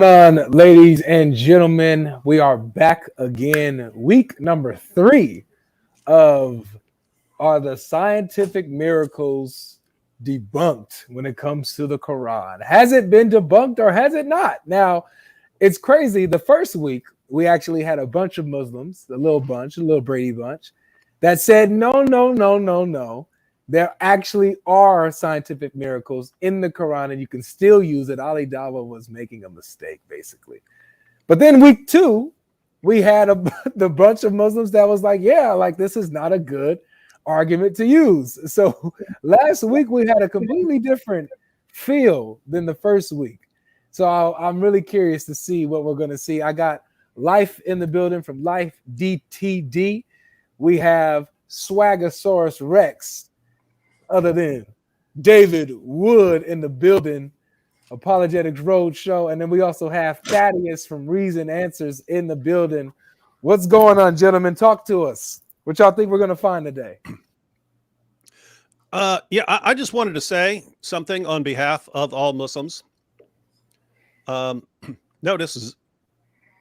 on, ladies and gentlemen? We are back again. Week number 3 of Are the Scientific Miracles Debunked when it comes to the Quran? Has it been debunked or has it not? Now, it's crazy. The first week, we actually had a bunch of Muslims, a little Brady bunch, that said, no. There actually are scientific miracles in the Quran and you can still use it. Ali Dawah was making a mistake, basically. But then week 2, we had the bunch of Muslims that was like, yeah, like this is not a good argument to use. So last week we had a completely different feel than the first week. So I'm really curious to see what we're going to see. I got Life in the building from Life DTD. We have Swagasaurus Rex, other than David Wood in the building, Apologetics Roadshow. And then we also have Thaddeus from Reason Answers in the building. What's going on, gentlemen? Talk to us. What y'all think we're going to find today? I just wanted to say something on behalf of all Muslims.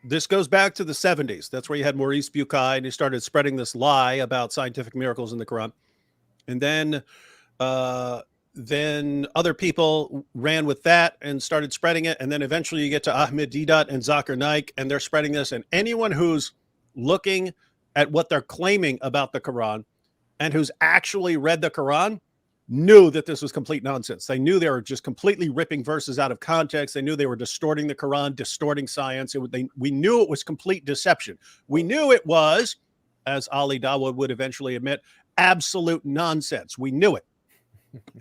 This goes back to the 70s. That's where you had Maurice Bucaille, and he started spreading this lie about scientific miracles in the Quran. And then other people ran with that and started spreading it. And then eventually you get to Ahmed Deedat and Zakir Naik, and they're spreading this. And anyone who's looking at what they're claiming about the Quran and who's actually read the Quran knew that this was complete nonsense. They knew they were just completely ripping verses out of context. They knew they were distorting the Quran, distorting science. We knew it was complete deception. We knew it was, as Ali Dawah would eventually admit, absolute nonsense. We knew it.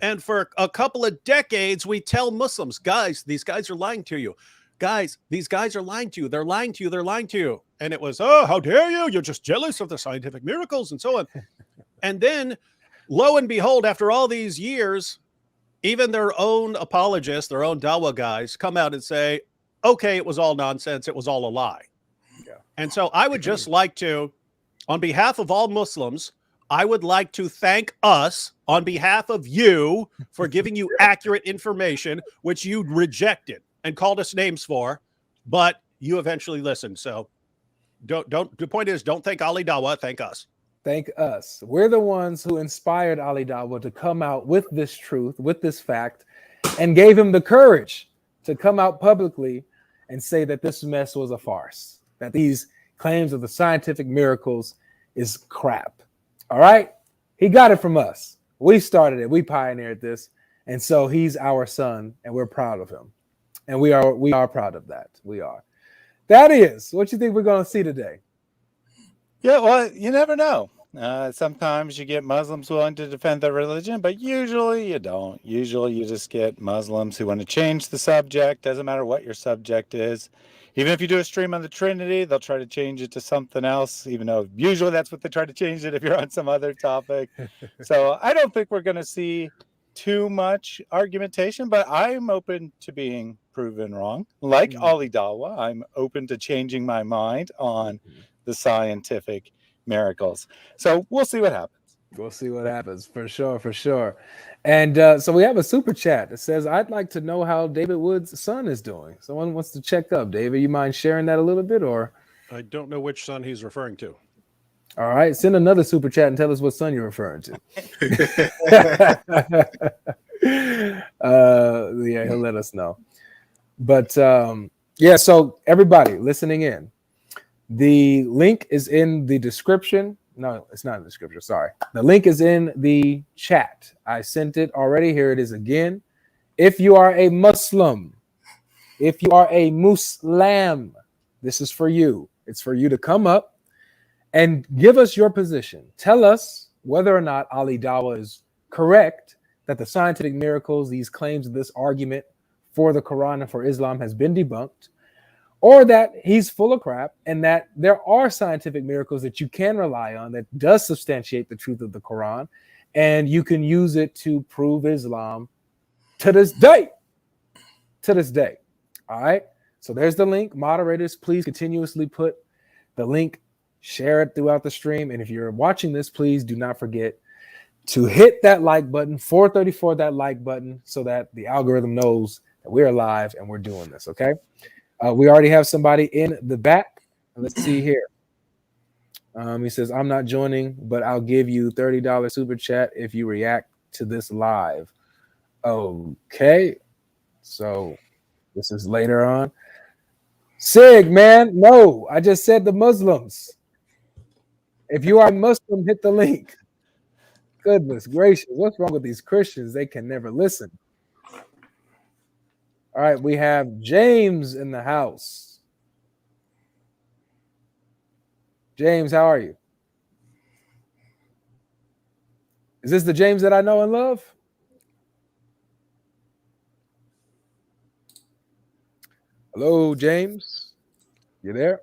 And for a couple of decades, we tell Muslims, guys, these guys are lying to you. Guys, these guys are lying to you. They're lying to you. They're lying to you. And it was, oh, how dare you? You're just jealous of the scientific miracles and so on. And then, lo and behold, after all these years, even their own apologists, their own Dawah guys come out and say, okay, it was all nonsense. It was all a lie. Yeah. And so I would just like to, on behalf of all Muslims, I would like to thank us on behalf of you for giving you accurate information, which you rejected and called us names for, but you eventually listened. So the point is, don't thank Ali Dawah, thank us. Thank us. We're the ones who inspired Ali Dawah to come out with this truth, with this fact, and gave him the courage to come out publicly and say that this mess was a farce, that these claims of the scientific miracles is crap. All right? He got it from us. We started it. We pioneered this. And so he's our son, and we're proud of him. And we are proud of that. We are. That is, what you think we're going to see today? Yeah, well, you never know. Sometimes you get Muslims willing to defend their religion, but usually you don't. Usually you just get Muslims who want to change the subject. Doesn't matter what your subject is. Even if you do a stream on the Trinity, they'll try to change it to something else, even though usually that's what they try to change it if you're on some other topic. So I don't think we're going to see too much argumentation, but I'm open to being proven wrong. Like Ali Dawah, I'm open to changing my mind on the scientific miracles. So we'll see what happens. We'll see what happens, for sure. And so we have a super chat that says, I'd like to know how David Wood's son is doing. Someone wants to check up. David, you mind sharing that a little bit? Or I don't know which son he's referring to. All right, send another super chat and tell us what son you're referring to. Yeah, he'll let us know. But yeah, so everybody listening in, the link is in the description. No, it's not in the description. Sorry. The link is in the chat. I sent it already. Here it is again. If you are a Muslim, if you are a Muslim, this is for you. It's for you to come up and give us your position. Tell us whether or not Ali Dawah is correct that the scientific miracles, these claims of this argument for the Quran and for Islam has been debunked, or that he's full of crap and that there are scientific miracles that you can rely on that does substantiate the truth of the Quran, and you can use it to prove Islam to this day. To this day. All right? So there's the link. Moderators, please continuously put the link, share it throughout the stream. And if you're watching this, please do not forget to hit that like button, 434 that like button, so that the algorithm knows that we're live and we're doing this, okay? We already have somebody in the back. Let's see here. He says, I'm not joining, but I'll give you $30 super chat if you react to this live. Okay. So this is later on. Sig, man. No, I just said the Muslims. If you are Muslim, hit the link. Goodness gracious. What's wrong with these Christians? They can never listen. All right. We have James in the house. James, how are you? Is this the James that I know and love? Hello, James. You there?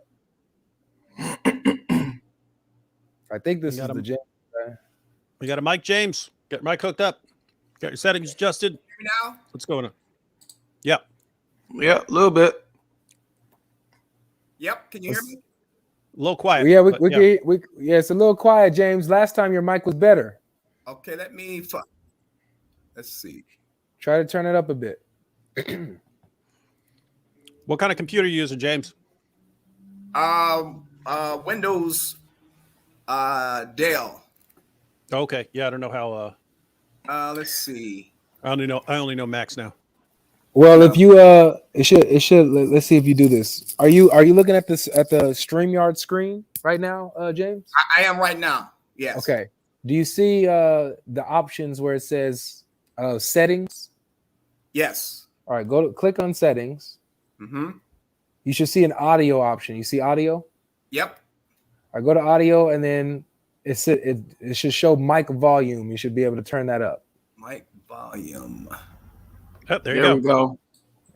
I think this is the James. We got a mic, James. Get your mic hooked up. Got your settings adjusted. Hear me now? What's going on? Yep. Yeah, a little bit. Yep. Can you hear me? A little quiet. Yeah, it's a little quiet, James. Last time your mic was better. Okay, let's see. Try to turn it up a bit. What kind of computer are you using, James? Windows, Dell. Okay. Yeah, I don't know how. Let's see. I only know Macs now. Well, if you it should. Let's see if you do this. Are you looking at this at the StreamYard screen right now, James? I am right now. Yes. Okay. Do you see the options where it says settings? Yes. All right. Click on settings. Mm-hmm. You should see an audio option. You see audio? Yep. All right. Go to audio, and then it should show mic volume. You should be able to turn that up. Mic volume. Oh, there you go. We go.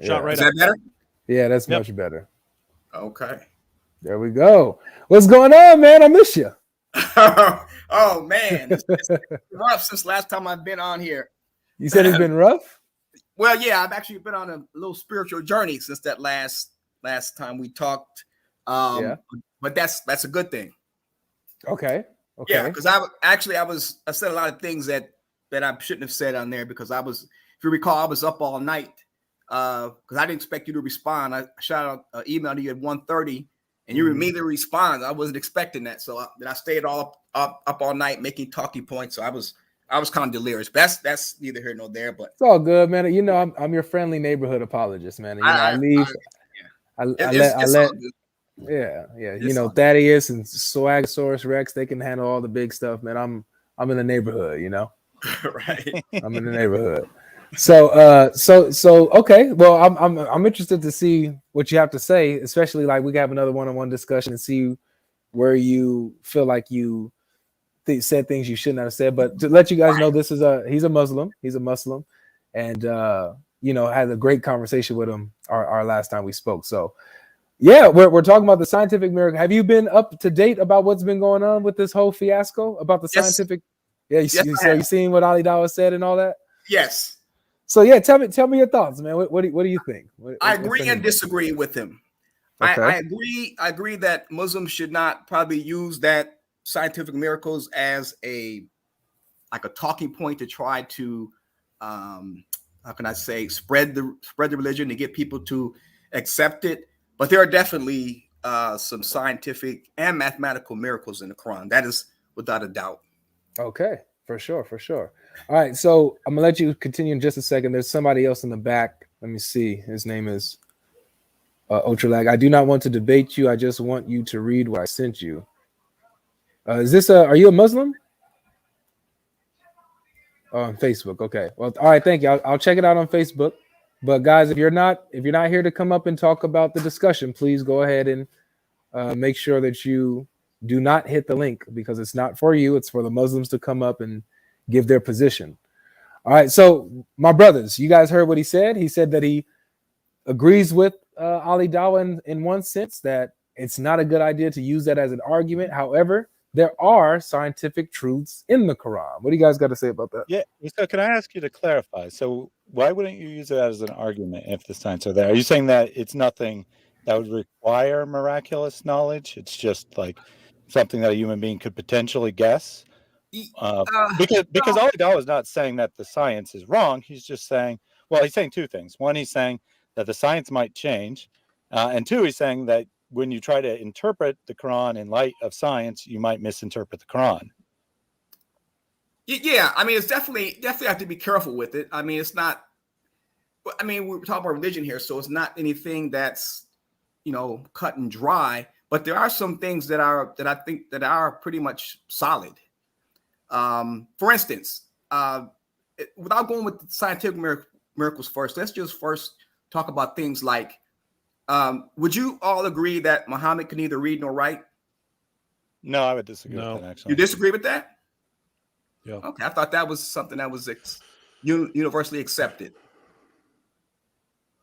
Shot right Is up. that better? Yeah, that's much better. Okay. There we go. What's going on, man? I miss you. Oh man, it's rough since last time I've been on here. You said it's been rough? Well, yeah, I've actually been on a little spiritual journey since that last time we talked. Yeah. But that's a good thing. Okay. Yeah, because I said a lot of things that I shouldn't have said on there because if you recall, I was up all night because I didn't expect you to respond. I shot out an email to you at 1:30 and you immediately responded. I wasn't expecting that. So I stayed up all night making talking points. So I was kind of delirious. But that's neither here nor there. But it's all good, man. You know, I'm your friendly neighborhood apologist, man. You know, I leave. I let. Yeah. It's you know, Thaddeus and Swagasaurus Rex, they can handle all the big stuff, man. I'm in the neighborhood, you know. Right. I'm in the neighborhood. So okay. Well, I'm interested to see what you have to say, especially like we can have another one-on-one discussion and see where you feel like you said things you shouldn't have said. But to let you guys know, he's a Muslim. He's a Muslim, and you know, had a great conversation with him our last time we spoke. So yeah, we're talking about the scientific miracle. Have you been up to date about what's been going on with this whole fiasco about the scientific? Yeah, you seen what Ali Dawah said and all that? Yes. So yeah, tell me your thoughts, man. What do you think? I agree and disagree with him. Okay. I agree that Muslims should not probably use that scientific miracles as a talking point to try to how can I say spread the religion to get people to accept it. But there are definitely some scientific and mathematical miracles in the Quran. That is without a doubt. Okay, for sure. All right, so I'm gonna let you continue in just a second. There's somebody else in the back. Let me see. His name is Ultralag. I do not want to debate you. I just want you to read what I sent you. Are you a Muslim? Oh, on Facebook. Okay. Well, all right. Thank you. I'll check it out on Facebook. But guys, if you're not here to come up and talk about the discussion, please go ahead and make sure that you do not hit the link because it's not for you. It's for the Muslims to come up and give their position. All right. So my brothers, you guys heard what he said. He said that he agrees with Ali Dawah in one sense that it's not a good idea to use that as an argument. However, there are scientific truths in the Quran. What do you guys got to say about that? Yeah. So can I ask you to clarify? So why wouldn't you use it as an argument if the signs are there? Are you saying that it's nothing that would require miraculous knowledge? It's just like something that a human being could potentially guess? Because Ali Dawah is not saying that the science is wrong. He's just saying, well, he's saying two things. One, he's saying that the science might change. And two, he's saying that when you try to interpret the Quran in light of science, you might misinterpret the Quran. Yeah, I mean, it's definitely have to be careful with it. I mean, it's not. I mean, we're talking about religion here, so it's not anything that's, cut and dry. But there are some things that I think that are pretty much solid. For instance, without going with the scientific miracles first, let's just first talk about things like, would you all agree that Muhammad can neither read nor write? No, I would disagree with that, actually. You disagree with that? Yeah. Okay, I thought that was something that was universally accepted.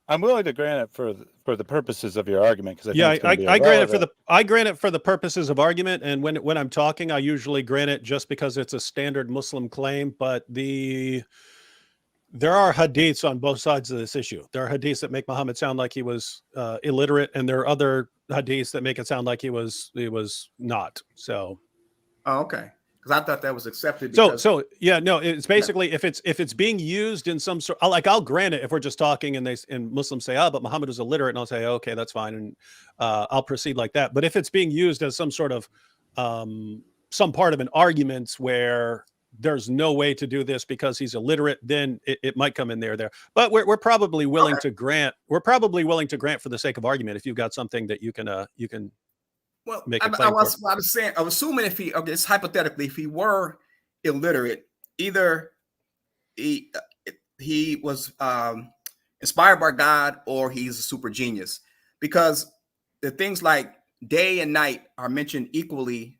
I'm willing to grant it for the purposes of your argument, because I grant it for the purposes of argument, and when I'm talking, I usually grant it just because it's a standard Muslim claim. But there are hadiths on both sides of this issue. There are hadiths that make Muhammad sound like he was illiterate, and there are other hadiths that make it sound like he was not. So, okay. Because I thought that was accepted. It's basically if it's being used in some sort, like, I'll grant it if we're just talking and Muslims say, but Muhammad was illiterate, and I'll say, okay, that's fine, and I'll proceed like that. But if it's being used as some sort of some part of an argument where there's no way to do this because he's illiterate, then it might come in there. But we're probably willing to grant. We're probably willing to grant for the sake of argument if you've got something that you can. Well, make I was saying, I was assuming it's hypothetically, if he were illiterate, either he was inspired by God or he's a super genius, because the things like day and night are mentioned equally,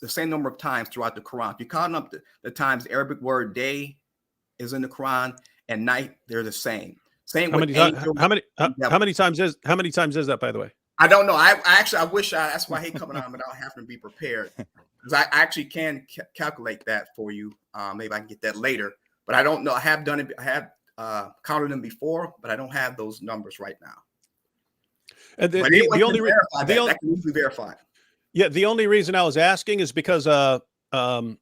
the same number of times throughout the Quran. If you count up the times the Arabic word day is in the Quran and night, they're the same. How many times is that, by the way? I don't know. I wish that's why I hate coming on without having to be prepared, because I actually can calculate that for you. Maybe I can get that later, but I don't know. I have done it. I have counted them before, but I don't have those numbers right now. And the only that can easily verify. Yeah, the only reason I was asking is because not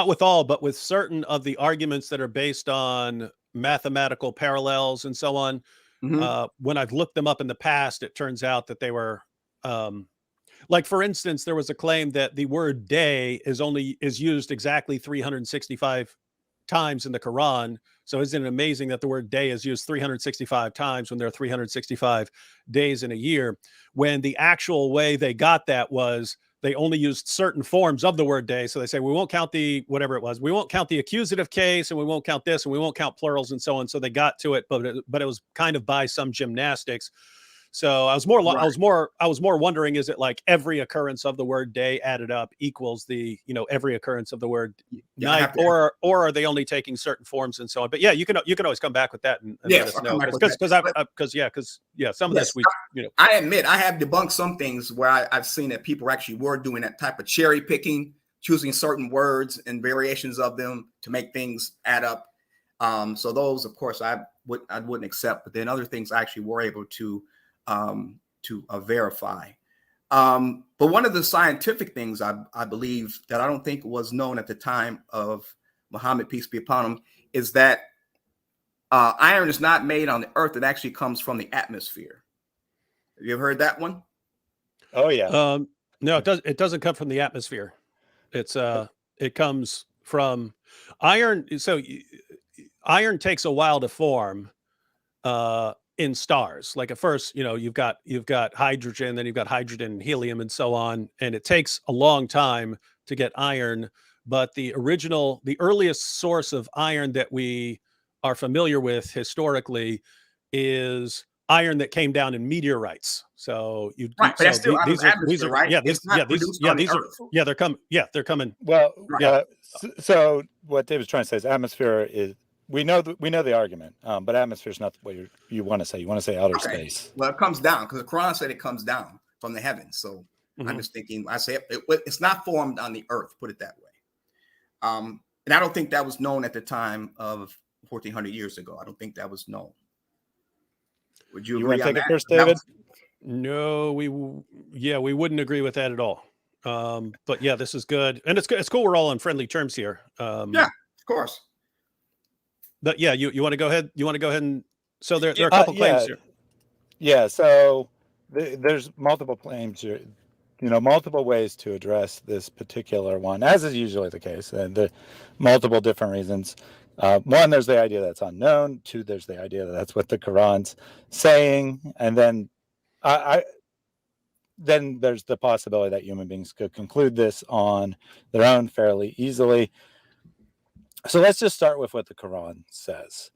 with all, but with certain of the arguments that are based on mathematical parallels and so on. When I've looked them up in the past, it turns out that they were like, for instance, there was a claim that the word day is used exactly 365 times in the Quran. So isn't it amazing that the word day is used 365 times when there are 365 days in a year, when the actual way they got that was they only used certain forms of the word day. So they say, we won't count the, whatever it was, we won't count the accusative case, and we won't count this, and we won't count plurals and so on. So they got to it, but it was kind of by some gymnastics. So I was more wondering, is it like every occurrence of the word day added up equals the, every occurrence of the word night, or are they only taking certain forms and so on? But yeah, you can always come back with that and let us know, because some of this I admit I have debunked some things where I've seen that people actually were doing that type of cherry picking, choosing certain words and variations of them to make things add up. So those, of course, I wouldn't accept, but then other things I actually were able to verify. But one of the scientific things I believe that I don't think was known at the time of Muhammad, peace be upon him, is that iron is not made on the earth. It actually comes from the atmosphere. Have you ever heard that one? Oh yeah. No, it doesn't come from the atmosphere. It comes from iron. So iron takes a while to form in stars. Like at first, you've got hydrogen, then you've got hydrogen and helium and so on, and it takes a long time to get iron. But the earliest source of iron that we are familiar with historically is iron that came down in meteorites. So they're coming. Well, so what David's trying to say is atmosphere is, we know the argument, but atmosphere is not what you want to say. You want to say outer space. Well, it comes down because the Quran said it comes down from the heavens. So I'm just thinking, I say it's not formed on the earth, put it that way. And I don't think that was known at the time of 1400 years ago. I don't think that was known. Would you agree on that? First, David? No, we wouldn't agree with that at all. But yeah, this is good, and it's cool. We're all on friendly terms here. Yeah, of course. But yeah, you want to go ahead? You want to go ahead and so there are a couple claims here. Yeah, so there's multiple claims here, multiple ways to address this particular one, as is usually the case, and the multiple different reasons. One, there's the idea that's unknown. Two, there's the idea that that's what the Quran's saying, and then then there's the possibility that human beings could conclude this on their own fairly easily. So let's just start with what the Quran says.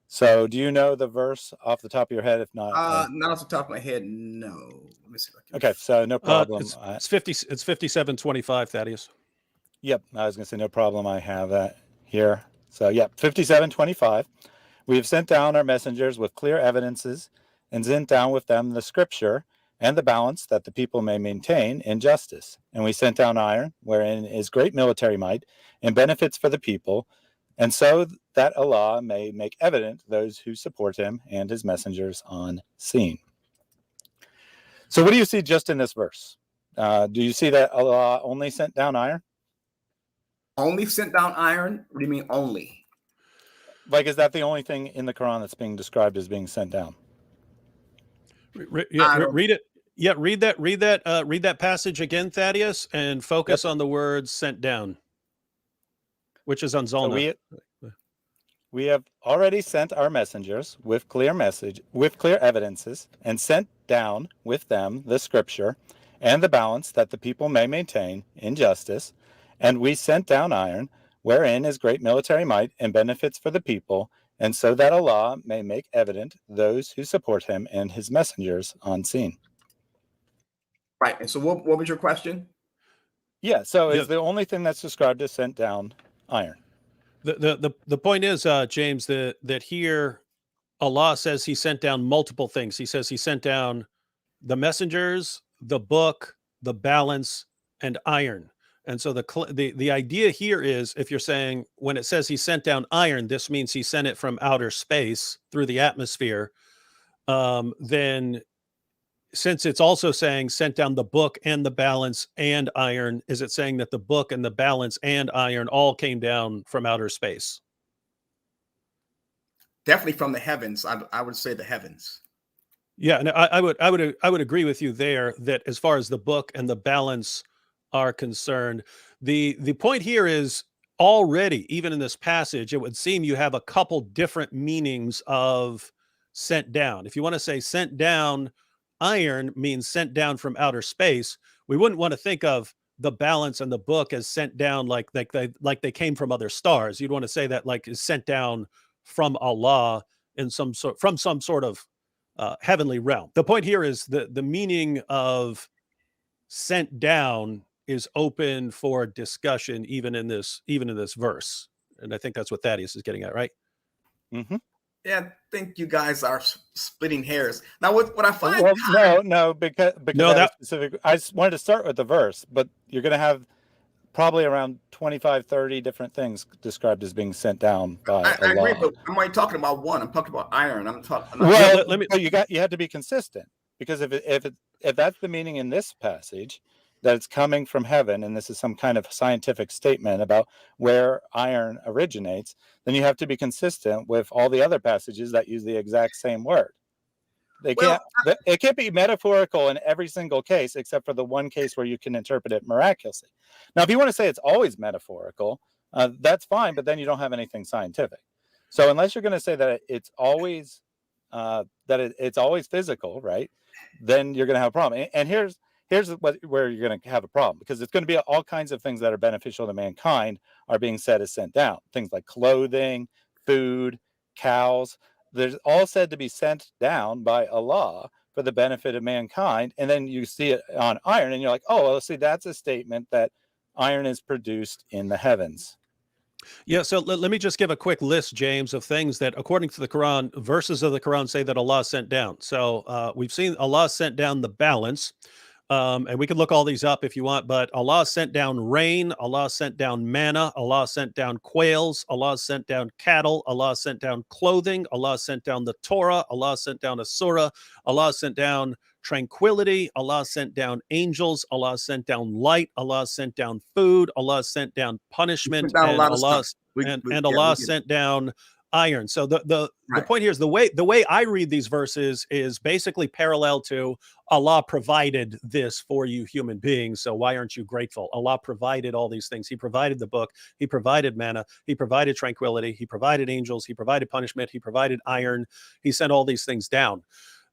So do you know the verse off the top of your head? If not, not off the top of my head, no. Let me see if I can. Okay, so no problem. It's 5725, Thaddeus. Yep, I was going to say no problem. I have that here. So yep, 5725. We have sent down our messengers with clear evidences and sent down with them the scripture and the balance that the people may maintain in justice. And we sent down iron, wherein is great military might and benefits for the people, and so that Allah may make evident those who support him and his messengers on scene. So what do you see just in this verse? Do you see that Allah only sent down iron? Only sent down iron? What do you mean only? Like, is that the only thing in the Quran that's being described as being sent down? Read it. Yeah, read that passage again, Thaddeus, and focus on the words "sent down," which is on Zalna. So we have already sent our messengers with clear evidences, and sent down with them the scripture and the balance that the people may maintain in justice. And we sent down iron, wherein is great military might and benefits for the people, and so that Allah may make evident those who support him and his messengers on scene. Right. And so what was your question? Yeah, so is the only thing that's described as sent down iron? The point is, James, that here Allah says he sent down multiple things. He says he sent down the messengers, the book, the balance, and iron. And so the idea here is, if you're saying when it says he sent down iron, this means he sent it from outer space through the atmosphere. Then since it's also saying sent down the book and the balance and iron, is it saying that the book and the balance and iron all came down from outer space? Definitely from the heavens. I would say the heavens. Yeah, and I would agree with you there that as far as the book and the balance are concerned, the point here is already, even in this passage, it would seem you have a couple different meanings of sent down. If you want to say sent down iron means sent down from outer space, we wouldn't want to think of the balance and the book as sent down like they came from other stars. You'd want to say that like is sent down from Allah in some sort of heavenly realm. The point here is the meaning of sent down is open for discussion even in this verse, and I think that's what Thaddeus is getting at, right? Mm-hmm. Yeah, I think you guys are splitting hairs. Now, what I find... No, because I just wanted to start with the verse, but you're going to have probably around 25, 30 different things described as being sent down by Allah. I agree, but I'm only talking about one. I'm talking about iron. You have to be consistent, because if that's the meaning in this passage, that it's coming from heaven, and this is some kind of scientific statement about where iron originates, then you have to be consistent with all the other passages that use the exact same word. It can't be metaphorical in every single case, except for the one case where you can interpret it miraculously. Now, if you want to say it's always metaphorical, that's fine, but then you don't have anything scientific. So unless you're going to say that it's always it's always physical, right? Then you're going to have a problem. And here's where you're going to have a problem, because it's going to be all kinds of things that are beneficial to mankind are being said as sent down. Things like clothing, food, cows. They're all said to be sent down by Allah for the benefit of mankind. And then you see it on iron and you're like, oh, well, see, that's a statement that iron is produced in the heavens. Yeah, so let me just give a quick list, James, of things that, according to the Quran, verses of the Quran say that Allah sent down. So we've seen Allah sent down the balance. And we can look all these up if you want, but Allah sent down rain, Allah sent down manna, Allah sent down quails, Allah sent down cattle, Allah sent down clothing, Allah sent down the Torah, Allah sent down a surah, Allah sent down tranquility, Allah sent down angels, Allah sent down light, Allah sent down food, Allah sent down punishment, and Allah sent down iron. So the Right. point here is the way I read these verses is basically parallel to Allah provided this for you human beings. So why aren't you grateful? Allah provided all these things. He provided the book. He provided manna. He provided tranquility. He provided angels. He provided punishment. He provided iron. He sent all these things down.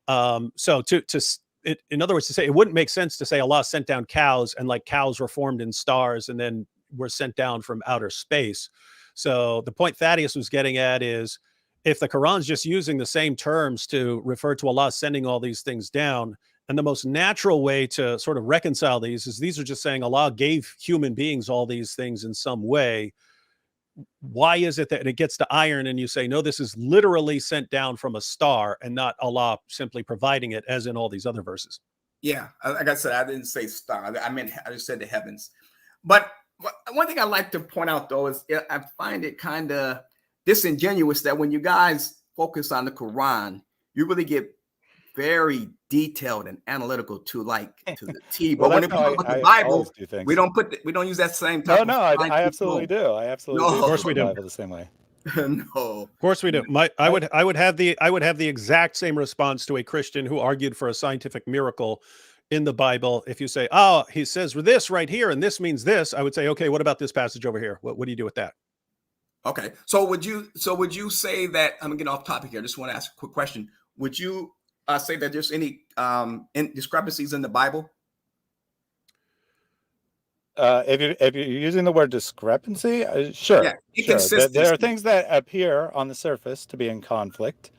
So in other words, to say it wouldn't make sense to say Allah sent down cows and like cows were formed in stars and then were sent down from outer space. So the point Thaddeus was getting at is if the Quran's just using the same terms to refer to Allah sending all these things down, and the most natural way to sort of reconcile these are just saying Allah gave human beings all these things in some way. Why is it that it gets to iron and you say, no, this is literally sent down from a star and not Allah simply providing it as in all these other verses? Yeah, like I said, I didn't say star. I just said the heavens. But one thing I like to point out, though, is I find it kind of disingenuous that when you guys focus on the Quran, you really get very detailed and analytical to the T. But when it comes to the Bible, we don't use that same type. No, I absolutely do. I absolutely do. Of course we do. Bible the same way. No, of course we do. I would have the exact same response to a Christian who argued for a scientific miracle in the Bible. If you say, oh, he says this right here, and this means this, I would say, okay, what about this passage over here? What do you do with that? Okay. So would you say that, I'm gonna get off topic here. I just want to ask a quick question. Would you say that there's any discrepancies in the Bible? If you're using the word discrepancy, sure. Yeah, sure. There are things that appear on the surface to be in conflict.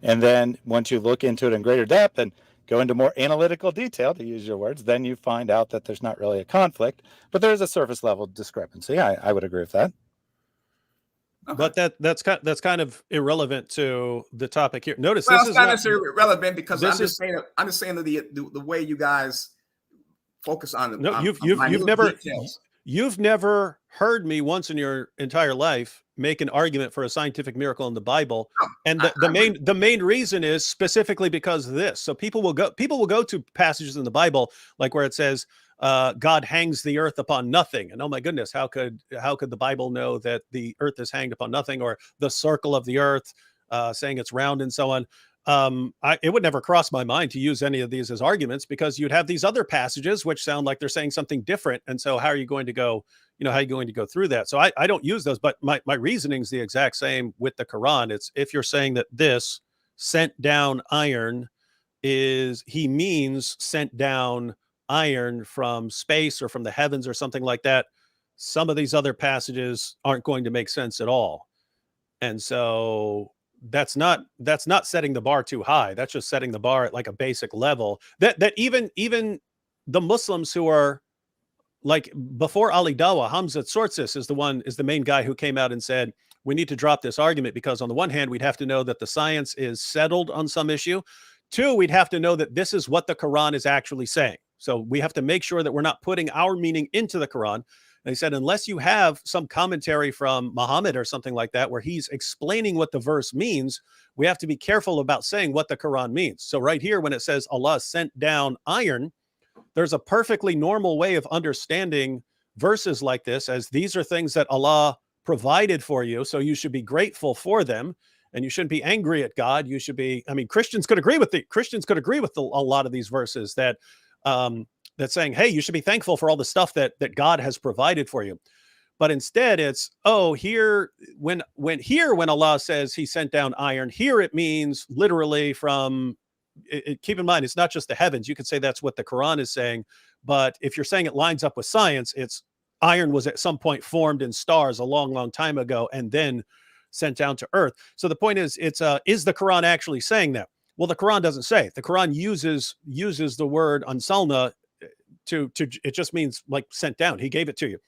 And then once you look into it in greater depth and go into more analytical detail, to use your words, then you find out that there's not really a conflict, but there is a surface level discrepancy. I would agree with that. Okay. But that's kind of irrelevant to the topic here. Notice well, this it's is not necessarily relevant because I'm just saying the way you guys focus on the you've never heard me once in your entire life make an argument for a scientific miracle in the Bible. And the main reason is specifically because of this. So people will go to passages in the Bible like where it says God hangs the earth upon nothing, and oh my goodness, how could the Bible know that the earth is hanged upon nothing, or the circle of the earth, saying it's round and so on. It would never cross my mind to use any of these as arguments because you'd have these other passages which sound like they're saying something different. And so how are you going to go through that? So I don't use those, but my reasoning is the exact same with the Quran. It's if you're saying that this sent down iron he means sent down iron from space or from the heavens or something like that, some of these other passages aren't going to make sense at all. And so that's not setting the bar too high. That's just setting the bar at like a basic level that even the Muslims who are like before Ali Dawah, Hamza Tsortsis is the main guy who came out and said, we need to drop this argument because on the one hand, we'd have to know that the science is settled on some issue. Two, we'd have to know that this is what the Quran is actually saying. So we have to make sure that we're not putting our meaning into the Quran. They said, unless you have some commentary from Muhammad or something like that, where he's explaining what the verse means, we have to be careful about saying what the Quran means. So right here, when it says Allah sent down iron, there's a perfectly normal way of understanding verses like this, as these are things that Allah provided for you. So you should be grateful for them. And you shouldn't be angry at God. You should be, Christians could agree with a lot of these verses that, that's saying, hey, you should be thankful for all the stuff that God has provided for you. But instead it's, when Allah says he sent down iron, here it means literally from, keep in mind, it's not just the heavens. You could say that's what the Quran is saying. But if you're saying it lines up with science, it's iron was at some point formed in stars a long, long time ago and then sent down to earth. So the point is, is the Quran actually saying that? Well, the Quran doesn't say. The Quran uses the word ansalna to it just means like sent down. He gave it to you.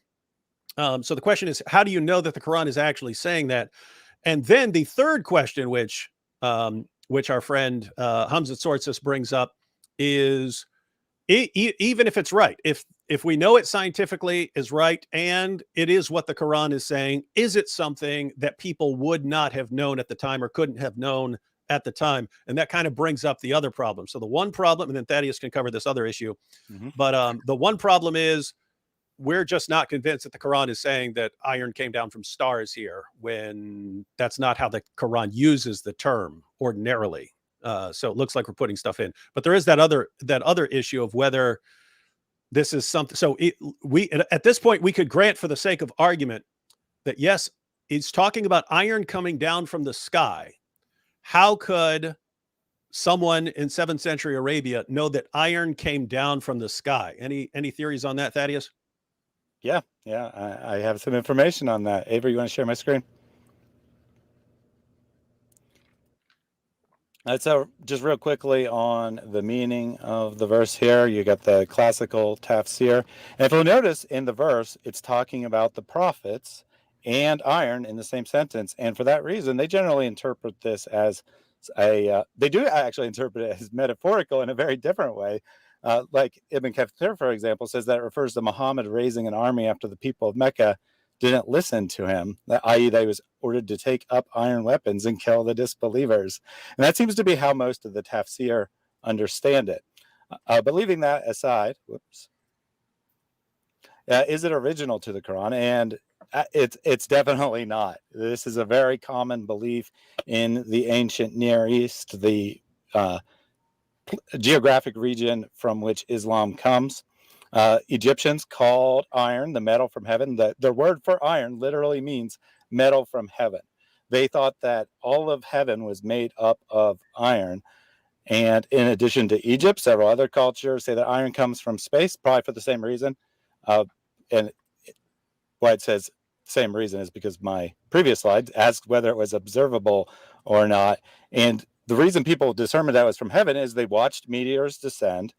So the question is, how do you know that the Quran is actually saying that? And then the third question, which our friend Hamza Tsortsis brings up, is even if it's right, if we know it scientifically is right and it is what the Quran is saying, is it something that people would not have known at the time or couldn't have known at the time? And that kind of brings up the other problem. So the one problem, and then Thaddeus can cover this other issue, but the one problem is we're just not convinced that the Quran is saying that iron came down from stars here, when that's not how the Quran uses the term ordinarily. So it looks like we're putting stuff in, but there is that other issue of whether this is something. So we at this point we could grant, for the sake of argument, that yes, it's talking about iron coming down from the sky. How could someone in 7th century Arabia know that iron came down from the sky? Any theories on that, Thaddeus? Yeah, I have some information on that. Avery, you want to share my screen? So just real quickly on the meaning of the verse here, you got the classical tafsir. And if you'll notice in the verse, it's talking about the prophets and iron in the same sentence. And for that reason, they generally interpret this as they do actually interpret it as metaphorical in a very different way. Like Ibn Kathir, for example, says that it refers to Muhammad raising an army after the people of Mecca didn't listen to him, i.e. they was ordered to take up iron weapons and kill the disbelievers. And that seems to be how most of the tafsir understand it. But leaving that aside, is it original to the Quran? And it's definitely not. This is a very common belief in the ancient Near East, the geographic region from which Islam comes. Egyptians called iron the metal from heaven. The word for iron literally means metal from heaven. They thought that all of heaven was made up of iron. And in addition to Egypt, several other cultures say that iron comes from space, probably for the same reason. And why it says same reason is because my previous slides asked whether it was observable or not. And the reason people determined that was from heaven is they watched meteors descend.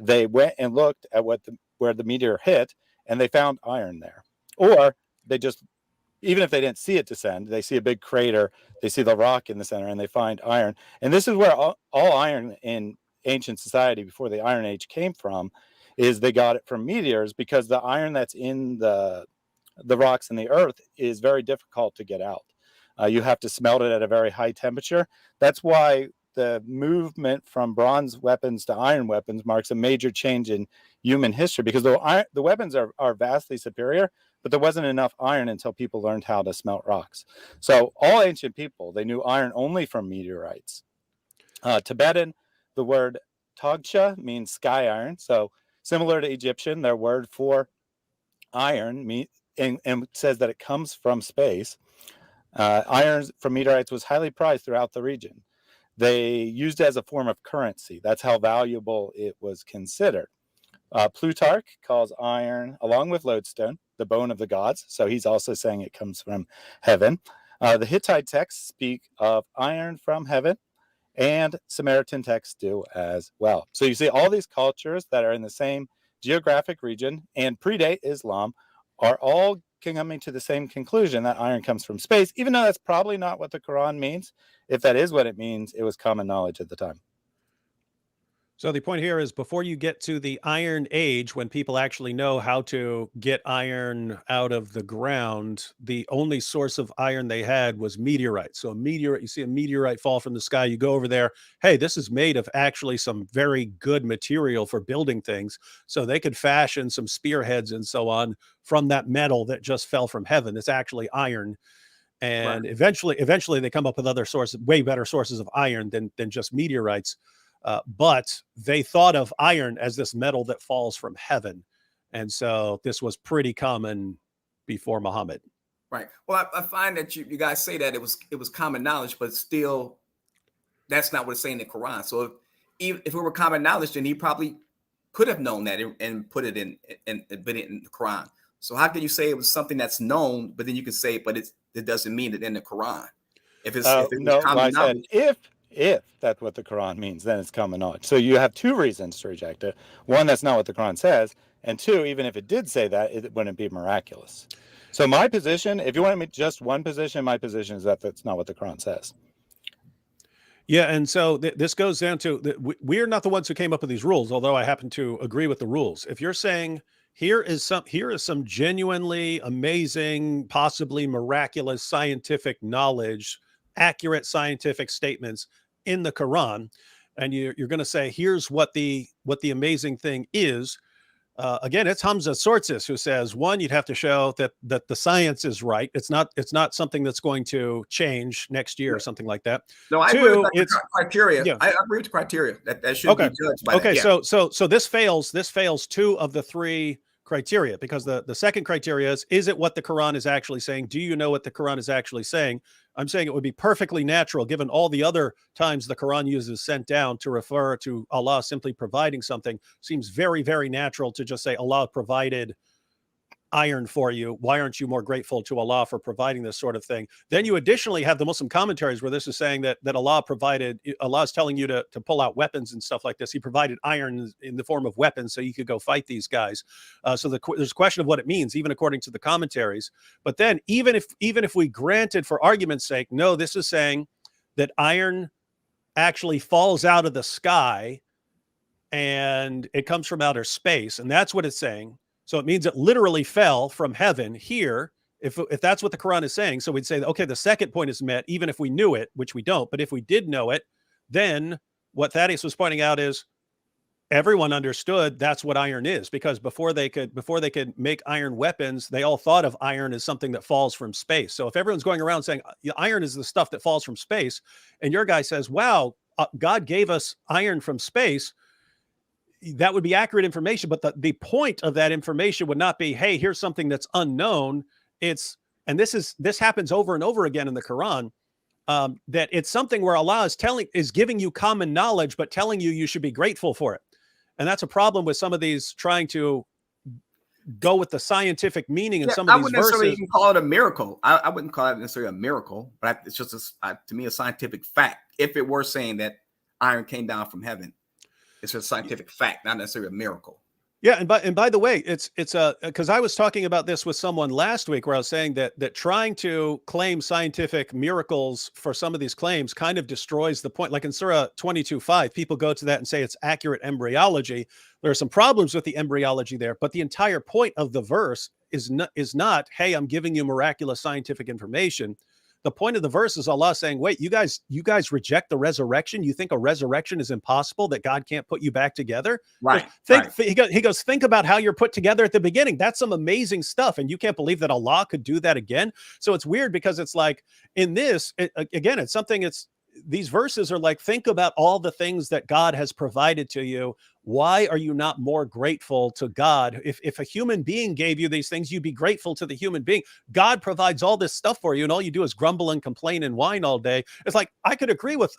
They went and looked at where the meteor hit, and they found iron there. Or they just, even if they didn't see it descend, they see a big crater, they see the rock in the center, and they find iron. And this is where all iron in ancient society before the Iron Age came from, is they got it from meteors, because the iron that's in the rocks in the earth is very difficult to get out. You have to smelt it at a very high temperature. That's why the movement from bronze weapons to iron weapons marks a major change in human history, because the weapons are vastly superior, but there wasn't enough iron until people learned how to smelt rocks. So all ancient people, they knew iron only from meteorites. Tibetan, the word togsha means sky iron. So similar to Egyptian, their word for iron and says that it comes from space. Iron from meteorites was highly prized throughout the region. They used it as a form of currency. That's how valuable it was considered. Plutarch calls iron, along with lodestone, the bone of the gods. So he's also saying it comes from heaven. The Hittite texts speak of iron from heaven, and Samaritan texts do as well. So you see all these cultures that are in the same geographic region and predate Islam are all coming to the same conclusion that iron comes from space, even though that's probably not what the Quran means. If that is what it means, it was common knowledge at the time. So the point here is, before you get to the Iron Age, when people actually know how to get iron out of the ground, the only source of iron they had was meteorites. So a meteorite, you see a meteorite fall from the sky, you go over there, hey, this is made of actually some very good material for building things. So they could fashion some spearheads and so on from that metal that just fell from heaven. It's actually iron. And right. eventually they come up with other sources, way better sources of iron than just meteorites. But they thought of iron as this metal that falls from heaven. And so this was pretty common before Muhammad. Right. Well, I find that you guys say that it was common knowledge, but still that's not what it's saying in the Quran. So if it were common knowledge, then he probably could have known that and put it in and put it in the Quran. So how can you say it was something that's known, but then you can say, but it doesn't mean it in the Quran? If it was common knowledge. If that's what the Quran means, then it's common knowledge. So you have two reasons to reject it. One, that's not what the Quran says. And two, even if it did say that, it wouldn't be miraculous. So my position, if you want me just one position, my position is that that's not what the Quran says. Yeah, and so this goes down to, we're not the ones who came up with these rules, although I happen to agree with the rules. If you're saying here is some genuinely amazing, possibly miraculous scientific knowledge, accurate scientific statements in the Quran, and you're going to say, here's what the amazing thing is, Again, it's Hamza Sortsis who says, one, you'd have to show that the science is right. It's not something that's going to change next year or something like that. No, I agree with the criteria. Yeah. I agree with the criteria that should be judged by that. Yeah. So this fails two of the three criteria, because the second criteria is it what the Quran is actually saying? Do you know what the Quran is actually saying? I'm saying it would be perfectly natural, given all the other times the Quran uses sent down to refer to Allah simply providing something. Seems very, very natural to just say Allah provided iron for you. Why aren't you more grateful to Allah for providing this sort of thing? Then you additionally have the Muslim commentaries where this is saying that Allah is telling you to pull out weapons and stuff like this. He provided iron in the form of weapons so you could go fight these guys. So there's a question of what it means, even according to the commentaries. But then even if we granted, for argument's sake, no, this is saying that iron actually falls out of the sky and it comes from outer space, and that's what it's saying. So it means it literally fell from heaven here, if that's what the Quran is saying. So we'd say, okay, the second point is met, even if we knew it, which we don't. But if we did know it, then what Thaddeus was pointing out is everyone understood that's what iron is, because before they could make iron weapons, they all thought of iron as something that falls from space. So if everyone's going around saying iron is the stuff that falls from space, and your guy says, wow, God gave us iron from space, that would be accurate information, but the point of that information would not be, hey, here's something that's unknown. And this happens over and over again in the Quran, that it's something where Allah is giving you common knowledge, but telling you should be grateful for it. And that's a problem with some of these trying to go with the scientific meaning in some of these verses. I wouldn't necessarily even call it a miracle. I wouldn't call it necessarily a miracle, but it's just to me a scientific fact. If it were saying that iron came down from heaven, it's a scientific fact, not necessarily a miracle. Yeah, and by the way, it's because I was talking about this with someone last week, where I was saying that trying to claim scientific miracles for some of these claims kind of destroys the point. Like in Surah 22:5, people go to that and say it's accurate embryology. There are some problems with the embryology there, but the entire point of the verse is not, hey, I'm giving you miraculous scientific information. The point of the verse is Allah saying, wait, you guys reject the resurrection? You think a resurrection is impossible, that God can't put you back together? Right. He goes, think about how you're put together at the beginning. That's some amazing stuff. And you can't believe that Allah could do that again. So it's weird, because it's like in this, these verses are like, think about all the things that God has provided to you. Why are you not more grateful to God? If a human being gave you these things, you'd be grateful to the human being. God provides all this stuff for you, and all you do is grumble and complain and whine all day. It's like, I could agree with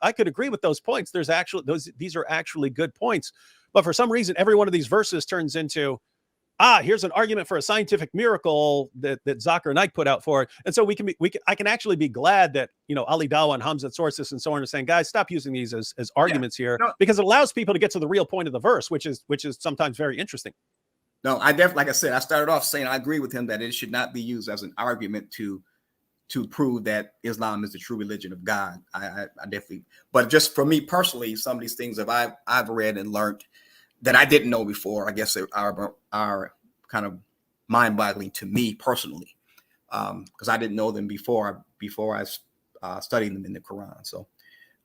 those points. These are actually good points. But for some reason, every one of these verses turns into, here's an argument for a scientific miracle that Zakir Naik put out for it. And so I can actually be glad that, Ali Dawa and Hamza Sorsis and so on are saying, guys, stop using these as arguments here, because it allows people to get to the real point of the verse, which is sometimes very interesting. No, I definitely, like I said, I started off saying I agree with him that it should not be used as an argument to prove that Islam is the true religion of God. I definitely, but just for me personally, some of these things that I've read and learned that I didn't know before, I guess are kind of mind-boggling to me personally, because I didn't know them before I studied them in the Quran. So,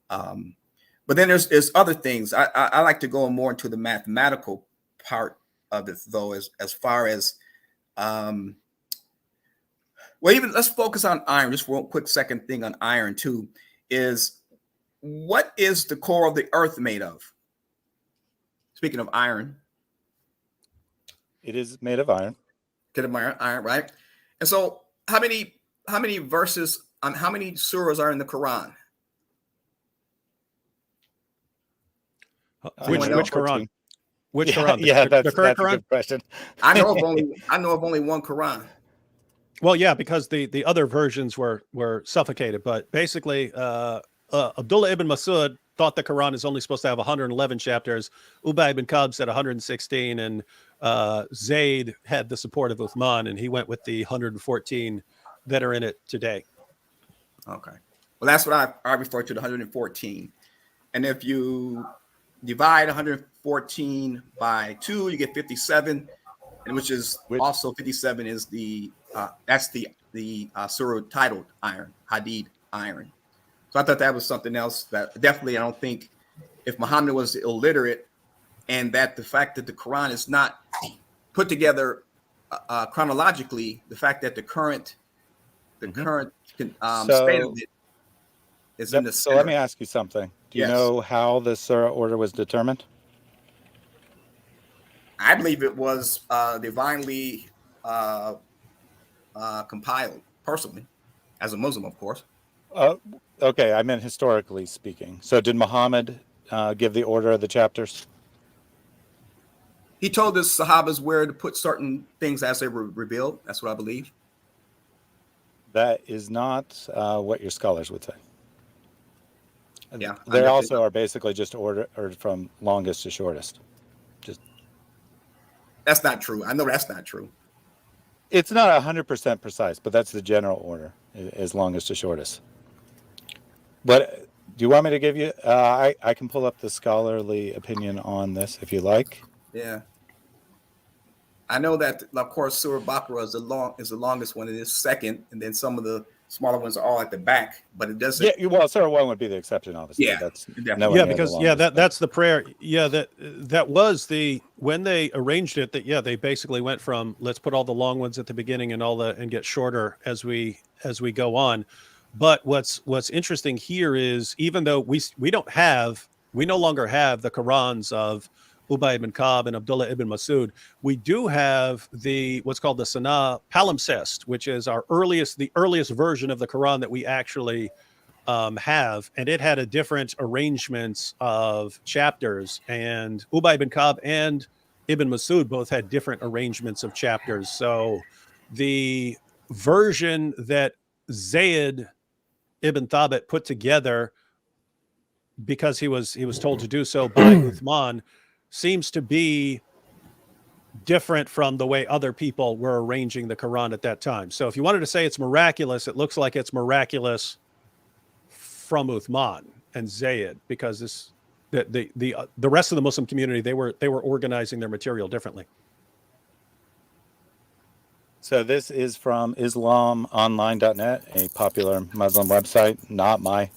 but then there's other things. I like to go more into the mathematical part of it, though, as far as even let's focus on iron. Just one quick second thing on iron too is, what is the core of the earth made of? Speaking of iron, it is made of iron. Iron, right? And so, how many verses on how many surahs are in the Quran? Which Quran? Which Quran? Yeah, that's Quran? A good question. I know of only one Quran. Well, yeah, because the other versions were suffocated. But basically, Abdullah ibn Masud thought the Quran is only supposed to have 111 chapters. Ubay ibn Ka'b said 116, and Zayd had the support of Uthman, and he went with the 114 that are in it today. Okay. Well, that's what I refer to, the 114. And if you divide 114 by 2, you get 57, and which is also 57 is that's the surah titled Iron, Hadid, Iron. So I thought that was something else that definitely I don't think, if Muhammad was illiterate, and that the fact that the Quran is not put together chronologically the fact that the current state of it is in the center. So let me ask you something. Do you know how the surah order was determined? I believe it was divinely compiled, personally, as a Muslim, of course. Okay, I meant historically speaking. So did Muhammad give the order of the chapters? He told the Sahabas where to put certain things as they were revealed. That's what I believe. That is not what your scholars would say. Yeah, they also are basically just ordered from longest to shortest. That's not true. I know that's not true. It's not 100% precise, but that's the general order, as longest to shortest. But do you want me to give you? I can pull up the scholarly opinion on this if you like. Yeah. I know that, of course, Surah Baqarah is the longest one. It is second, and then some of the smaller ones are all at the back. But it doesn't. Yeah, well, Surah 1 would be the exception, obviously. Yeah, that's because that's the prayer. Yeah, that was when they arranged it. That they basically went from let's put all the long ones at the beginning and get shorter as we go on. But what's interesting here is even though we no longer have the Qurans of Ubay ibn Ka'b and Abdullah ibn Masud, we do have what's called the Sana palimpsest, which is the earliest version of the Quran that we actually have, and it had a different arrangements of chapters, and Ubay ibn Ka'b and Ibn Masud both had different arrangements of chapters. So the version that Zayd ibn Thabit put together, because he was told to do so by Uthman, seems to be different from the way other people were arranging the Quran at that time. So if you wanted to say it's miraculous, it looks like it's miraculous from Uthman and Zayd, because the rest of the Muslim community, they were organizing their material differently. So this is from IslamOnline.net, a popular Muslim website, not my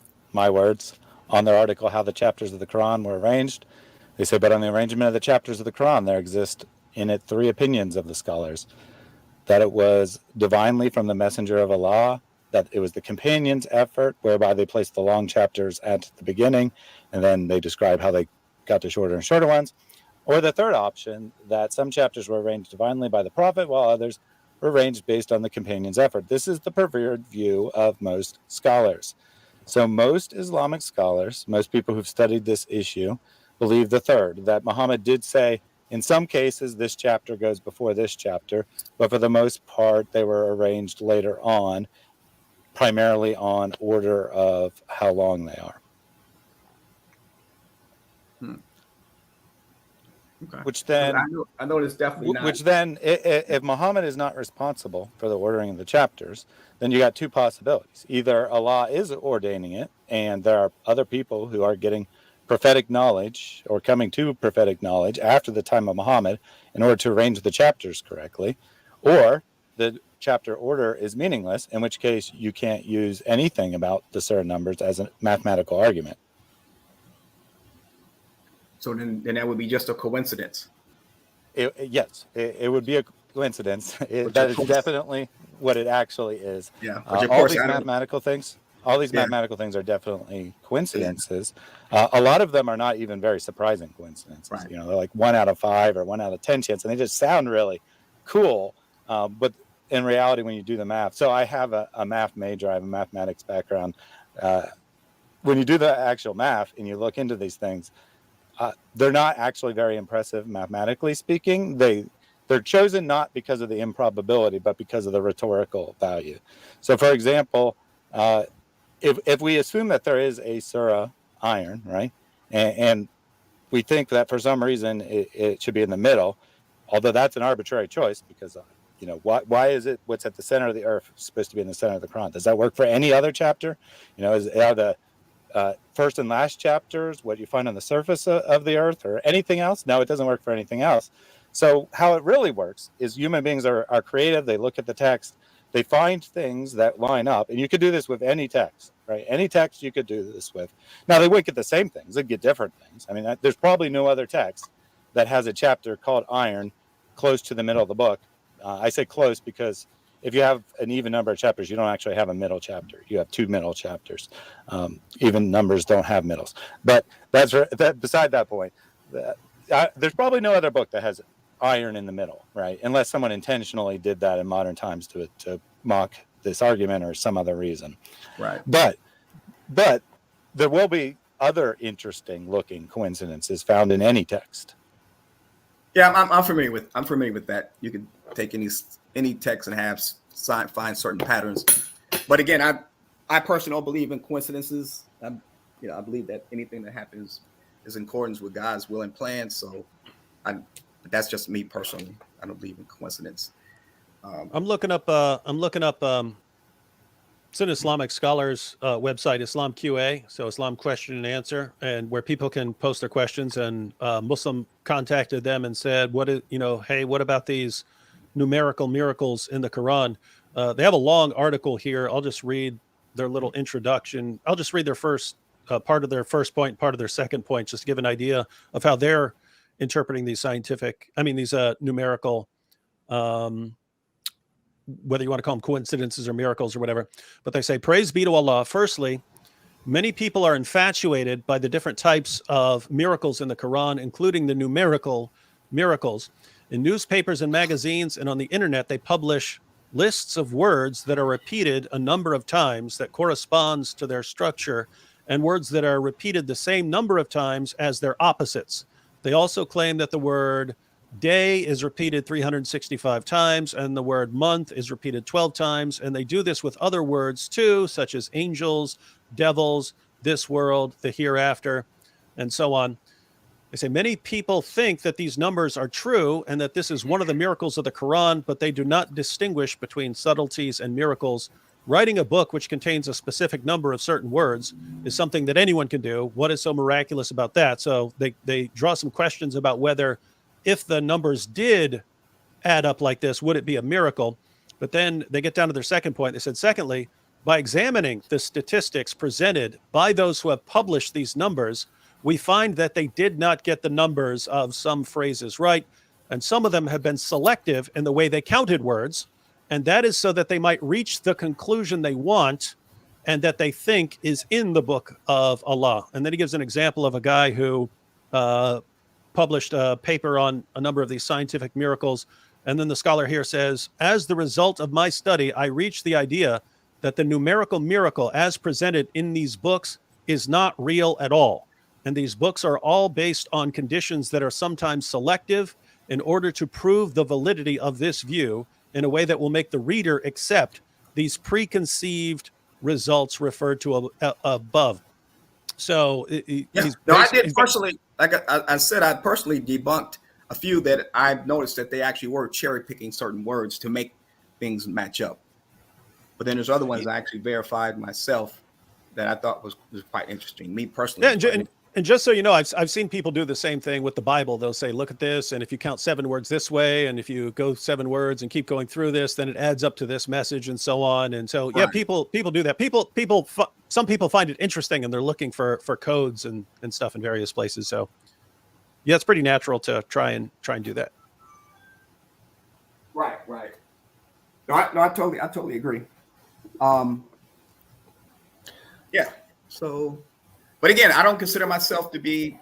words. On their article, How the Chapters of the Quran Were Arranged, they say, but on the arrangement of the chapters of the Quran, there exist in it three opinions of the scholars. That it was divinely from the messenger of Allah, that it was the companions' effort, whereby they placed the long chapters at the beginning, and then they describe how they got to shorter and shorter ones. Or the third option, that some chapters were arranged divinely by the Prophet, while others were arranged based on the companions' effort. This is the preferred view of most scholars. So most Islamic scholars, most people who've studied this issue, believe the third, that Muhammad did say, in some cases, this chapter goes before this chapter, but for the most part, they were arranged later on, primarily on order of how long they are. Okay. Which then, I know it's definitely not. Which then, if Muhammad is not responsible for the ordering of the chapters, then you got two possibilities. Either Allah is ordaining it, and there are other people who are getting prophetic knowledge or coming to prophetic knowledge after the time of Muhammad in order to arrange the chapters correctly, or the chapter order is meaningless, in which case you can't use anything about the surah numbers as a mathematical argument. So then that would be just a coincidence. Yes, it would be a coincidence. That is definitely what it actually is. Yeah. All these mathematical things are definitely coincidences. A lot of them are not even very surprising coincidences. Right. They're like 1 out of 5 or 1 out of 10 chance, and they just sound really cool. But in reality, when you do the math, so I have a math major, I have a mathematics background. When you do the actual math and you look into these things, they're not actually very impressive mathematically speaking. They're chosen not because of the improbability, but because of the rhetorical value. So, for example, if we assume that there is a surah iron, right, and we think that for some reason it should be in the middle, although that's an arbitrary choice because why is it what's at the center of the earth supposed to be in the center of the Quran? Does that work for any other chapter? Are the first and last chapters what you find on the surface of the earth or anything else? No, it doesn't work for anything else. So how it really works is human beings are creative. They look at the text, they find things that line up, and you could do this with any text, right? Any text you could do this with. Now they wouldn't get the same things; they'd get different things. I mean, there's probably no other text that has a chapter called iron close to the middle of the book. I say close because if you have an even number of chapters, you don't actually have a middle chapter. You have 2 middle chapters. Even numbers don't have middles. But that's that. Beside that point, there's probably no other book that has iron in the middle, right? Unless someone intentionally did that in modern times to mock this argument or some other reason. Right. But there will be other interesting looking coincidences found in any text. Yeah, I'm familiar with that. You can take any text and find certain patterns. But again, I personally don't believe in coincidences. I believe that anything that happens is in accordance with God's will and plan. So that's just me personally. I don't believe in coincidence. I'm looking up it's an Islamic scholars website, Islam QA, so Islam Question and Answer, and where people can post their questions. And Muslim contacted them and said, hey, what about these numerical miracles in the Quran? They have a long article here. I'll just read their little introduction. I'll just read their first part of their first point, part of their second point, just to give an idea of how they're interpreting these numerical, whether you want to call them coincidences or miracles or whatever. But they say, praise be to Allah. Firstly, many people are infatuated by the different types of miracles in the Quran, including the numerical miracles. In newspapers and magazines and on the internet, they publish lists of words that are repeated a number of times that corresponds to their structure, and words that are repeated the same number of times as their opposites. They also claim that the word day is repeated 365 times and the word month is repeated 12 times. And they do this with other words too, such as angels, devils, this world, the hereafter, and so on. They say many people think that these numbers are true and that this is one of the miracles of the Quran, but they do not distinguish between subtleties and miracles. Writing a book which contains a specific number of certain words is something that anyone can do. What is so miraculous about that? So they draw some questions about whether, if the numbers did add up like this, would it be a miracle? But then they get down to their second point. They said, secondly, by examining the statistics presented by those who have published these numbers, we find that they did not get the numbers of some phrases right. And some of them have been selective in the way they counted words. And that is so that they might reach the conclusion they want and that they think is in the book of Allah. And then he gives an example of a guy who published a paper on a number of these scientific miracles. And then the scholar here says, as the result of my study, I reached the idea that the numerical miracle as presented in these books is not real at all. And these books are all based on conditions that are sometimes selective in order to prove the validity of this view in a way that will make the reader accept these preconceived results referred to above. So I did personally, like I said, I personally debunked a few that I've noticed that they actually were cherry picking certain words to make things match up. But then there's other ones I actually verified myself that I thought was quite interesting. Me personally. Yeah, and just so you know, I've seen people do the same thing with the Bible. They'll say, look at this, and if you count 7 words this way, and if you go 7 words and keep going through this, then it adds up to this message and so on. And so, yeah, people do that. Some people find it interesting, and they're looking for codes and stuff in various places. So, yeah, it's pretty natural to try and do that. Right. No, I totally agree. Yeah. So. But again, I don't consider myself to be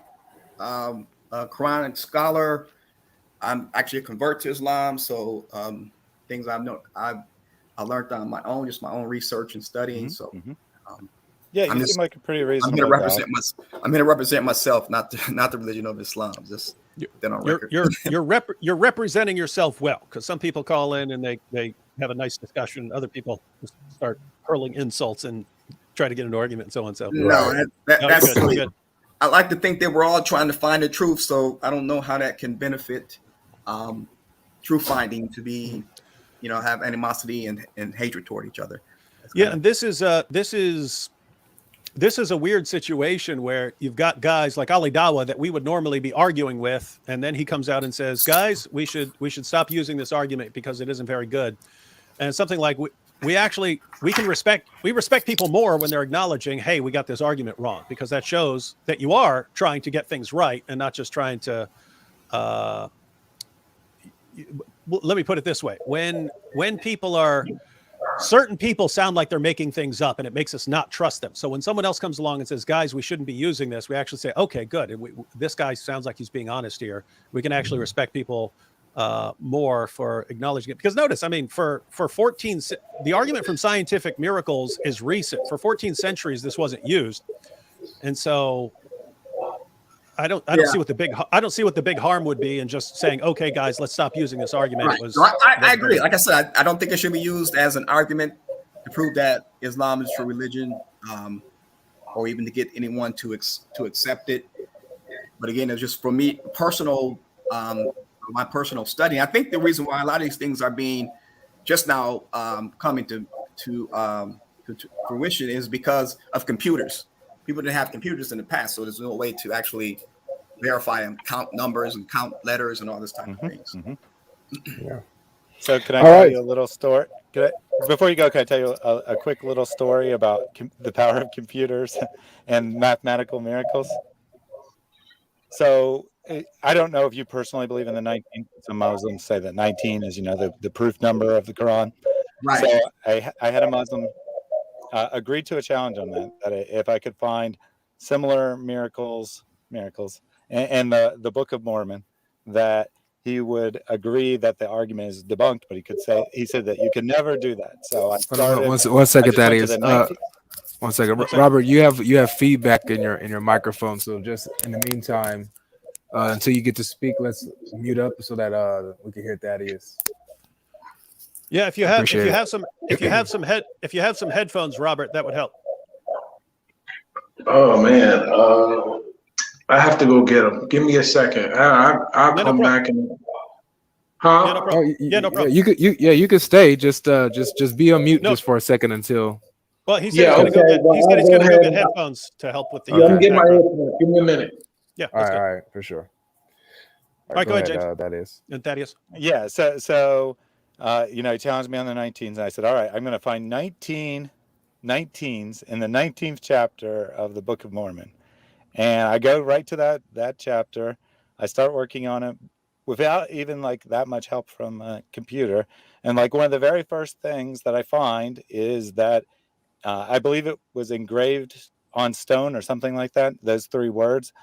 a Quranic scholar. I'm actually a convert to Islam. So things I learned on my own, just my own research and studying. So you seem like a pretty reasonable. I'm going to represent myself, not the religion of Islam. Just then on record. You're representing yourself well, because some people call in and they have a nice discussion. Other people just start hurling insults and try to get an argument and so on. So that's good. I like to think that we're all trying to find the truth. So I don't know how that can benefit truth finding to be, have animosity and hatred toward each other. And this is a weird situation where you've got guys like Ali Dawa that we would normally be arguing with, and then he comes out and says, guys, we should stop using this argument because it isn't very good. And it's something like we respect people more when they're acknowledging, hey, we got this argument wrong, because that shows that you are trying to get things right and not just trying to let me put it this way. When people are, certain people sound like they're making things up, and it makes us not trust them. So when someone else comes along and says, guys, we shouldn't be using this, we actually say, okay, good. And this guy sounds like he's being honest here. We can actually respect people more for acknowledging it. Because notice, I mean, for 14, the argument from scientific miracles is recent. For 14 centuries, this wasn't used. And so I don't see what the big harm would be in just saying, okay, guys, let's stop using this argument. Right. I agree. Like I said, I don't think it should be used as an argument to prove that Islam is true religion, or even to get anyone to accept it. But again, it's just for me personal, my personal study. I think the reason why a lot of these things are being just now coming to fruition is because of computers. People didn't have computers in the past, so there's no way to actually verify and count numbers and count letters and all this type of things. Yeah. So can I tell you a little story? Before you go, can I tell you a quick little story about the power of computers and mathematical miracles? So I don't know if you personally believe in the 19. Some Muslims say that 19 is, the proof number of the Quran. Right. So I had a Muslim agreed to a challenge on that if I could find similar miracles and the Book of Mormon, that he would agree that the argument is debunked, but he said that you can never do that. So I started. One second, Thaddeus. 1 second, Robert. You have feedback in your microphone. So just in the meantime, until you get to speak, let's mute up so that we can hear Thaddeus. Yeah, if you have some headphones, Robert, that would help. Oh man, I have to go get them. Give me a second. I'll come back and. Huh? No problem. You could stay. Just be on mute just for a second until. Well, he said he's going to go get headphones to help with the. Let me get my headphones. Give me a minute. Yeah. All right, for sure. All right, go ahead, James. That is. And Thaddeus. Yeah. So he challenged me on the 19s, and I said, all right, I'm going to find 19s in the 19th chapter of the Book of Mormon. And I go right to that chapter. I start working on it without even that much help from a computer. And one of the very first things that I find is that I believe it was engraved on stone or something like that. Those 3 words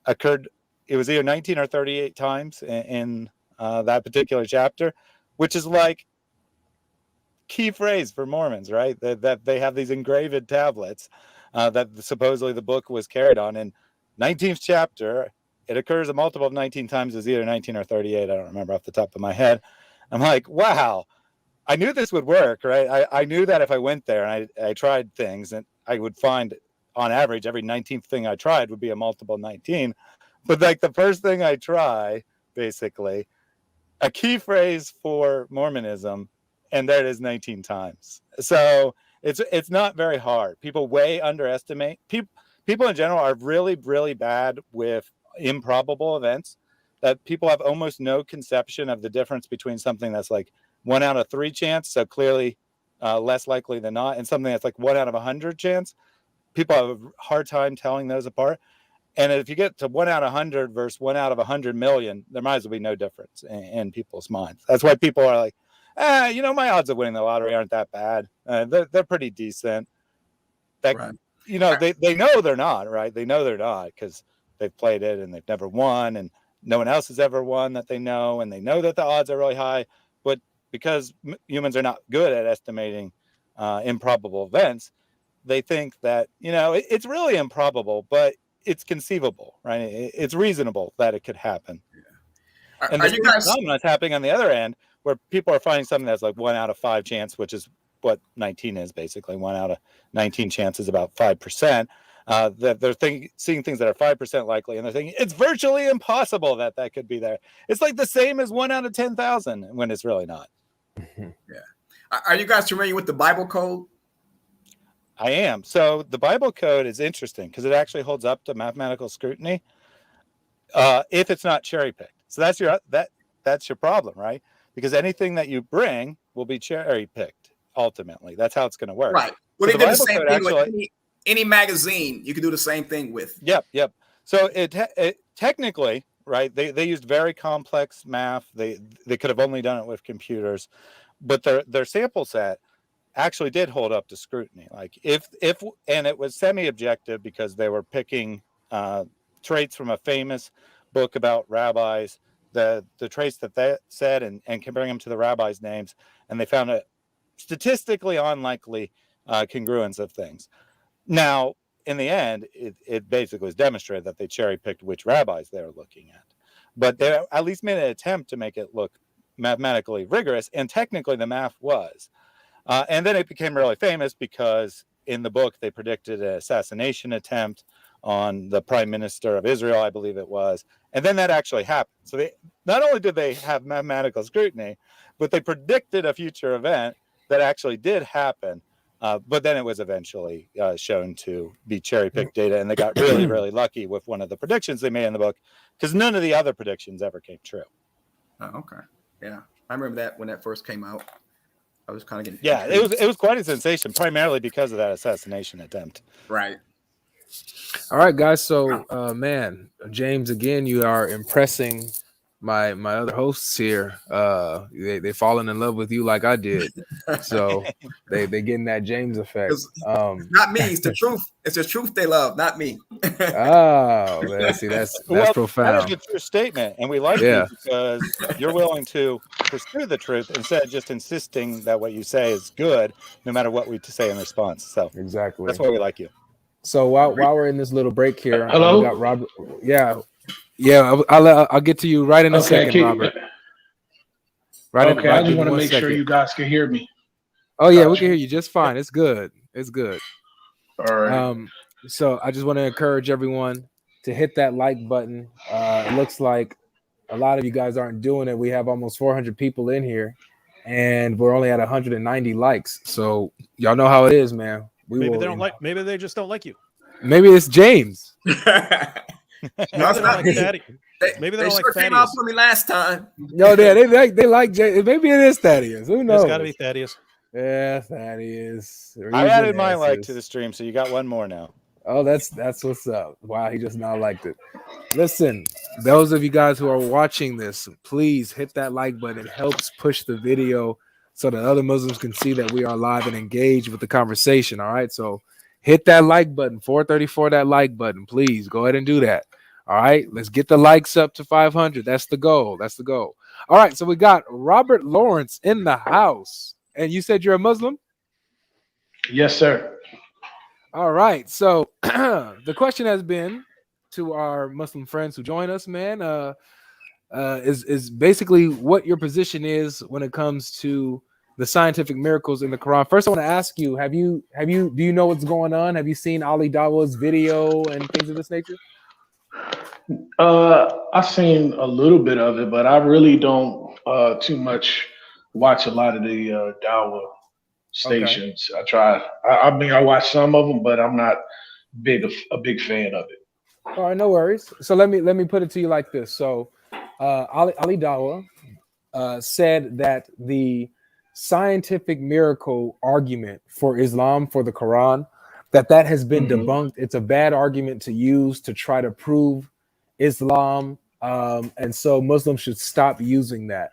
occurred. It was either 19 or 38 times in that particular chapter, which is key phrase for Mormons, right? That they have these engraved tablets that supposedly the book was carried on. In 19th chapter, it occurs a multiple of 19 times. It's either 19 or 38. I don't remember off the top of my head. I'm like, wow, I knew this would work, right? I knew that if I went there and I tried things, and I would find on average every 19th thing I tried would be a multiple 19. But the first thing I try, basically, a key phrase for Mormonism, and there it is 19 times. So it's not very hard. People way underestimate. People in general are really, really bad with improbable events, that people have almost no conception of the difference between something that's 1 out of 3 chance, so clearly less likely than not, and something that's 1 out of 100 chance. People have a hard time telling those apart. And if you get to 1 out of 100 versus 1 out of 100 million, there might as well be no difference in people's minds. That's why people are like, my odds of winning the lottery aren't that bad. They're pretty decent. Right. They know they're not, right? They know they're not because they've played it and they've never won, and no one else has ever won that they know, and they know that the odds are really high. But because humans are not good at estimating improbable events, they think that, it's really improbable, but it's conceivable, right? It's reasonable that it could happen. Yeah. And the phenomenon is happening on the other end, where people are finding something that's 1 out of 5 chance, which is what 19 is basically. 1 out of 19 chance is about 5%. That they're seeing things that are 5% likely, and they're thinking it's virtually impossible that could be there. It's the same as 1 out of 10,000 when it's really not. Yeah. Are you guys familiar with the Bible code? I am. So the Bible code is interesting because it actually holds up to mathematical scrutiny if it's not cherry picked. So that's your problem, right? Because anything that you bring will be cherry picked ultimately. That's how it's going to work. Right. Well, so they did the same thing with any magazine. You can do the same thing with. Yep. So it technically, right? They used very complex math. They could have only done it with computers, but their sample set actually did hold up to scrutiny. Like if and it was semi-objective because they were picking traits from a famous book about rabbis, the traits that they said, and comparing them to the rabbis' names, and they found a statistically unlikely congruence of things. Now, in the end, it basically was demonstrated that they cherry-picked which rabbis they were looking at. But they at least made an attempt to make it look mathematically rigorous, and technically the math was. And then it became really famous because in the book they predicted an assassination attempt on the prime minister of Israel, I believe it was. And then that actually happened. So they not only did they have mathematical scrutiny, but they predicted a future event that actually did happen. But then it was eventually shown to be cherry-picked data, and they got really, really lucky with one of the predictions they made in the book, because none of the other predictions ever came true. Oh, okay. Yeah. I remember that when that first came out. I was kind of getting it was quite a sensation, primarily because of that assassination attempt. Right. All right, guys. So, man, James, again, you are impressing my other hosts here. They fallen in love with you like I did. So they getting that James effect. Not me. It's the truth. It's the truth they love, not me. Oh, see, that's profound. That is a true statement, and we like you because you're willing to pursue the truth instead of just insisting that what you say is good, no matter what we say in response. So exactly, that's why we like you. So while we're in this little break here, hello, we got Robert. Yeah. I'll get to you right in a second, Robert. Right. Okay. I just want to make sure you guys can hear me. Oh yeah, we can hear you just fine. It's good. It's good. All right. So I just want to encourage everyone to hit that like button. It looks like a lot of you guys aren't doing it. We have almost 400 people in here, and we're only at 190 likes. So y'all know how it is, man. Maybe they just don't like you. Maybe it's James. No, it's not Daddy. Maybe they don't like Thaddeus. Came out for me last time. No, they like James. Maybe it is Thaddeus. Who knows? It's got to be Thaddeus. Yeah, Thaddeus. I added my like to the stream, so you got one more now. Oh, that's what's up. Wow, he just now liked it. Listen, those of you guys who are watching this, please hit that like button. It helps push the video so that other Muslims can see that we are live and engaged with the conversation. All right, so hit that like button, 434, that like button. Please go ahead and do that. All right, let's get the likes up to 500. That's the goal. That's the goal. All right, so we got Robert Lawrence in the house. And you said you're a Muslim? Yes, sir. All right, so the question has been to our Muslim friends who join us, man, is basically what your position is when it comes to the scientific miracles in the Quran. First, I want to ask you, do you know what's going on? Have you seen Ali Dawa's video and things of this nature? I've seen a little bit of it, but I really don't too much watch a lot of the Dawa stations. Okay. I try. I mean, I watch some of them, but I'm not a big fan of it. All right, no worries. So let me put it to you like this. So Ali Dawa said that the scientific miracle argument for Islam, for the Quran, that has been debunked. It's a bad argument to use to try to prove Islam, and so Muslims should stop using that.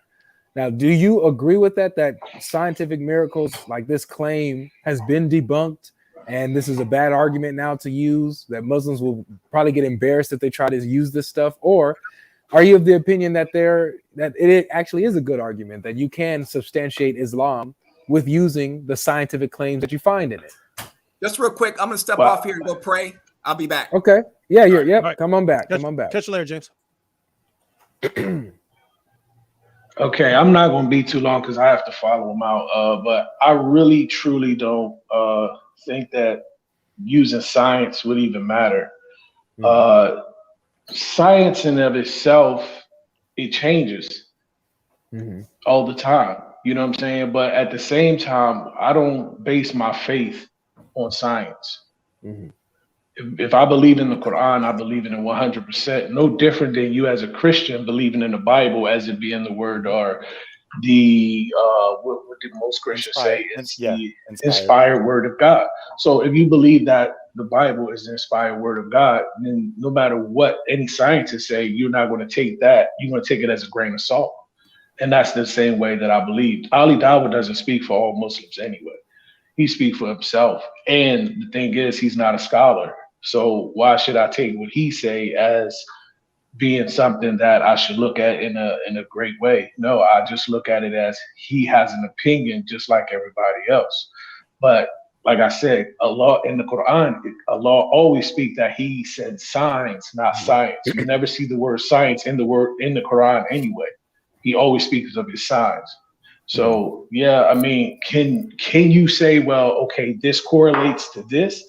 Now, do you agree with that scientific miracles like this claim has been debunked, and this is a bad argument now to use, that Muslims will probably get embarrassed if they try to use this stuff? Or are you of the opinion that it actually is a good argument, that you can substantiate Islam with using the scientific claims that you find in it? Just real quick, I'm gonna step off here and go pray. I'll be back. Okay. Yeah, yep. Right. Come on back. Catch you later, James. Okay, I'm not going to be too long because I have to follow him out. But I really, truly don't think that using science would even matter. Science in of itself, it changes all the time. You know what I'm saying? But at the same time, I don't base my faith on science. If I believe in the Quran, I believe in it 100%. No different than you as a Christian believing in the Bible as it being the word or the what did most Christians say? It's the inspired. inspired word of God. So if you believe that the Bible is the inspired word of God, then no matter what any scientists say, you're not going to take that. You're going to take it as a grain of salt. And that's the same way that I believe. Ali Dawah doesn't speak for all Muslims anyway. He speaks for himself. And the thing is, he's not a scholar. So why should I take what he say as being something that I should look at in a great way? No, I just look at it as he has an opinion just like everybody else. But like I said, Allah in the Quran, Allah always speak that he said signs, not science. You never see the word science in the Quran anyway. He always speaks of his signs. So yeah, I mean, can you say, well, okay, this correlates to this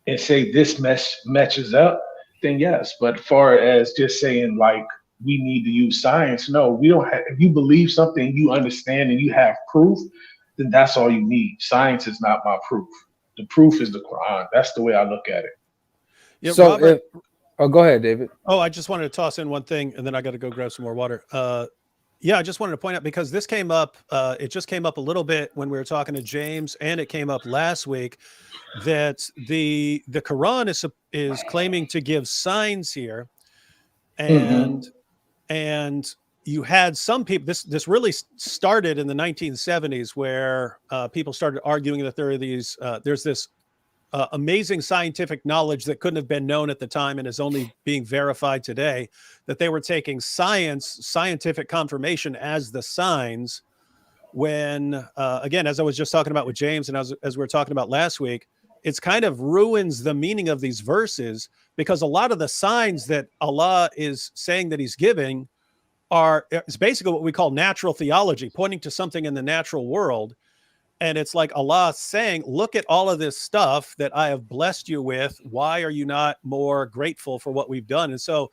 and say this matches up? Then yes. But far as just saying like we need to use science, no, we don't have. If you believe something, you understand, and you have proof, then that's all you need. Science is not my proof. The proof is the Quran. That's the way I look at it. Yeah, so Robert, go ahead, David. Oh, I just wanted to toss in one thing, and then I got to go grab some more water. Yeah, I just wanted to point out, because this came up, it just came up a little bit when we were talking to James, and it came up last week, that the Quran is claiming to give signs here, and you had some people. This really started in the 1970s, where people started arguing that there are these there's this amazing scientific knowledge that couldn't have been known at the time and is only being verified today, that they were taking scientific confirmation as the signs, when again, as I was just talking about with James, and as we were talking about last week, it's kind of ruins the meaning of these verses, because a lot of the signs that Allah is saying that he's giving is basically what we call natural theology, pointing to something in the natural world. And it's like Allah saying, look at all of this stuff that I have blessed you with. Why are you not more grateful for what we've done? And so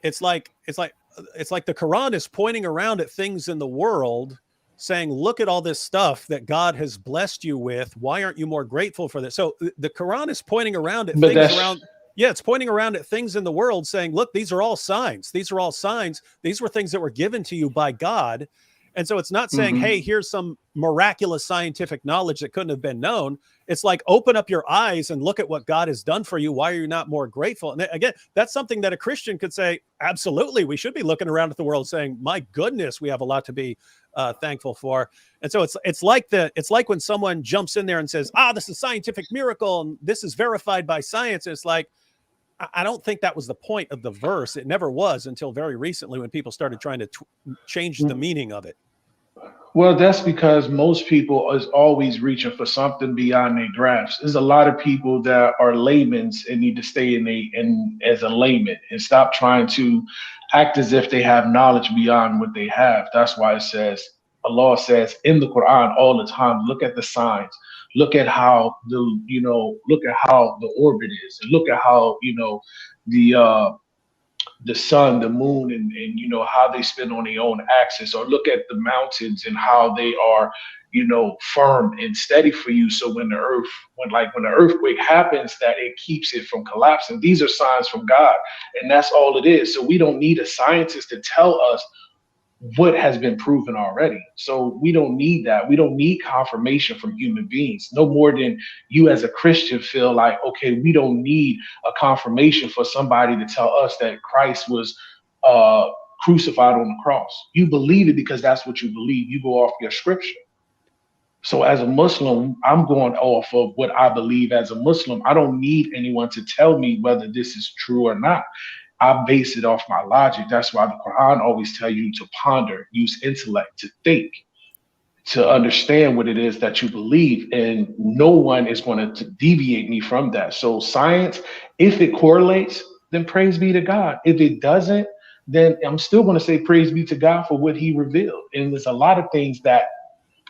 it's like the Quran is pointing around at things in the world, saying, look at all this stuff that God has blessed you with. Why aren't you more grateful for this? So the Quran is pointing around at things around. Yeah, it's pointing around at things in the world, saying, look, these are all signs. These are all signs. These were things that were given to you by God. And so it's not saying, hey, here's some miraculous scientific knowledge that couldn't have been known. It's like, open up your eyes and look at what God has done for you. Why are you not more grateful? And again, that's something that a Christian could say, absolutely. We should be looking around at the world saying, my goodness, we have a lot to be thankful for. And so it's like when someone jumps in there and says, this is a scientific miracle and this is verified by science. And it's like, I don't think that was the point of the verse. It never was until very recently, when people started trying to change the meaning of it. Well, that's because most people is always reaching for something beyond their grasp. There's a lot of people that are laymen and need to stay in as a layman and stop trying to act as if they have knowledge beyond what they have. That's why Allah says in the Quran all the time, look at the signs. Look at how look at how the orbit is, and look at how, the sun, the moon, and how they spin on their own axis, or look at the mountains and how they are, firm and steady for you. So when the earthquake happens, that it keeps it from collapsing. These are signs from God, and that's all it is. So we don't need a scientist to tell us what has been proven already. So we don't need that. We don't need confirmation from human beings, no more than you as a Christian feel like, okay, we don't need a confirmation for somebody to tell us that Christ was crucified on the cross. You believe it because that's what you believe. You go off your scripture. So as a Muslim, I'm going off of what I believe as a Muslim. I don't need anyone to tell me whether this is true or not. I base it off my logic. That's why the Quran always tell you to ponder, use intellect, to think, to understand what it is that you believe. And no one is going to deviate me from that. So science, if it correlates, then praise be to God. If it doesn't, then I'm still going to say praise be to God for what he revealed. And there's a lot of things that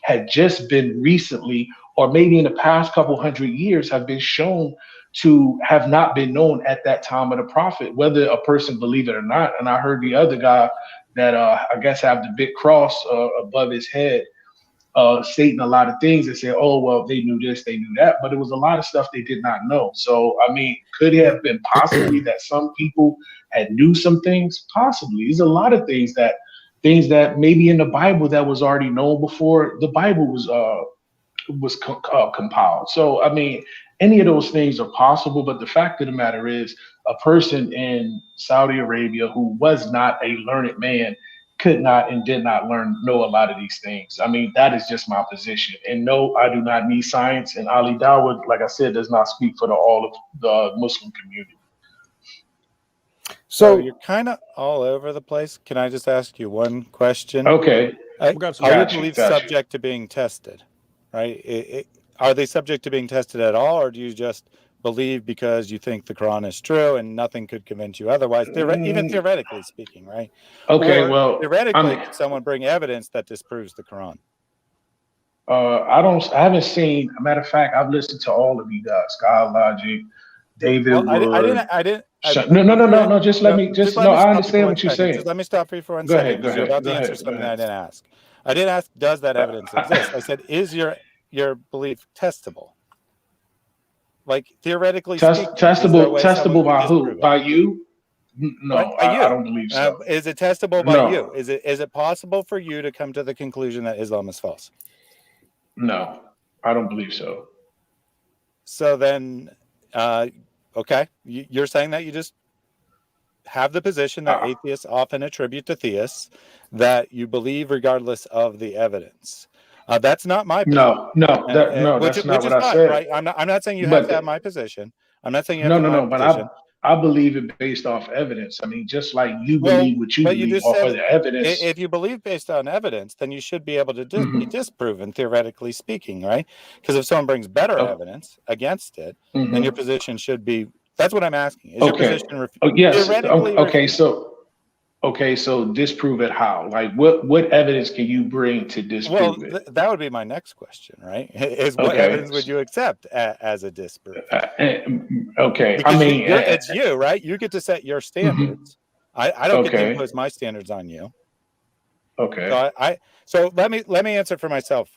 had just been recently, or maybe in the past couple hundred years, have been shown to have not been known at that time of the prophet, whether a person believe it or not. And I heard the other guy that I guess have the big cross above his head, stating a lot of things and say, oh, well, they knew this, they knew that, but it was a lot of stuff they did not know. So, I mean, could it have been possibly that some people had knew some things? Possibly. There's a lot of things that things that maybe in the Bible that was already known before the Bible was compiled. So I mean, any of those things are possible, but the fact of the matter is, a person in Saudi Arabia who was not a learned man could not and did not know a lot of these things. I mean, that is just my position. And no, I do not need science. And Ali Dawud, like I said, does not speak for all of the Muslim community. So you're kind of all over the place. Can I just ask you one question? Okay. Are your beliefs subject to being tested? Right? Are they subject to being tested at all, or do you just believe because you think the Quran is true and nothing could convince you otherwise? Even theoretically speaking, right? Okay. Or well, theoretically, could someone bring evidence that disproves the Quran? I haven't seen. A matter of fact, I've listened to all of you guys, God Logic, David Wood. I didn't. No. Just let me. I understand what you're saying. Just let me stop you for 1 second. Go ahead. You're about to answer something I didn't ask. I didn't ask, does that evidence exist? I said, is your belief testable? Like theoretically speaking, testable by who? By you? No, I don't believe so. Is it testable by you? Is it possible for you to come to the conclusion that Islam is false? No, I don't believe so. So then, okay, you're saying that you just have the position that atheists often attribute to theists, that you believe regardless of the evidence. That's not my position. That's not what I said. Right? I'm not saying you have to have my position. I'm not saying you have to have my position. I believe it based off evidence. I mean, just like you believe what you believe off of the evidence. If you believe based on evidence, then you should be able to be disproven, theoretically speaking, right? Because if someone brings better evidence against it, then your position should be. That's what I'm asking. Is your position yes. Okay, so disprove it how? Like what evidence can you bring to disprove it? That would be my next question, right? Is what evidence would you accept as a disproof? Okay, because it's you, right? You get to set your standards. I don't get to impose my standards on you. Okay. So let me answer for myself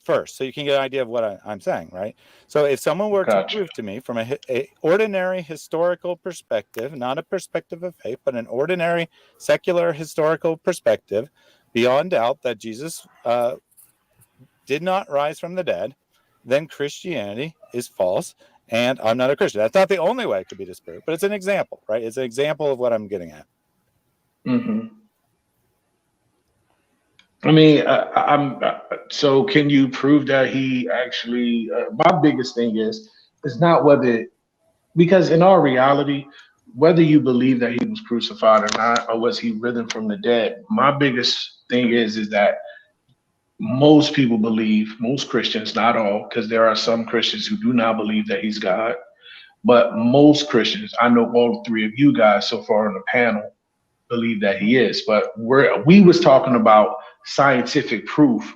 first, so you can get an idea of what I'm saying, right? So if someone were to prove to me from a ordinary historical perspective, not a perspective of faith, but an ordinary secular historical perspective, beyond doubt that Jesus did not rise from the dead, then Christianity is false, and I'm not a Christian. That's not the only way it could be disproved, but it's an example, right? It's an example of what I'm getting at. I mean, so can you prove that he actually? My biggest thing is not whether, because in our reality, whether you believe that he was crucified or not, or was he risen from the dead, my biggest thing is that most people believe, most Christians, not all, because there are some Christians who do not believe that he's God, but most Christians, I know all three of you guys so far on the panel believe that he is. But we was talking about scientific proof,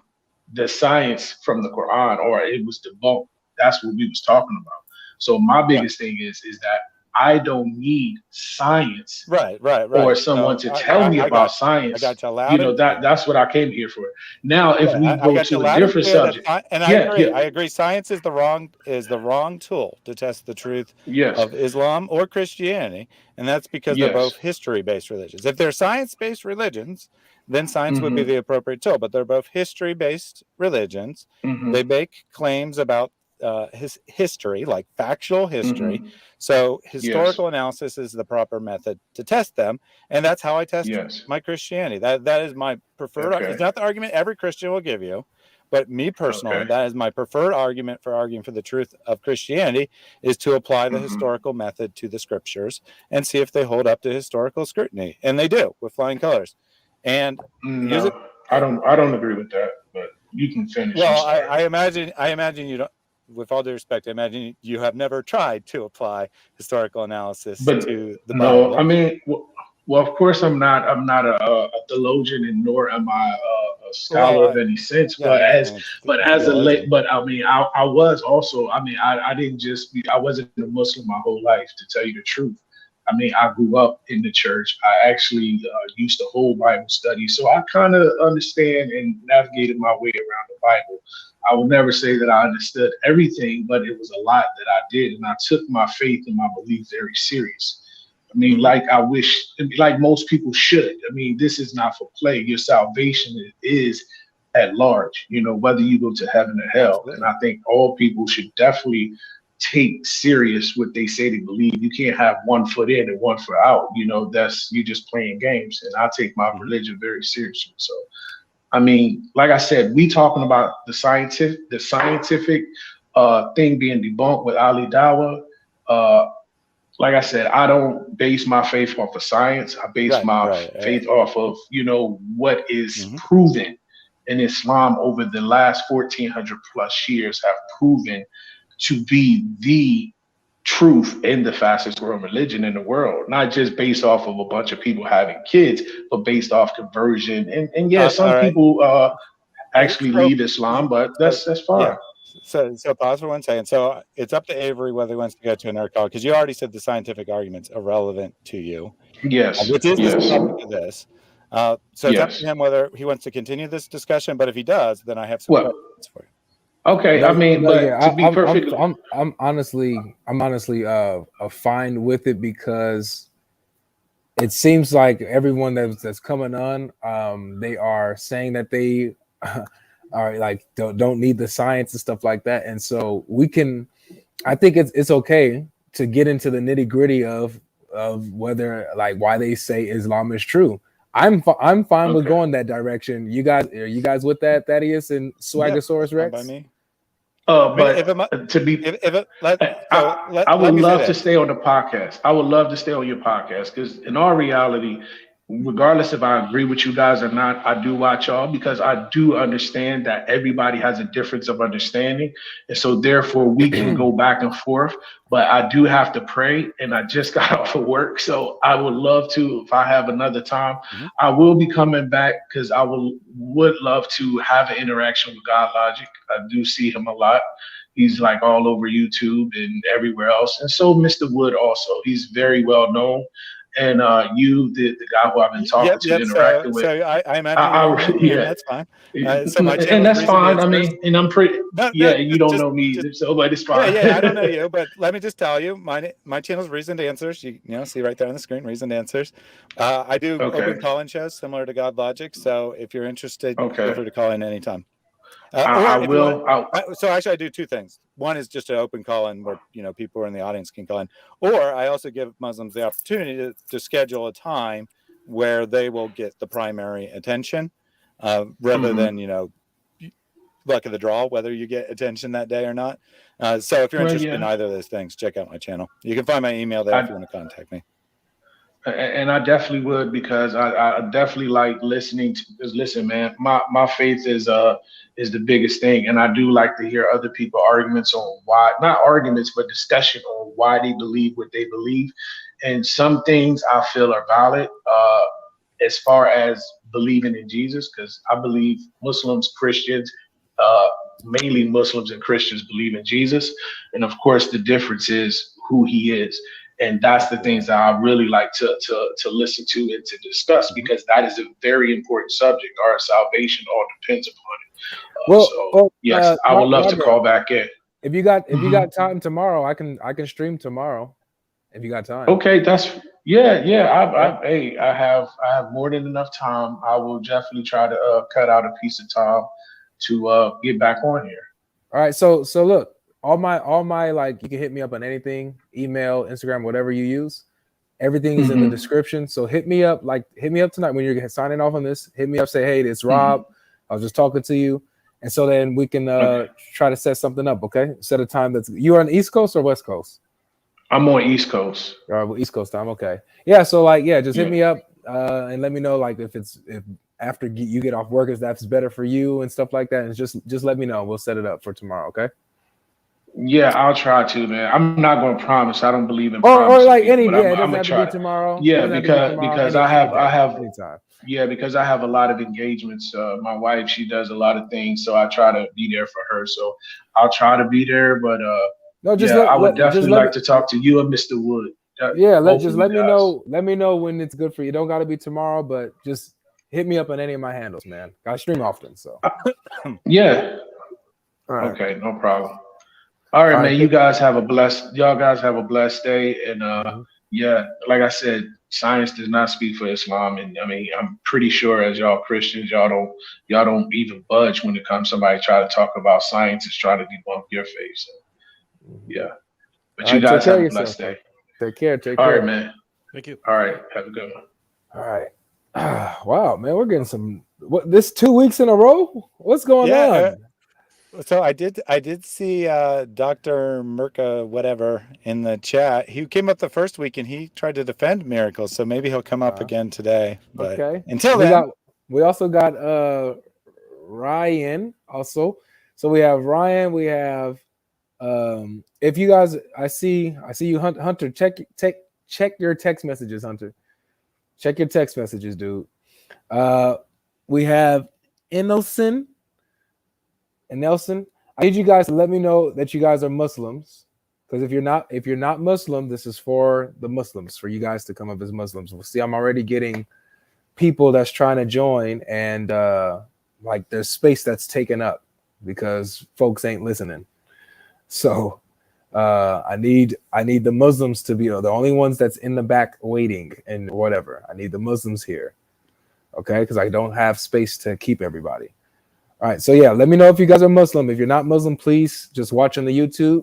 the science from the Quran, or it was debunked. That's what we was talking about. So my biggest thing is that I don't need science, right, or someone to tell me about science. I got you loud. That's what I came here for. Now, if we go to a different subject, and I agree. Science is the wrong tool to test the truth of Islam or Christianity, and that's because they're both history-based religions. If they're science-based religions, then science would be the appropriate tool. But they're both history-based religions. They make claims about his history, like factual history. So historical analysis is the proper method to test them, and that's how I test my Christianity. That is my preferred. It's not the argument every Christian will give you, but me personally, that is my preferred argument for arguing for the truth of Christianity, is to apply the historical method to the scriptures and see if they hold up to historical scrutiny, and they do with flying colors. And I don't agree with that, but you can finish. Well, I imagine you don't. With all due respect, I imagine you have never tried to apply historical analysis to the Bible. No, I mean, well, of course, I'm not a theologian, and nor am I a scholar of any sense. But I mean, I was also. I mean, I didn't just. I wasn't a Muslim my whole life, to tell you the truth. I mean, I grew up in the church. I actually used to hold Bible study, so I kind of understand and navigated my way around the Bible. I will never say that I understood everything, but it was a lot that I did, and I took my faith and my belief very serious. I mean, like I wish, like most people should. I mean, this is not for play. Your salvation is at large, you know, whether you go to heaven or hell. Absolutely. And I think all people should definitely take serious what they say they believe. You can't have 1 foot in and 1 foot out. You know, you just playing games. And I take my religion very seriously. So, I mean, like I said, we talking about the scientific thing being debunked with Ali Dawah. Like I said, I don't base my faith off of science. I base my faith off of, you know, what is proven in Islam over the last 1400 plus years have proven to be the truth in the fastest growing religion in the world, not just based off of a bunch of people having kids, but based off conversion. And yeah, some people actually leave Islam, but that's fine. Yeah. So pause for 1 second. So it's up to Avery whether he wants to go to another call, because you already said the scientific argument's irrelevant to you. Yes. Which is the topic of this. So it's up to him whether he wants to continue this discussion. But if he does, then I have some questions for you. Okay, I mean, but to be perfectly, I'm honestly fine with it, because it seems like everyone that's coming on, they are saying that they are like don't need the science and stuff like that, and so I think it's okay to get into the nitty gritty of whether, like, why they say Islam is true. I'm fine with going that direction. Are you guys with that, Thaddeus and Swagasaurus Rex? By me. But I would love to stay on the podcast. I would love to stay on your podcast, because in all reality, regardless if I agree with you guys or not, I do watch y'all, because I do understand that everybody has a difference of understanding. And so therefore we can go back and forth, but I do have to pray, and I just got off of work. So I would love to, if I have another time, I will be coming back, because I would love to have an interaction with God Logic. I do see him a lot. He's like all over YouTube and everywhere else. And so Mr. Wood also, he's very well known. And you, the guy who I've been talking to, interacting with. So I imagine that's fine. And that's fine. I mean, and I'm pretty. You don't know me, so but it's fine. Yeah, I don't know you, but let me just tell you, my channel's Reasoned Answers. You know, see right there on the screen, Reasoned Answers. I do open call-in shows similar to God Logic. So if you're interested, feel free to call in anytime. I will. So actually, I do two things. One is just an open call-in where, you know, people in the audience can call in, or I also give Muslims the opportunity to schedule a time where they will get the primary attention, rather than, you know, luck of the draw, whether you get attention that day or not. So if you're interested in either of those things, check out my channel. You can find my email there if you want to contact me. And I definitely would, because I definitely like listening to. Because listen, man, my faith is the biggest thing, and I do like to hear other people arguments on why, not arguments, but discussion on why they believe what they believe. And some things I feel are valid, as far as believing in Jesus, because I believe Muslims, Christians, mainly Muslims and Christians believe in Jesus, and of course the difference is who he is. And that's the things that I really like to listen to and to discuss, because that is a very important subject. Our salvation all depends upon it. Yes, I would love to call back in. If you got time tomorrow, I can stream tomorrow. If you got time. Okay, I have more than enough time. I will definitely try to cut out a piece of time to get back on here. All right, so look. All my like, you can hit me up on anything, email, Instagram, whatever you use. Everything is in the description. So hit me up tonight when you're signing off on this. Hit me up, say, hey, it's Rob. I was just talking to you. And so then we can try to set something up, okay? Set a time you are on the East Coast or West Coast? I'm on East Coast. All right, well, East Coast time, okay. Yeah, so just hit me up and let me know, like, if after you get off work, if that's better for you and stuff like that. And just let me know. We'll set it up for tomorrow, okay? Yeah, I'll try to, man. I'm not going to promise. I don't believe in or like any. It doesn't have to be tomorrow. Yeah, because I have anytime. Yeah, because I have a lot of engagements. My wife, she does a lot of things, so I try to be there for her. So I'll try to be there, but I would definitely like to talk to you and Mr. Wood. Let me know. Let me know when it's good for you. It don't got to be tomorrow, but just hit me up on any of my handles, man. I stream often, so. Yeah. All right. Okay, no problem. All right, man. Y'all guys have a blessed day, and yeah, like I said, science does not speak for Islam, and I mean, I'm pretty sure as y'all Christians, y'all don't even budge when it comes somebody try to talk about science is trying to debunk your faith. So, yeah, but All you right, take guys care have of a yourself, blessed day. man. Take care. Take All care. right, man. Thank you. All right, have a good one. All right. Wow, man, we're getting some. What, this 2 weeks in a row? What's going on? So I did see Dr. Merca whatever in the chat. He came up the first week and he tried to defend miracles. So maybe he'll come up again today. But Okay. until then, we also got Ryan also. So we have Ryan. We have if you guys, I see you, Hunter. Check your text messages, Hunter. Check your text messages, dude. We have Nelson. I need you guys to let me know that you guys are Muslims, because if you're not Muslim, this is for the Muslims, for you guys to come up as Muslims. We'll see. I'm already getting people that's trying to join, and like there's space that's taken up because folks ain't listening. So I need the Muslims to be the only ones that's in the back waiting and whatever. I need the Muslims here, okay? Because I don't have space to keep everybody. All right, so yeah, let me know if you guys are Muslim. If you're not Muslim, please just watch on the YouTube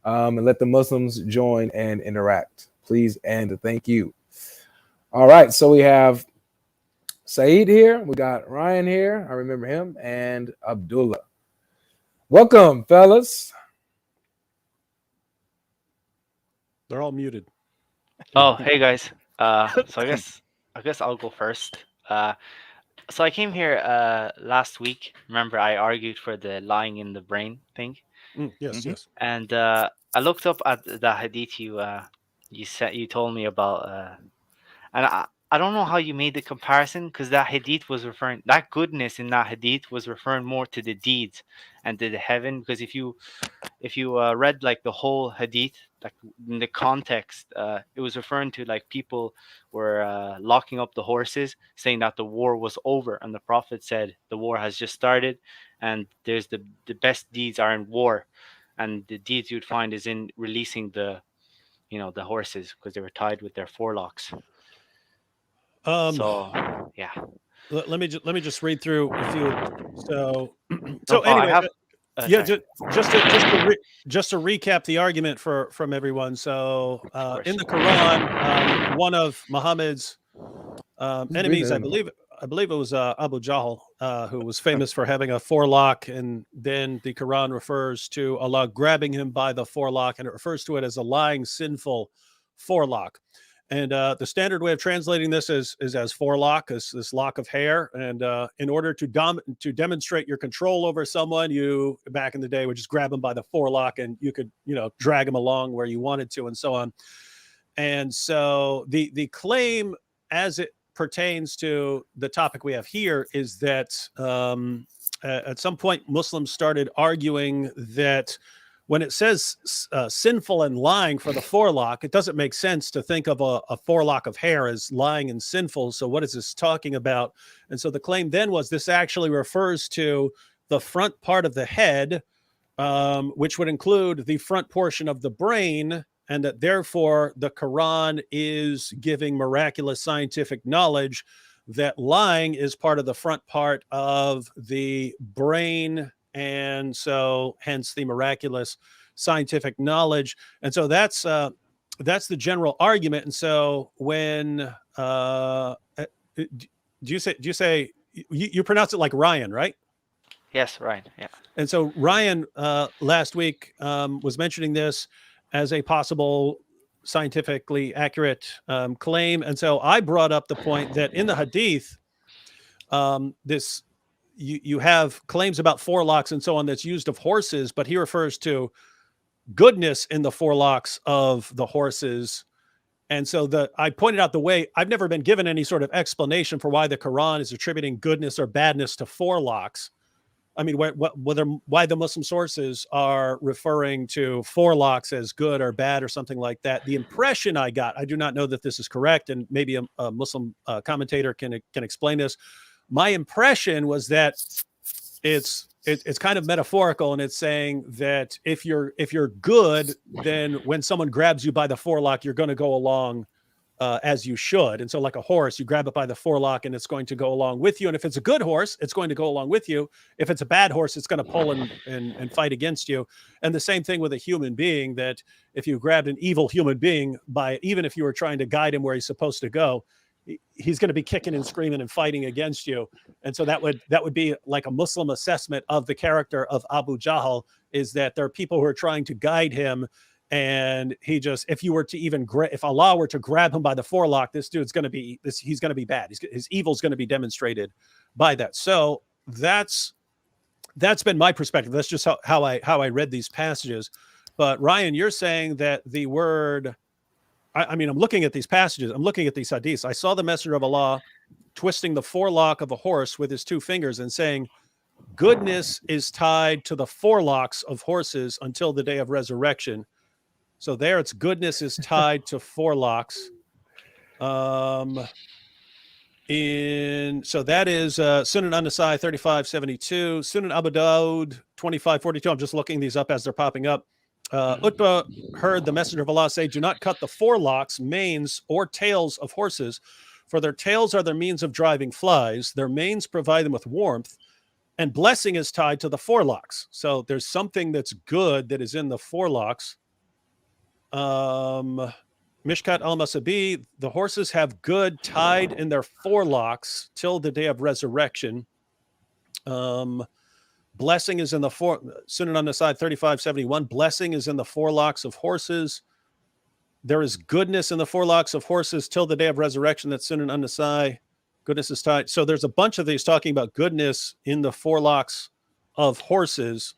and let the Muslims join and interact, please, and thank you. All right, so we have Saeed here. We got Ryan here. I remember him, and Abdullah. Welcome, fellas. They're all muted. Oh, hey guys. So I guess I'll go first. So I came here last week. Remember, I argued for the lying in the brain thing. Yes, yes. And I looked up at the hadith you told me about, and I don't know how you made the comparison, because that hadith was referring, that goodness in that hadith was referring more to the deeds and to the heaven. Because if you read like the whole hadith, like in the context, it was referring to like people were locking up the horses, saying that the war was over, and the prophet said the war has just started, and there's the best deeds are in war, and the deeds you'd find is in releasing the horses, because they were tied with their forelocks. So yeah. Let me just read through a few. So No, anyway, yeah, sorry. just to recap the argument from everyone. So in the Quran, one of Muhammad's enemies, I believe it was Abu Jahl, who was famous for having a forelock, and then the Quran refers to Allah grabbing him by the forelock, and it refers to it as a lying, sinful forelock. And the standard way of translating this is as forelock, as this lock of hair. And in order to demonstrate your control over someone, you back in the day would just grab them by the forelock, and you could drag them along where you wanted to, and so on. And so the claim, as it pertains to the topic we have here, is that at some point Muslims started arguing that when it says sinful and lying for the forelock, it doesn't make sense to think of a forelock of hair as lying and sinful. So what is this talking about? And so the claim then was this actually refers to the front part of the head, which would include the front portion of the brain, and that therefore the Quran is giving miraculous scientific knowledge that lying is part of the front part of the brain. And so hence the miraculous scientific knowledge. And so that's the general argument. And so when do you say you pronounce it like Ryan, right? Yes, Ryan. Yeah. And so Ryan last week was mentioning this as a possible scientifically accurate claim. And so I brought up the point that in the hadith, you have claims about forelocks and so on that's used of horses, but he refers to goodness in the forelocks of the horses. And so I pointed out the way I've never been given any sort of explanation for why the Quran is attributing goodness or badness to forelocks. I mean, why the Muslim sources are referring to forelocks as good or bad or something like that. The impression I got, I do not know that this is correct, and maybe a Muslim commentator can explain this. My impression was that it's kind of metaphorical, and it's saying that if you're good, then when someone grabs you by the forelock, you're going to go along as you should. And so like a horse, you grab it by the forelock and it's going to go along with you. And if it's a good horse, it's going to go along with you. If it's a bad horse, it's going to pull and fight against you. And the same thing with a human being, that if you grabbed an evil human being even if you were trying to guide him where he's supposed to go, he's going to be kicking and screaming and fighting against you. And so that would be like a Muslim assessment of the character of Abu Jahl, is that there are people who are trying to guide him. And if Allah were to grab him by the forelock, this dude's going to be he's going to be bad. His evil's going to be demonstrated by that. So that's been my perspective. That's just how I read these passages. But Ryan, you're saying that the word, I mean, I'm looking at these passages. I'm looking at these hadiths. I saw the messenger of Allah twisting the forelock of a horse with his two fingers and saying, goodness is tied to the forelocks of horses until the day of resurrection. So there, it's goodness is tied to forelocks. So that is Sunan An-Nasai 3572, Sunan Abu Dawud 2542. I'm just looking these up as they're popping up. Utbah heard the messenger of Allah say, do not cut the forelocks, manes, or tails of horses, for their tails are their means of driving flies. Their manes provide them with warmth, and blessing is tied to the forelocks. So there's something that's good that is in the forelocks. Mishkat al-Masabi, the horses have good tied in their forelocks till the day of resurrection. Blessing is in the Sunan An-Nasai 3571. Blessing is in the forelocks of horses. There is goodness in the forelocks of horses till the day of resurrection. That's Sunan An-Nasai. Goodness is tied. So there's a bunch of these talking about goodness in the forelocks of horses.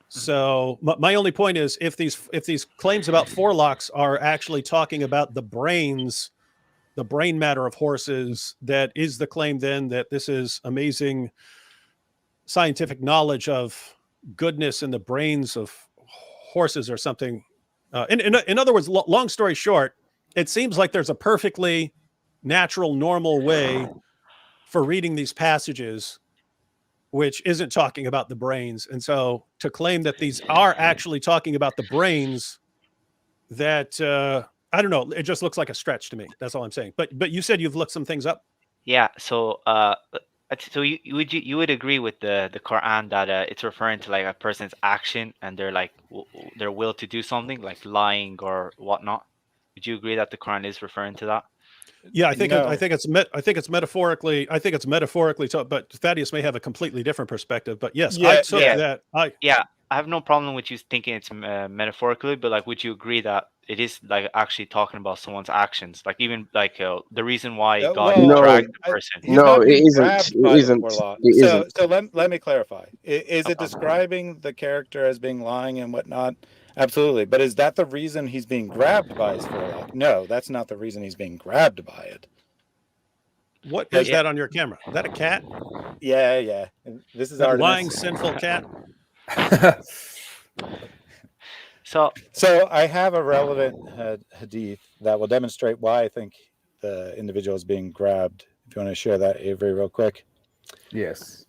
So my only point is, if these claims about forelocks are actually talking about the brain matter of horses, that is the claim then that this is amazing scientific knowledge of goodness in the brains of horses or something. In other words, long story short, it seems like there's a perfectly natural, normal way for reading these passages which isn't talking about the brains. And so to claim that these are actually talking about the brains, that I don't know, it just looks like a stretch to me. That's all I'm saying. But you said you've looked some things up. Yeah. So so you would agree with the Quran that it's referring to like a person's action and their will to do something, like lying or whatnot? Would you agree that the Quran is referring to that? Yeah, I think it's metaphorically. I think it's metaphorically. But Thaddeus may have a completely different perspective. But yes, I have no problem with you thinking it's metaphorically. But like, would you agree that it is like actually talking about someone's actions? Like even like the reason why God dragged the person. It isn't. So let me clarify. Is it describing the character as being lying and whatnot? Absolutely. But is that the reason he's being grabbed by his forelock? No, that's not the reason he's being grabbed by it. What is that on your camera? Is that a cat? Yeah. This is our lying, sinful cat. So I have a relevant hadith that will demonstrate why I think the individual is being grabbed. If you want to share that, Avery, real quick. Yes.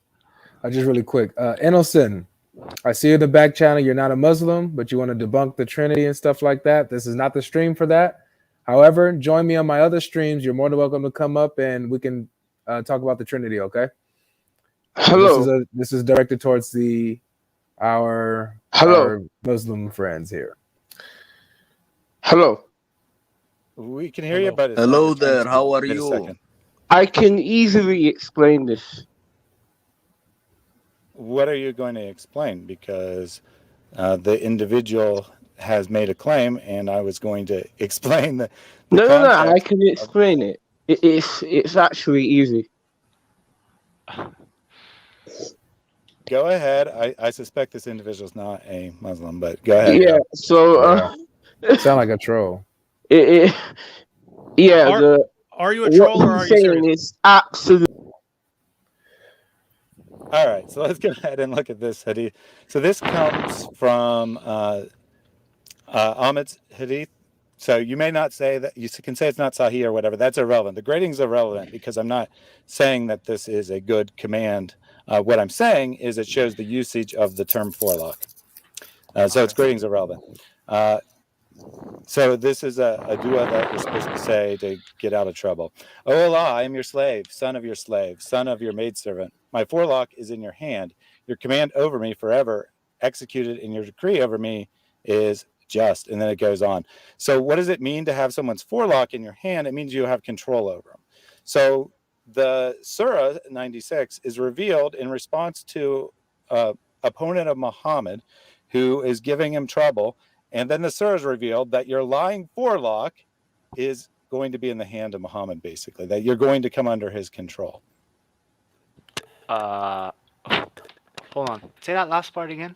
Just really quick. Enelson, I see you in the back channel. You're not a Muslim, but you want to debunk the Trinity and stuff like that. This is not the stream for that. However, join me on my other streams. You're more than welcome to come up and we can talk about the Trinity, okay? Hello. This is directed towards our Muslim friends here. Hello. We can hear you, but hello there. How are you? I can easily explain this. What are you going to explain? Because the individual has made a claim, and I was going to explain the No, I can explain it. It's actually easy. Go ahead. I suspect this individual is not a Muslim, but go ahead. Yeah. So sound like a troll. Are you a troll or are you serious? It's absolutely. All right, so let's go ahead and look at this hadith. So this comes from Ahmed's hadith. So you may not say that, you can say it's not sahih or whatever. That's irrelevant. The grading's irrelevant because I'm not saying that this is a good command What I'm saying is it shows the usage of the term forelock. So its greetings are relevant. So this is a dua that you're supposed to say to get out of trouble. O Allah, I am your slave, son of your slave, son of your maidservant. My forelock is in your hand. Your command over me forever executed, and your decree over me is just. And then it goes on. So what does it mean to have someone's forelock in your hand? It means you have control over them. So the Surah 96 is revealed in response to an opponent of Muhammad who is giving him trouble. And then the surah is revealed that your lying forelock is going to be in the hand of Muhammad, basically, that you're going to come under his control. Hold on. Say that last part again.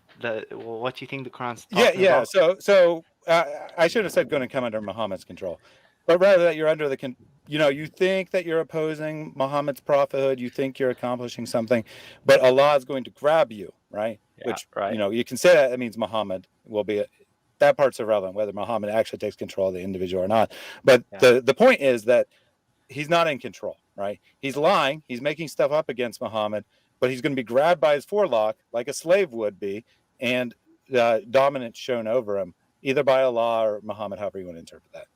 What do you think the Quran's talking Yeah. about? So I should have said going to come under Muhammad's control, but rather that you're under the you think that you're opposing Muhammad's prophethood, you think you're accomplishing something, but Allah is going to grab you, right? Yeah, Which right. you can say that means Muhammad will be. That part's irrelevant, whether Muhammad actually takes control of the individual or not. But the point is that he's not in control, right? He's lying. He's making stuff up against Muhammad, but he's going to be grabbed by his forelock like a slave would be, and dominance shown over him, either by Allah or Muhammad, however you want to interpret that.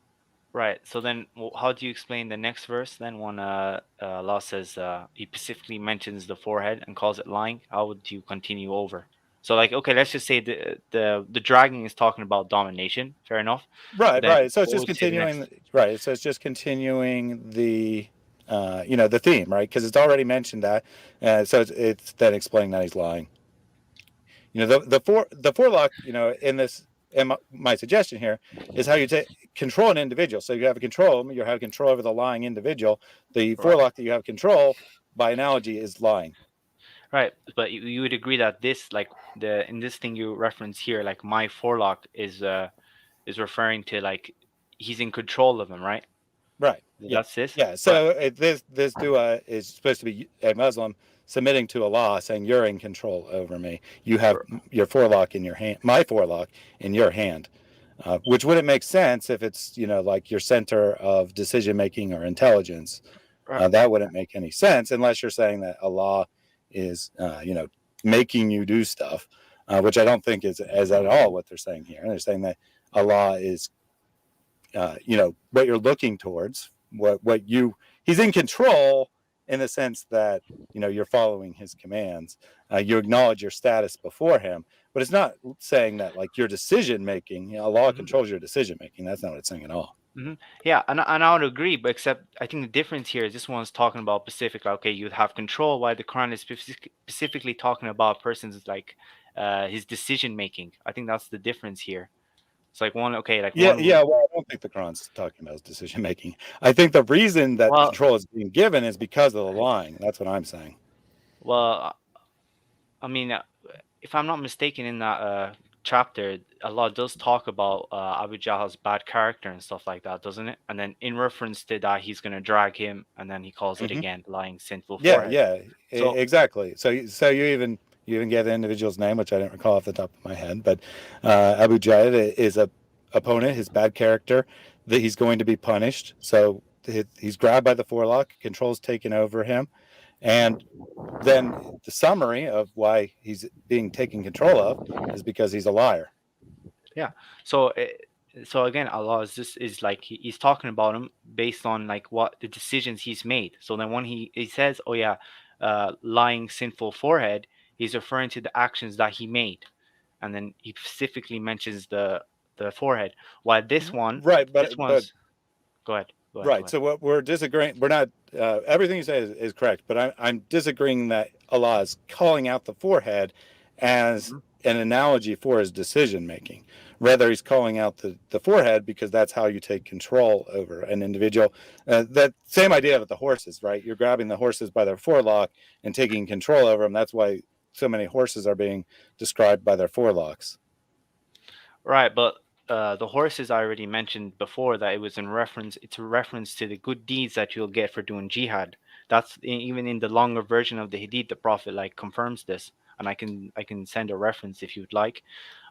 Right. So then how do you explain the next verse then when Allah says he specifically mentions the forehead and calls it lying? How would you continue over? So okay, let's just say the dragging is talking about domination. Fair enough. Right. So it's just continuing. Right. So it's just continuing the the theme, right? Because it's already mentioned that. So it's then explaining that he's lying. The forelock, in this, and my suggestion here is how you control an individual. So you have control over the lying individual. The forelock that you have control, by analogy, is lying. Right, but you would agree that this, in this thing you reference here, my forelock is referring to he's in control of him, right? Right. That's this. Yeah. So this dua is supposed to be a Muslim submitting to Allah, saying you're in control over me. You have your forelock in your hand, my forelock in your hand, which wouldn't make sense if it's like your center of decision making or intelligence. That wouldn't make any sense unless you're saying that Allah is making you do stuff, which I don't think is at all what they're saying here. They're saying that Allah is what you're looking towards, he's in control in the sense that you're following his commands. You acknowledge your status before him, but it's not saying that your decision making, Allah controls your decision making. That's not what it's saying at all. Mm-hmm. Yeah, and I would agree, but except I think the difference here is this one's talking about specific. Okay, you have control, while the Quran is specifically talking about persons his decision making. I think that's the difference here. It's one. Well, I don't think the Quran's talking about his decision making. I think the reason that control is being given is because of the lying. That's what I'm saying. Well, I mean, if I'm not mistaken, in that chapter, Allah does talk about Abu Jahl's bad character and stuff like that, doesn't it? And then in reference to that, he's going to drag him, and then he calls it again lying, sinful forehead. So, exactly. So you even get the individual's name, which I didn't recall off the top of my head, but Abu Jahl is a opponent, his bad character, that he's going to be punished. So he's grabbed by the forelock, control's taken over him, and then the summary of why he's being taken control of is because he's a liar. Yeah. So again, Allah is he's talking about him based on what the decisions he's made. So then when he says, "Oh yeah, lying, sinful forehead," he's referring to the actions that he made, and then he specifically mentions the forehead. While this one, go ahead. Right. So what we're disagreeing, we're not. Everything you say is correct, but I'm disagreeing that Allah is calling out the forehead as an analogy for his decision making. Rather, he's calling out the forehead because that's how you take control over an individual. That same idea with the horses, right? You're grabbing the horses by their forelock and taking control over them. That's why so many horses are being described by their forelocks. Right, but the horses I already mentioned before that it's a reference to the good deeds that you'll get for doing jihad. That's even in the longer version of the hadith, the Prophet confirms this, and I can send a reference if you'd like.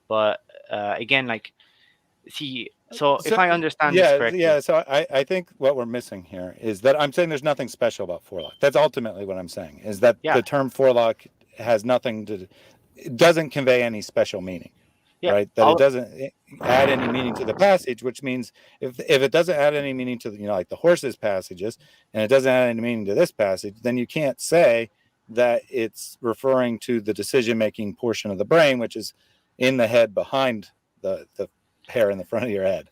But again, See, so if I understand this correctly, So I think what we're missing here is that I'm saying there's nothing special about forelock. That's ultimately what I'm saying, is that the term forelock has nothing to, it doesn't convey any special meaning, right? That it doesn't add any meaning to the passage, which means if it doesn't add any meaning to, like the horses passages, and it doesn't add any meaning to this passage, then you can't say that it's referring to the decision-making portion of the brain, which is in the head behind the hair in the front of your head.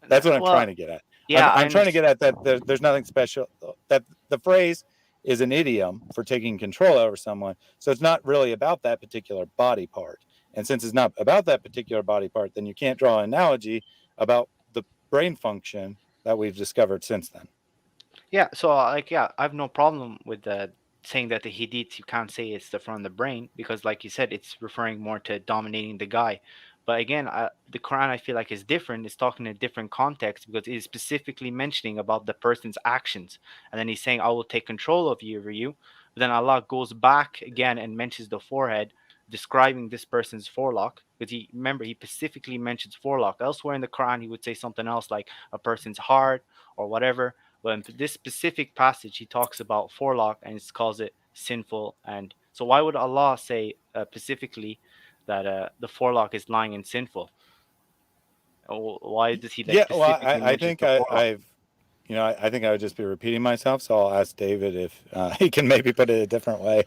That's what I'm trying to get at. Yeah, I'm trying to get at that there's nothing special, that the phrase is an idiom for taking control over someone. So it's not really about that particular body part. And since it's not about that particular body part, then you can't draw an analogy about the brain function that we've discovered since then. Yeah, so I have no problem with saying that the hadith, you can't say it's from the brain, because like you said, it's referring more to dominating the guy. But again, the Quran, I feel like, is different. It's talking in a different context, because it is specifically mentioning about the person's actions. And then he's saying, I will take control of you over you. But then Allah goes back again and mentions the forehead, describing this person's forelock. Because he specifically mentions forelock. Elsewhere in the Quran, he would say something else like a person's heart or whatever. But in this specific passage, he talks about forelock and he calls it sinful. And so why would Allah say specifically that the forelock is lying and sinful? Why does he I think I think I would just be repeating myself, so I'll ask David if he can maybe put it a different way.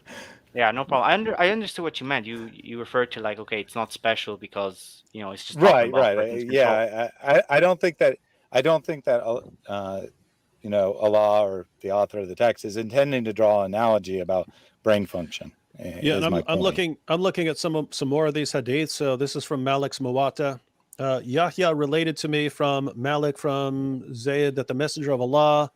Yeah, no problem. I understood what you meant. You referred to, like, okay, it's not special because it's just right. Yeah, I don't think that Allah or the author of the text is intending to draw an analogy about brain function. Yeah, and I'm looking at some more of these hadiths. So this is from Malik's Muwatta. Yahya related to me from Malik from Zayd that the Messenger of Allah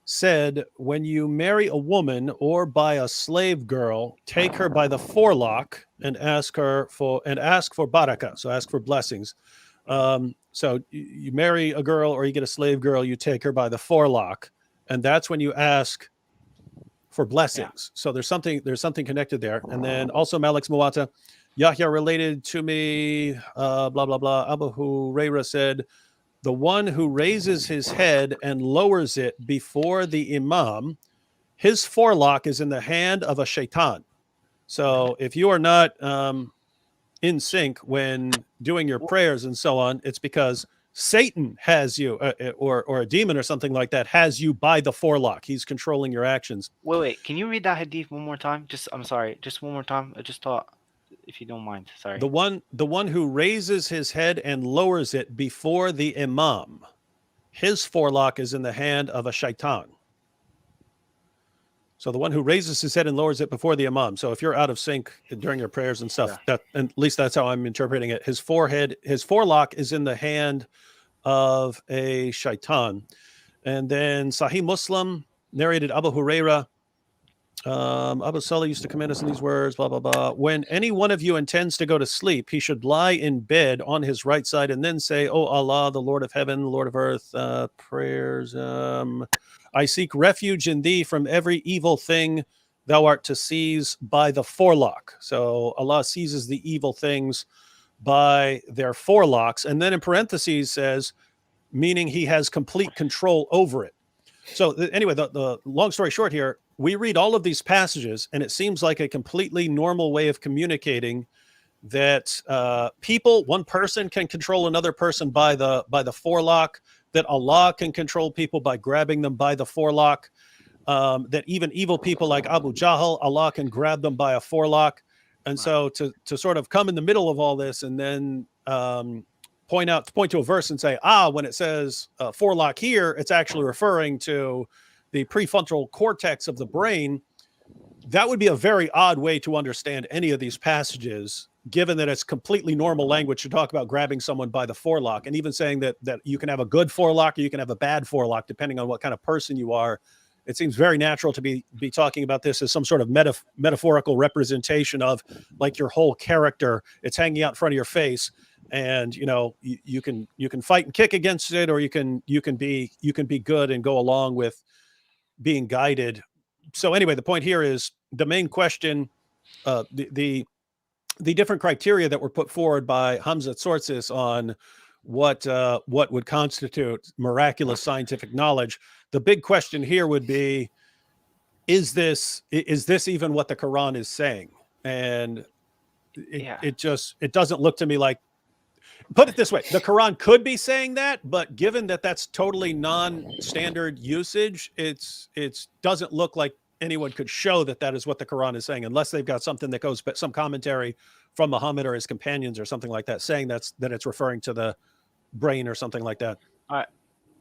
said, when you marry a woman or buy a slave girl, take her by the forelock and ask for barakah, so ask for blessings. So you marry a girl or you get a slave girl, you take her by the forelock, and that's when you ask for blessings. So there's something connected there. And then also Malik's Muwatta, Yahya related to me, blah, blah, blah. Abu Hurairah said, the one who raises his head and lowers it before the imam, his forelock is in the hand of a shaitan. So if you are not in sync when doing your prayers and so on, it's because Satan has you, or a demon or something like that has you by the forelock. He's controlling your actions. Wait. Can you read that hadith one more time? I'm sorry. Just one more time. I just thought, if you don't mind. Sorry. The one who raises his head and lowers it before the imam, his forelock is in the hand of a shaitan. So the one who raises his head and lowers it before the imam. So if you're out of sync during your prayers and stuff, and at least that's how I'm interpreting it. His forelock is in the hand of a shaitan. And then Sahih Muslim narrated Abu Hurairah. Abu Salih used to command us in these words, blah, blah, blah. When any one of you intends to go to sleep, he should lie in bed on his right side and then say, "Oh Allah, the Lord of heaven, the Lord of earth," prayers. I seek refuge in thee from every evil thing thou art to seize by the forelock. So Allah seizes the evil things by their forelocks. And then in parentheses says, meaning he has complete control over it. So anyway, the long story short here, we read all of these passages, and it seems like a completely normal way of communicating that one person can control another person by the forelock, that Allah can control people by grabbing them by the forelock, that even evil people like Abu Jahl, Allah can grab them by a forelock. And so to sort of come in the middle of all this and then point to a verse and say, when it says forelock here, it's actually referring to the prefrontal cortex of the brain. That would be a very odd way to understand any of these passages, given that it's completely normal language to talk about grabbing someone by the forelock, and even saying that you can have a good forelock or you can have a bad forelock, depending on what kind of person you are. It seems very natural to be talking about this as some sort of metaphorical representation of, like, your whole character. It's hanging out in front of your face, and you can fight and kick against it, or you can be good and go along with being guided. So anyway, the point here is the main question, the different criteria that were put forward by Hamza Tsortsis on what would constitute miraculous scientific knowledge. The big question here would be, is this even what the Quran is saying? And it doesn't look to me like, put it this way, the Quran could be saying that, but given that that's totally non-standard usage, it doesn't look like anyone could show that that is what the Quran is saying, unless they've got something that goes, some commentary from Muhammad or his companions or something like that, saying that it's referring to the brain or something like that.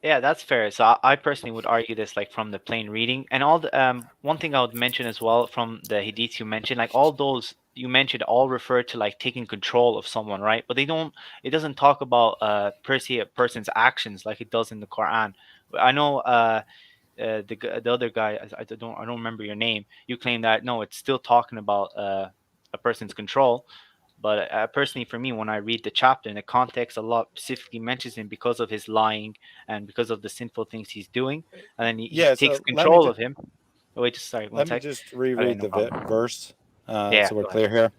Yeah, that's fair. So I personally would argue this like from the plain reading, and all the one thing I would mention as well from the hadiths you mentioned, like all those you mentioned all refer to like taking control of someone, right? But it doesn't talk about per se a person's actions like it does in the Quran. I know the other guy, I don't remember your name. You claim that no, it's still talking about a person's control. But personally, for me, when I read the chapter in the context, Allah specifically mentions him because of his lying and because of the sinful things he's doing, and then he takes control of him. Oh, wait, sorry, let me just reread the verse so we're clear here.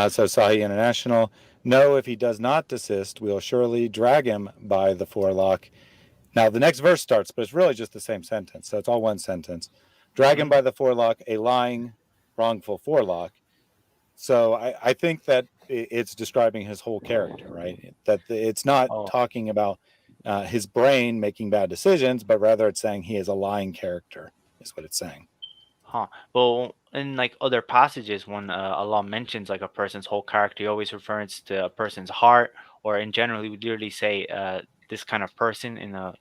So Sahih International, no, if he does not desist, we'll surely drag him by the forelock. Now the next verse starts, but it's really just the same sentence, so it's all one sentence. Drag him by the forelock, a lying, wrongful forelock. So I think that it's describing his whole character, right? That it's not talking about his brain making bad decisions, but rather it's saying he is a lying character, is what it's saying. Well, in like other passages, when Allah mentions like a person's whole character, he always refers to a person's heart, or in general, he would literally say this kind of person in a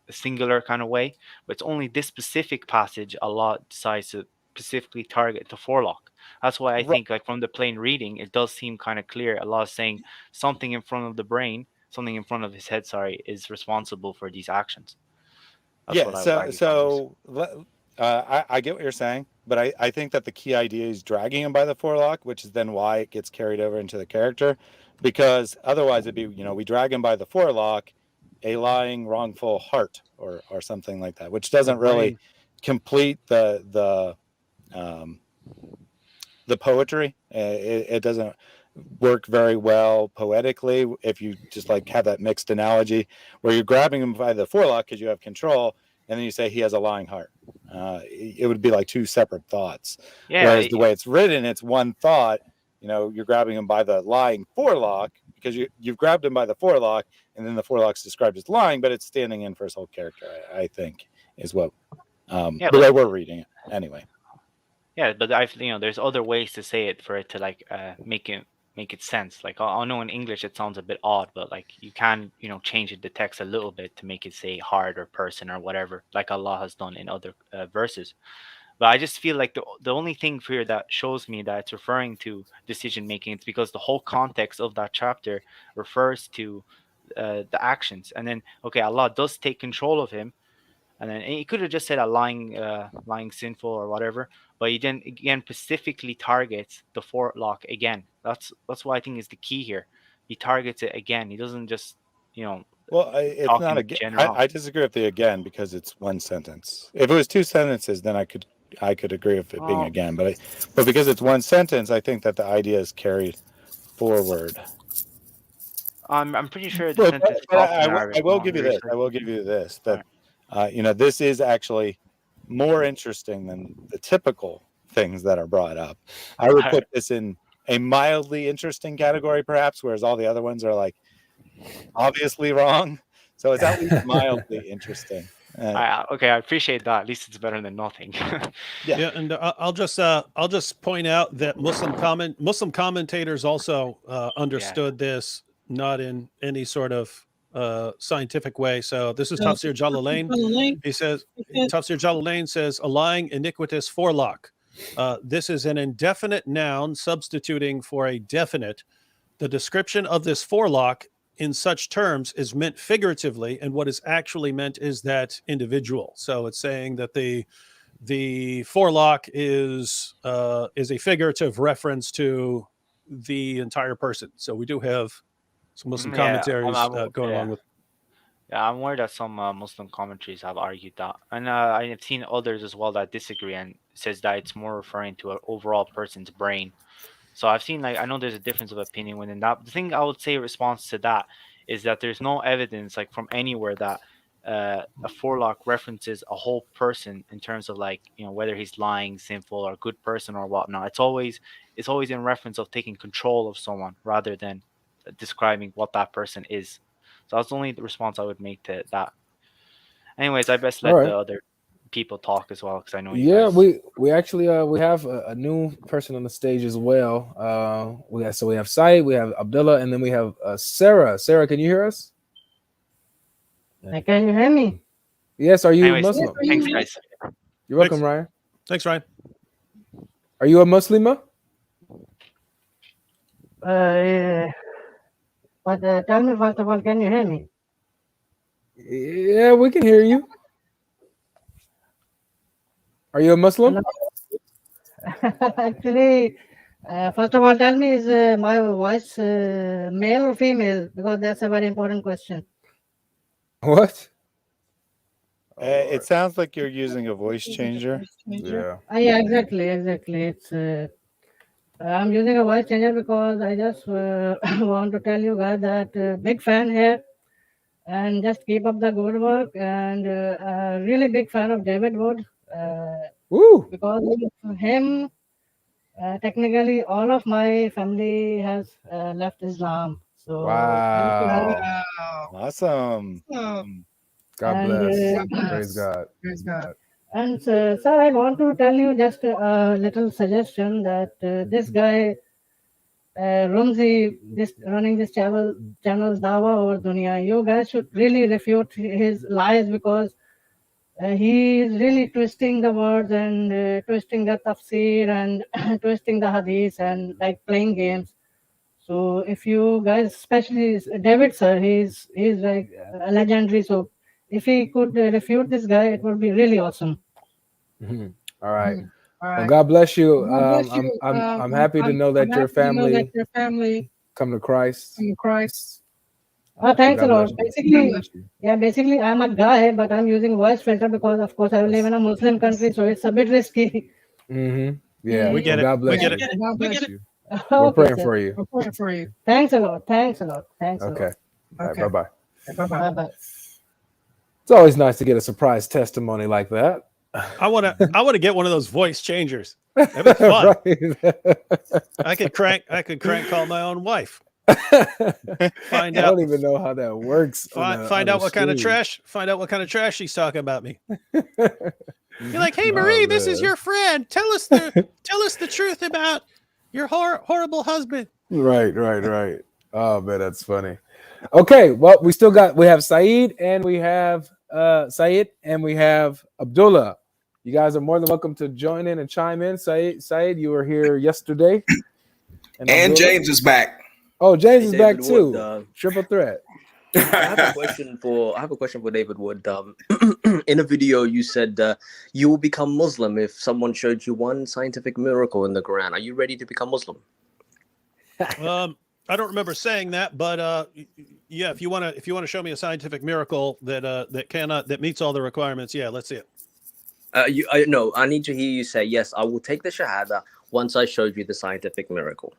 singular kind of way. But it's only this specific passage Allah decides to specifically target the forelock. That's why I think like from the plain reading, it does seem kind of clear. Allah is saying something in front of the brain, something in front of his head, is responsible for these actions. That's what I get what you're saying, but I think that the key idea is dragging him by the forelock, which is then why it gets carried over into the character, because otherwise it'd be, we drag him by the forelock, a lying, wrongful heart or something like that, which doesn't really complete the poetry. It doesn't work very well poetically if you just like have that mixed analogy where you're grabbing him by the forelock because you have control, and then you say he has a lying heart. It would be like two separate thoughts. Whereas the way it's written, it's one thought. You're grabbing him by the lying forelock because you've grabbed him by the forelock, and then the forelock's described as lying, but it's standing in for his whole character, I think, is what the way we're reading it anyway. Yeah, but there's other ways to say it for it to like make it sense. Like I know in English it sounds a bit odd, but like you can change the text a little bit to make it say heart or person or whatever, like Allah has done in other verses. But I just feel like the only thing here that shows me that it's referring to decision making, it's because the whole context of that chapter refers to the actions, and then Allah does take control of him. And then he could have just said a lying sinful or whatever, but he then again specifically targets the forelock again. That's why I think is the key here. He targets it again. He doesn't just Well, it's not again. I disagree with the again because it's one sentence. If it was two sentences, then I could agree with it being again. But because it's one sentence, I think that the idea is carried forward. I'm pretty sure the sentence. I will give you this. I will give you this. That this is actually more interesting than the typical things that are brought up. I would put this in a mildly interesting category, perhaps, whereas all the other ones are like obviously wrong. So it's at least mildly interesting. Okay, I appreciate that. At least it's better than nothing. Yeah, and I'll just point out that Muslim commentators also understood this not in any sort of scientific way. So this is Tafsir Jalalain. He says, Tafsir Jalalain says, a lying, iniquitous forelock. This is an indefinite noun substituting for a definite. The description of this forelock in such terms is meant figuratively, and what is actually meant is that individual. So it's saying that the forelock is a figurative reference to the entire person. So we do have some Muslim commentaries going along with. Yeah, I'm aware that some Muslim commentaries have argued that, and I have seen others as well that disagree and says that it's more referring to an overall person's brain. So I've seen I know there's a difference of opinion within that. The thing I would say in response to that is that there's no evidence like from anywhere that a forelock references a whole person in terms of like, you know, whether he's lying, sinful, or a good person or whatnot. It's always in reference of taking control of someone rather than describing what that person is. So that's the only response I would make to that. Anyways, I best let the other people talk as well, because I know you guys. we actually we have a new person on the stage as well. We have Saeed, we have Abdullah, and then we have Sarah. Sarah, can you hear us? Can you hear me? Yes. Are you Anyways, Muslim? Thanks, guys. You're welcome, Ryan. Thanks, Ryan. Are you a Muslima? But tell me first of all, can you hear me? Yeah, we can hear you. Are you a Muslim? Actually, first of all, tell me, is my voice male or female? Because that's a very important question. What? It sounds like you're using a voice changer. Yeah. Yeah, exactly. It's I'm using a voice changer because I just want to tell you guys that big fan here, and just keep up the good work, and really big fan of David Wood. Woo! Because of him, technically all of my family has left Islam. So Wow. Awesome. God bless. Praise God. And sir, I want to tell you just a little suggestion that this guy, Rumzi, running this channel's Dawa over Dunya, you guys should really refute his lies, because he is really twisting the words and twisting the tafsir and twisting the hadith and like playing games. So if you guys, especially David sir, he's like legendary. So if he could refute this guy, it would be really awesome. All right. Well, God bless you. I'm happy to know that your family come to Christ. Thanks a lot. Basically, I'm a guy, but I'm using voice filter because, of course, I live in a Muslim country, so it's a bit risky. Yeah, we get it. God bless We get you. it. God bless you. Okay, We're praying sir. for you. Thanks a lot. Okay. All right, bye-bye. Bye-bye. It's always nice to get a surprise testimony like that. I want to get one of those voice changers. That'd be fun. Right. I could crank call my own wife. I don't even know how that works. Find out what kind of trash. Find out what kind of trash she's talking about me. You're like, hey Marie, this is your friend. Tell us the truth about your horrible husband. Right. Oh man, that's funny. Okay, well, we have Saeed and we have Abdullah. You guys are more than welcome to join in and chime in. Saeed, you were here yesterday. And James is back. Oh, James is back David too. Wood, Triple threat. I have a question for David Wood. In a video, you said you will become Muslim if someone showed you one scientific miracle in the Quran. Are you ready to become Muslim? I don't remember saying that, but yeah, if you want to show me a scientific miracle that meets all the requirements, yeah, let's see it. No, I need to hear you say yes. I will take the shahada once I showed you the scientific miracle.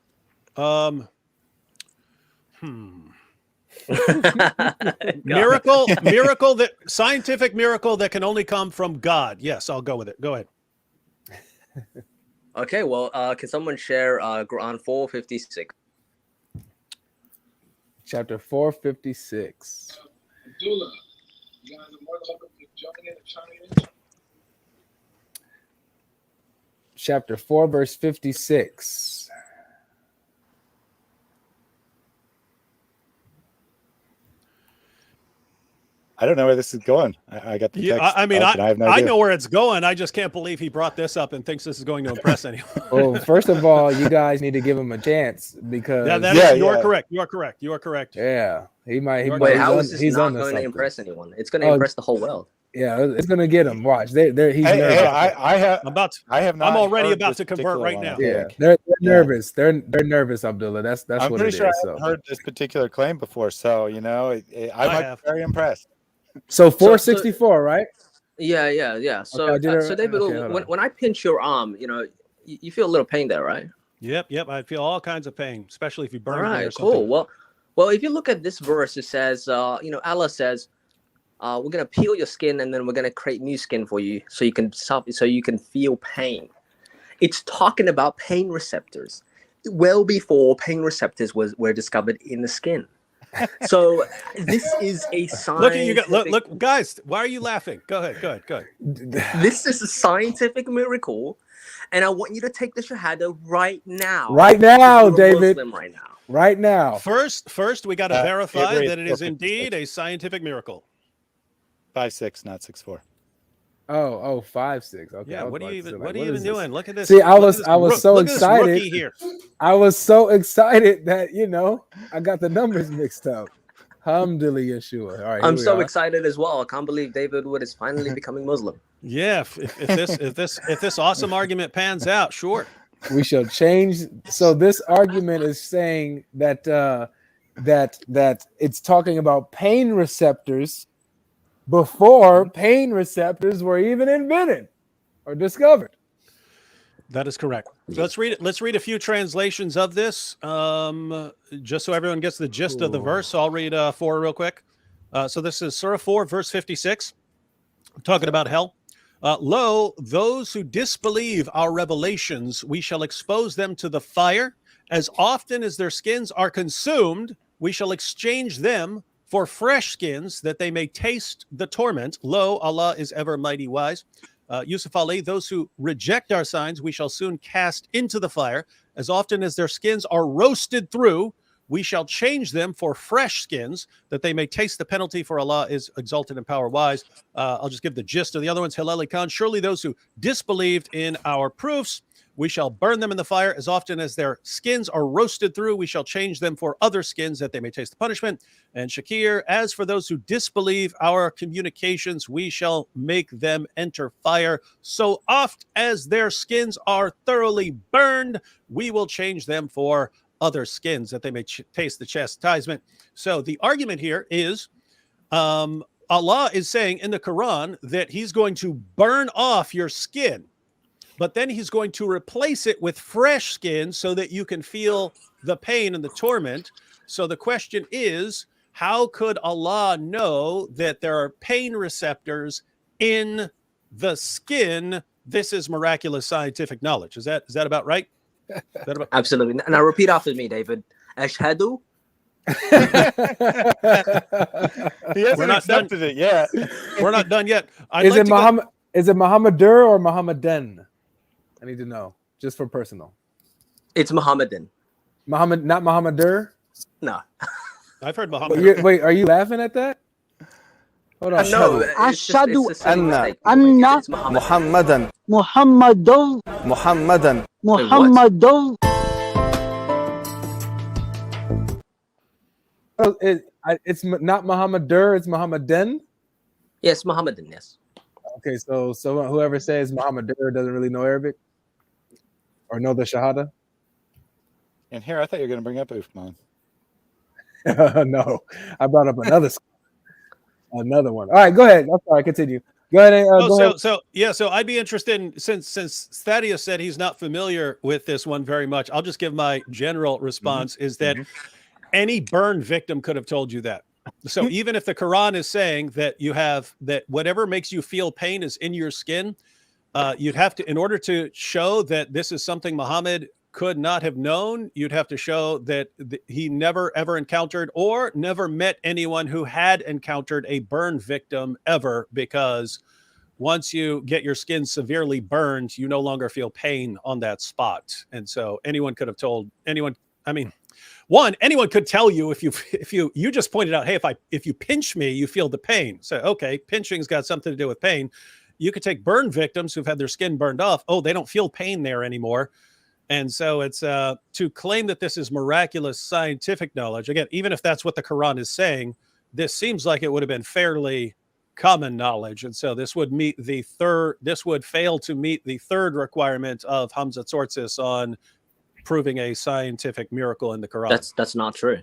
Scientific miracle that can only come from God. Yes, I'll go with it. Go ahead. Okay, well, can someone share Quran 456? Chapter 456. Abdullah, you guys are more than welcome to join in and chime in. Chapter 4, verse 56. I don't know where this is going. I got the text. I know where it's going. I just can't believe he brought this up and thinks this is going to impress anyone. Well, first of all, you guys need to give him a chance because you are correct. You are correct. Yeah, he might. Wait, how is this not going to impress anyone? It's going to impress the whole world. Yeah, it's going to get him. Watch. He's nervous. I'm already about to convert right now. Yeah, they're nervous. They're nervous, Abdullah. That's I'm what pretty it sure is. I haven't heard this particular claim before, so I might be very impressed. So 464, right? Yeah. So, okay, so David, when I pinch your arm, you feel a little pain there, right? Yep. I feel all kinds of pain, especially if you burn. All right, cool. Well, Well, if you look at this verse, it says, Allah says, we're gonna peel your skin and then we're gonna create new skin for you, so you can feel pain. It's talking about pain receptors, well before pain receptors were discovered in the skin. So this is a scientific... Look, guys, why are you laughing? Go ahead. This is a scientific miracle, and I want you to take the shahada right now. Right now, David. Muslim right now. Right now. First, we got to verify that it is indeed a scientific miracle. 5'6", not 6'4". Oh, 5'6". Okay. Yeah. What are you even doing? Look at this. See, I was so excited. Here. I was so excited that I got the numbers mixed up. Alhamdulillah, Yeshua. All right, I'm so excited as well. I can't believe David Wood is finally becoming Muslim. Yeah. If this awesome argument pans out, sure. We shall change. So this argument is saying that that it's talking about pain receptors before pain receptors were even invented or discovered. That is correct. So let's read a few translations of this, just so everyone gets the gist of the verse. So I'll read 4 real quick. So this is Surah 4, verse 56. I'm talking about hell. Lo, those who disbelieve our revelations, we shall expose them to the fire. As often as their skins are consumed, we shall exchange them for fresh skins, that they may taste the torment. Lo, Allah is ever mighty wise. Yusuf Ali, those who reject our signs, we shall soon cast into the fire. As often as their skins are roasted through, we shall change them for fresh skins, that they may taste the penalty, for Allah is exalted in power wise. I'll just give the gist of the other ones. Hilali Khan, surely those who disbelieved in our proofs, we shall burn them in the fire. As often as their skins are roasted through, we shall change them for other skins, that they may taste the punishment. And Shakir, as for those who disbelieve our communications, we shall make them enter fire. So oft as their skins are thoroughly burned, we will change them for other skins, that they may taste the chastisement. So the argument here is Allah is saying in the Quran that he's going to burn off your skin, but then he's going to replace it with fresh skin so that you can feel the pain and the torment. So the question is, how could Allah know that there are pain receptors in the skin? This is miraculous scientific knowledge. Is that about right? Absolutely. Now repeat after me, David. Ashhadu. He hasn't accepted it yet. We're not done yet. Is it Muhammadur or Muhammadan? I need to know, just for personal. It's Muhammadan. Muhammad, not Muhammadur? No. I've heard Muhammad. Wait, are you laughing at that? Hold on. No. Ashhadu anna Muhammadan. Muhammadan. It's not Muhammadur, it's Muhammadan? Yes, Muhammadan, yes. Okay, so whoever says Muhammadur doesn't really know Arabic or know the Shahada? And here, I thought you were going to bring up Uthman. No, I brought up another one. All right, go ahead. I'm sorry, continue. Go ahead. So I'd be interested in, since Thaddeus said he's not familiar with this one very much, I'll just give my general response is that any burn victim could have told you that. So even if the Quran is saying that that whatever makes you feel pain is in your skin, you'd have to, in order to show that this is something Muhammad could not have known, you'd have to show that he never ever encountered or never met anyone who had encountered a burn victim ever, because once you get your skin severely burned, you no longer feel pain on that spot. And so anyone could have told anyone, I mean, anyone could tell you if you just pointed out, hey, if you pinch me, you feel the pain. So, okay, pinching's got something to do with pain. You could take burn victims who've had their skin burned off. Oh, they don't feel pain there anymore. And so it's to claim that this is miraculous scientific knowledge. Again, even if that's what the Quran is saying, this seems like it would have been fairly common knowledge. And so this would fail to meet the third requirement of Hamza Tsortsis on proving a scientific miracle in the Quran. That's not true.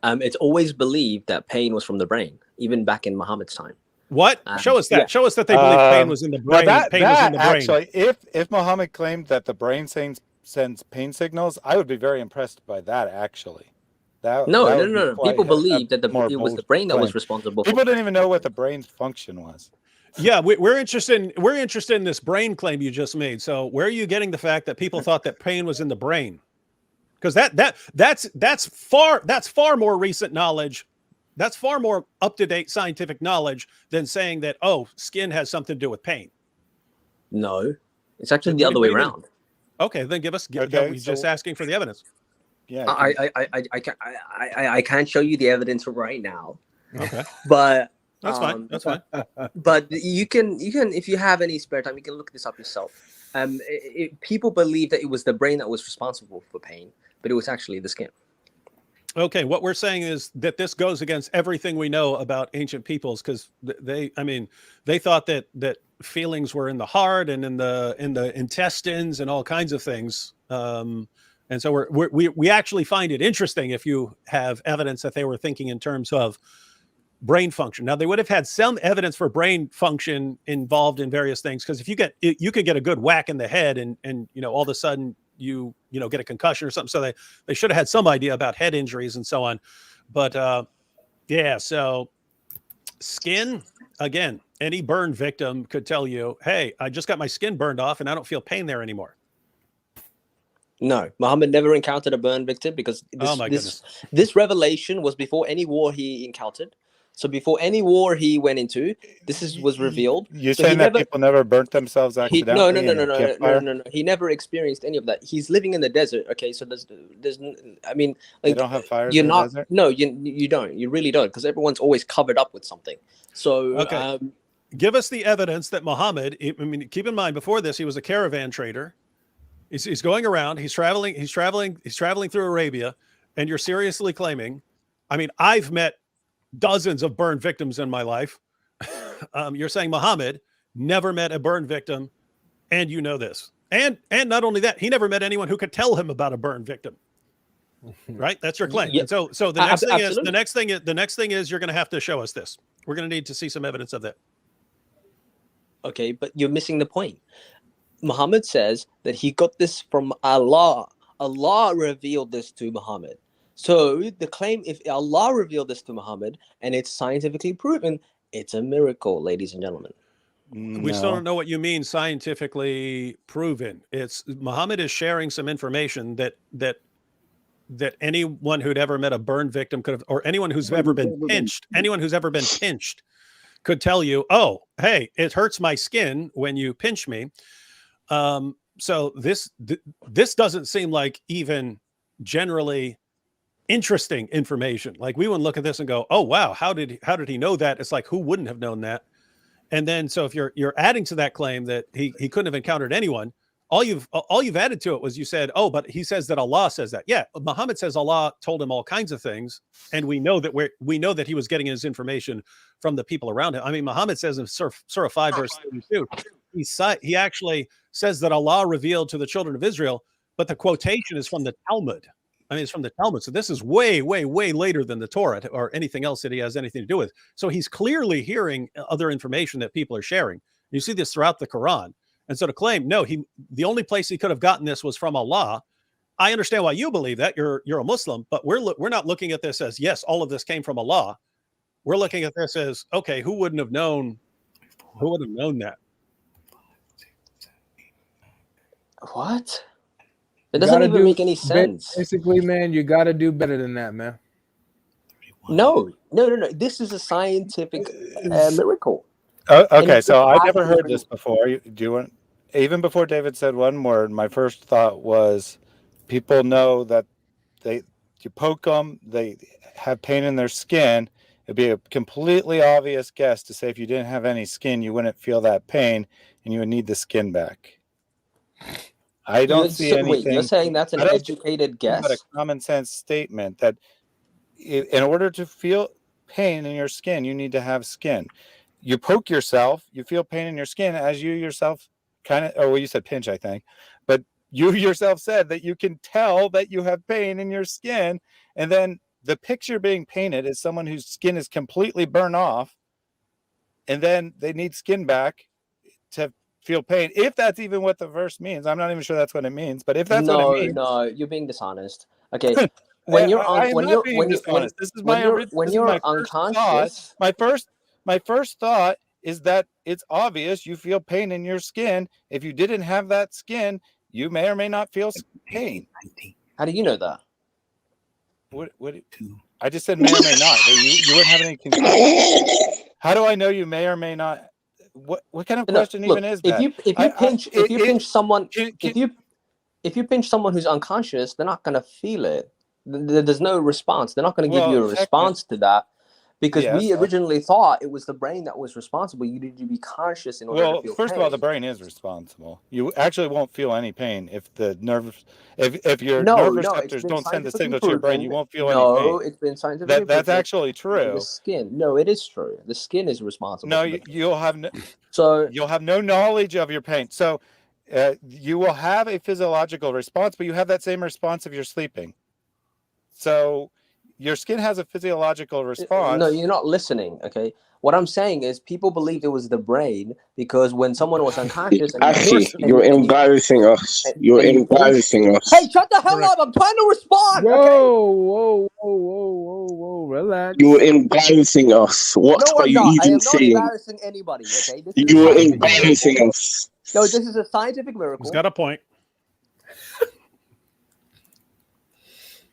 It's always believed that pain was from the brain, even back in Muhammad's time. What? Show us that. Yeah. Show us that they believe pain was in the brain. Well, pain was in the brain. Actually, if Muhammad claimed that the brain sends pain signals, I would be very impressed by that, actually. No. People believe that it was the brain that was responsible. People didn't even know what the brain's function was. Yeah, we're interested in this brain claim you just made. So where are you getting the fact that people thought that pain was in the brain? Because that's far more recent knowledge. That's far more up-to-date scientific knowledge than saying that, oh, skin has something to do with pain. No, it's actually the other way around. Okay, then give us. Just asking for the evidence. Yeah, I can't show you the evidence right now. Okay, but that's fine. That's fine. But you can if you have any spare time, you can look this up yourself. People believe that it was the brain that was responsible for pain, but it was actually the skin. Okay, what we're saying is that this goes against everything we know about ancient peoples, because they thought that feelings were in the heart and in the intestines and all kinds of things. And so we actually find it interesting if you have evidence that they were thinking in terms of brain function. Now, they would have had some evidence for brain function involved in various things, because if you could get a good whack in the head and all of a sudden you get a concussion or something. So they should have had some idea about head injuries and so on. But so skin, again, any burn victim could tell you, hey, I just got my skin burned off and I don't feel pain there anymore. No, Muhammad never encountered a burn victim, because this revelation was before any war he encountered. So before any war he went into, was revealed. You're saying that people never burnt themselves accidentally? No. He never experienced any of that. He's living in the desert. Okay, so there's I mean, like, you don't have fires in the desert? No, you don't. You really don't, because everyone's always covered up with something. So okay. Give us the evidence that Muhammad. I mean, keep in mind, before this, he was a caravan trader. He's going around. He's traveling through Arabia, and you're seriously claiming. I mean, I've met dozens of burn victims in my life. You're saying Muhammad never met a burn victim, and you know this. And not only that, he never met anyone who could tell him about a burn victim. Right? That's your claim. Yeah. And so the next thing is you're going to have to show us this. We're going to need to see some evidence of that. Okay, but you're missing the point. Muhammad says that he got this from Allah. Allah revealed this to Muhammad. So the claim, if Allah revealed this to Muhammad and it's scientifically proven, it's a miracle, ladies and gentlemen. We still don't know what you mean scientifically proven. It's Muhammad is sharing some information that anyone who'd ever met a burn victim could have, or anyone who's ever been pinched, could tell you, oh, hey, it hurts my skin when you pinch me. So this doesn't seem like even generally interesting information. Like, we wouldn't look at this and go, oh wow, how did he know that? It's like, who wouldn't have known that? And then so if you're adding to that claim that he couldn't have encountered anyone, all you've added to it was you said, oh, but he says that Allah says that. Yeah, Muhammad says Allah told him all kinds of things, and we know that he was getting his information from the people around him. I mean, Muhammad says in Surah 5 verse 32, he actually says that Allah revealed to the children of Israel, but the quotation is from the Talmud. I mean, it's from the Talmud. So this is way, way, way later than the Torah or anything else that he has anything to do with. So he's clearly hearing other information that people are sharing. You see this throughout the Quran. And so to claim, no, the only place he could have gotten this was from Allah. I understand why you believe that. You're a Muslim, but we're not looking at this as, yes, all of this came from Allah. We're looking at this as, okay, who would have known that? What? It doesn't even make any sense. Basically, man, you got to do better than that, man. No. This is a scientific miracle. Okay, so I never heard this before. Do you want? Even before David said one word, my first thought was, people know that you poke them, they have pain in their skin. It'd be a completely obvious guess to say if you didn't have any skin, you wouldn't feel that pain, and you would need the skin back. I don't see anything. Wait, you're saying that's an educated guess? Not a common sense statement that in order to feel pain in your skin, you need to have skin. You poke yourself, you feel pain in your skin as you yourself you said pinch, I think, but you yourself said that you can tell that you have pain in your skin. And then the picture being painted is someone whose skin is completely burned off, and then they need skin back to feel pain. If that's even what the verse means, I'm not even sure that's what it means, but if that's what it means. No, you're being dishonest. Okay. when you're dishonest. This is my unconscious. My first thought is that it's obvious you feel pain in your skin. If you didn't have that skin, you may or may not feel pain. How do you know that? What? I just said may or may not. You wouldn't have any control. How do I know you may or may not? What kind of question even is that? If you pinch someone who's unconscious, they're not going to feel it. There's no response. They're not going to give you a response to that, because we originally thought it was the brain that was responsible. You need to be conscious in order to feel first pain. of all, the brain is responsible. You actually won't feel any pain if the if your nerve receptors don't send the signal to your brain. You won't feel any pain. No, it's been scientifically that's actually true. The skin. No, it is true. The skin is responsible. No, you'll have no knowledge of your pain. So you will have a physiological response, but you have that same response if you're sleeping. So your skin has a physiological response. No, you're not listening. Okay, what I'm saying is people believed it was the brain because when someone was unconscious, you're embarrassing us. You're embarrassing us. Hey, shut the hell up! I'm trying to respond. Whoa, relax. You're embarrassing us. What are you even saying? I am not embarrassing anybody. Okay, you're embarrassing us. No, this is a scientific miracle. He's got a point.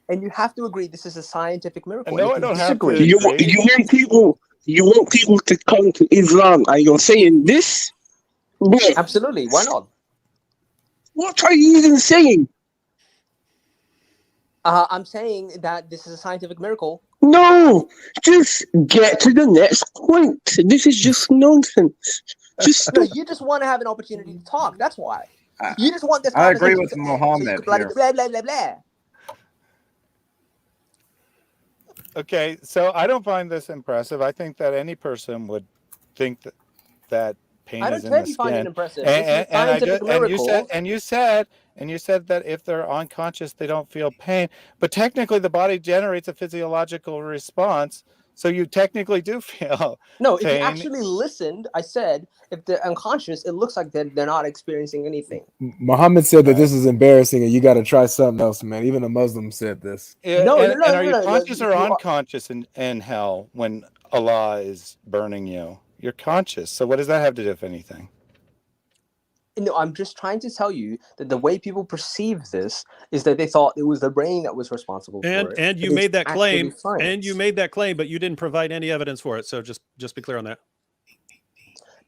And you have to agree this is a scientific miracle. No, I don't have to. You want people to come to Islam, and you're saying this? Bro. Absolutely. Why not? What are you even saying? I'm saying that this is a scientific miracle. No, just get to the next point. This is just nonsense. No, you just want to have an opportunity to talk. That's why. You just want this. I agree with Mohammed. Blah, blah, blah, blah, blah. Okay, so I don't find this impressive. I think that any person would think that pain is in the skin. Find it impressive. And you said that if they're unconscious, they don't feel pain. But technically, the body generates a physiological response, so you technically do feel. No, pain. If you actually listened, I said if they're unconscious, it looks like they're not experiencing anything. Muhammad said that this is embarrassing, and you got to try something else, man. Even a Muslim said this. Are you conscious or unconscious in hell when Allah is burning you? You're conscious. So what does that have to do with anything? No, I'm just trying to tell you that the way people perceive this is that they thought it was the brain that was responsible for it. And you made that claim, but you didn't provide any evidence for it. So just be clear on that.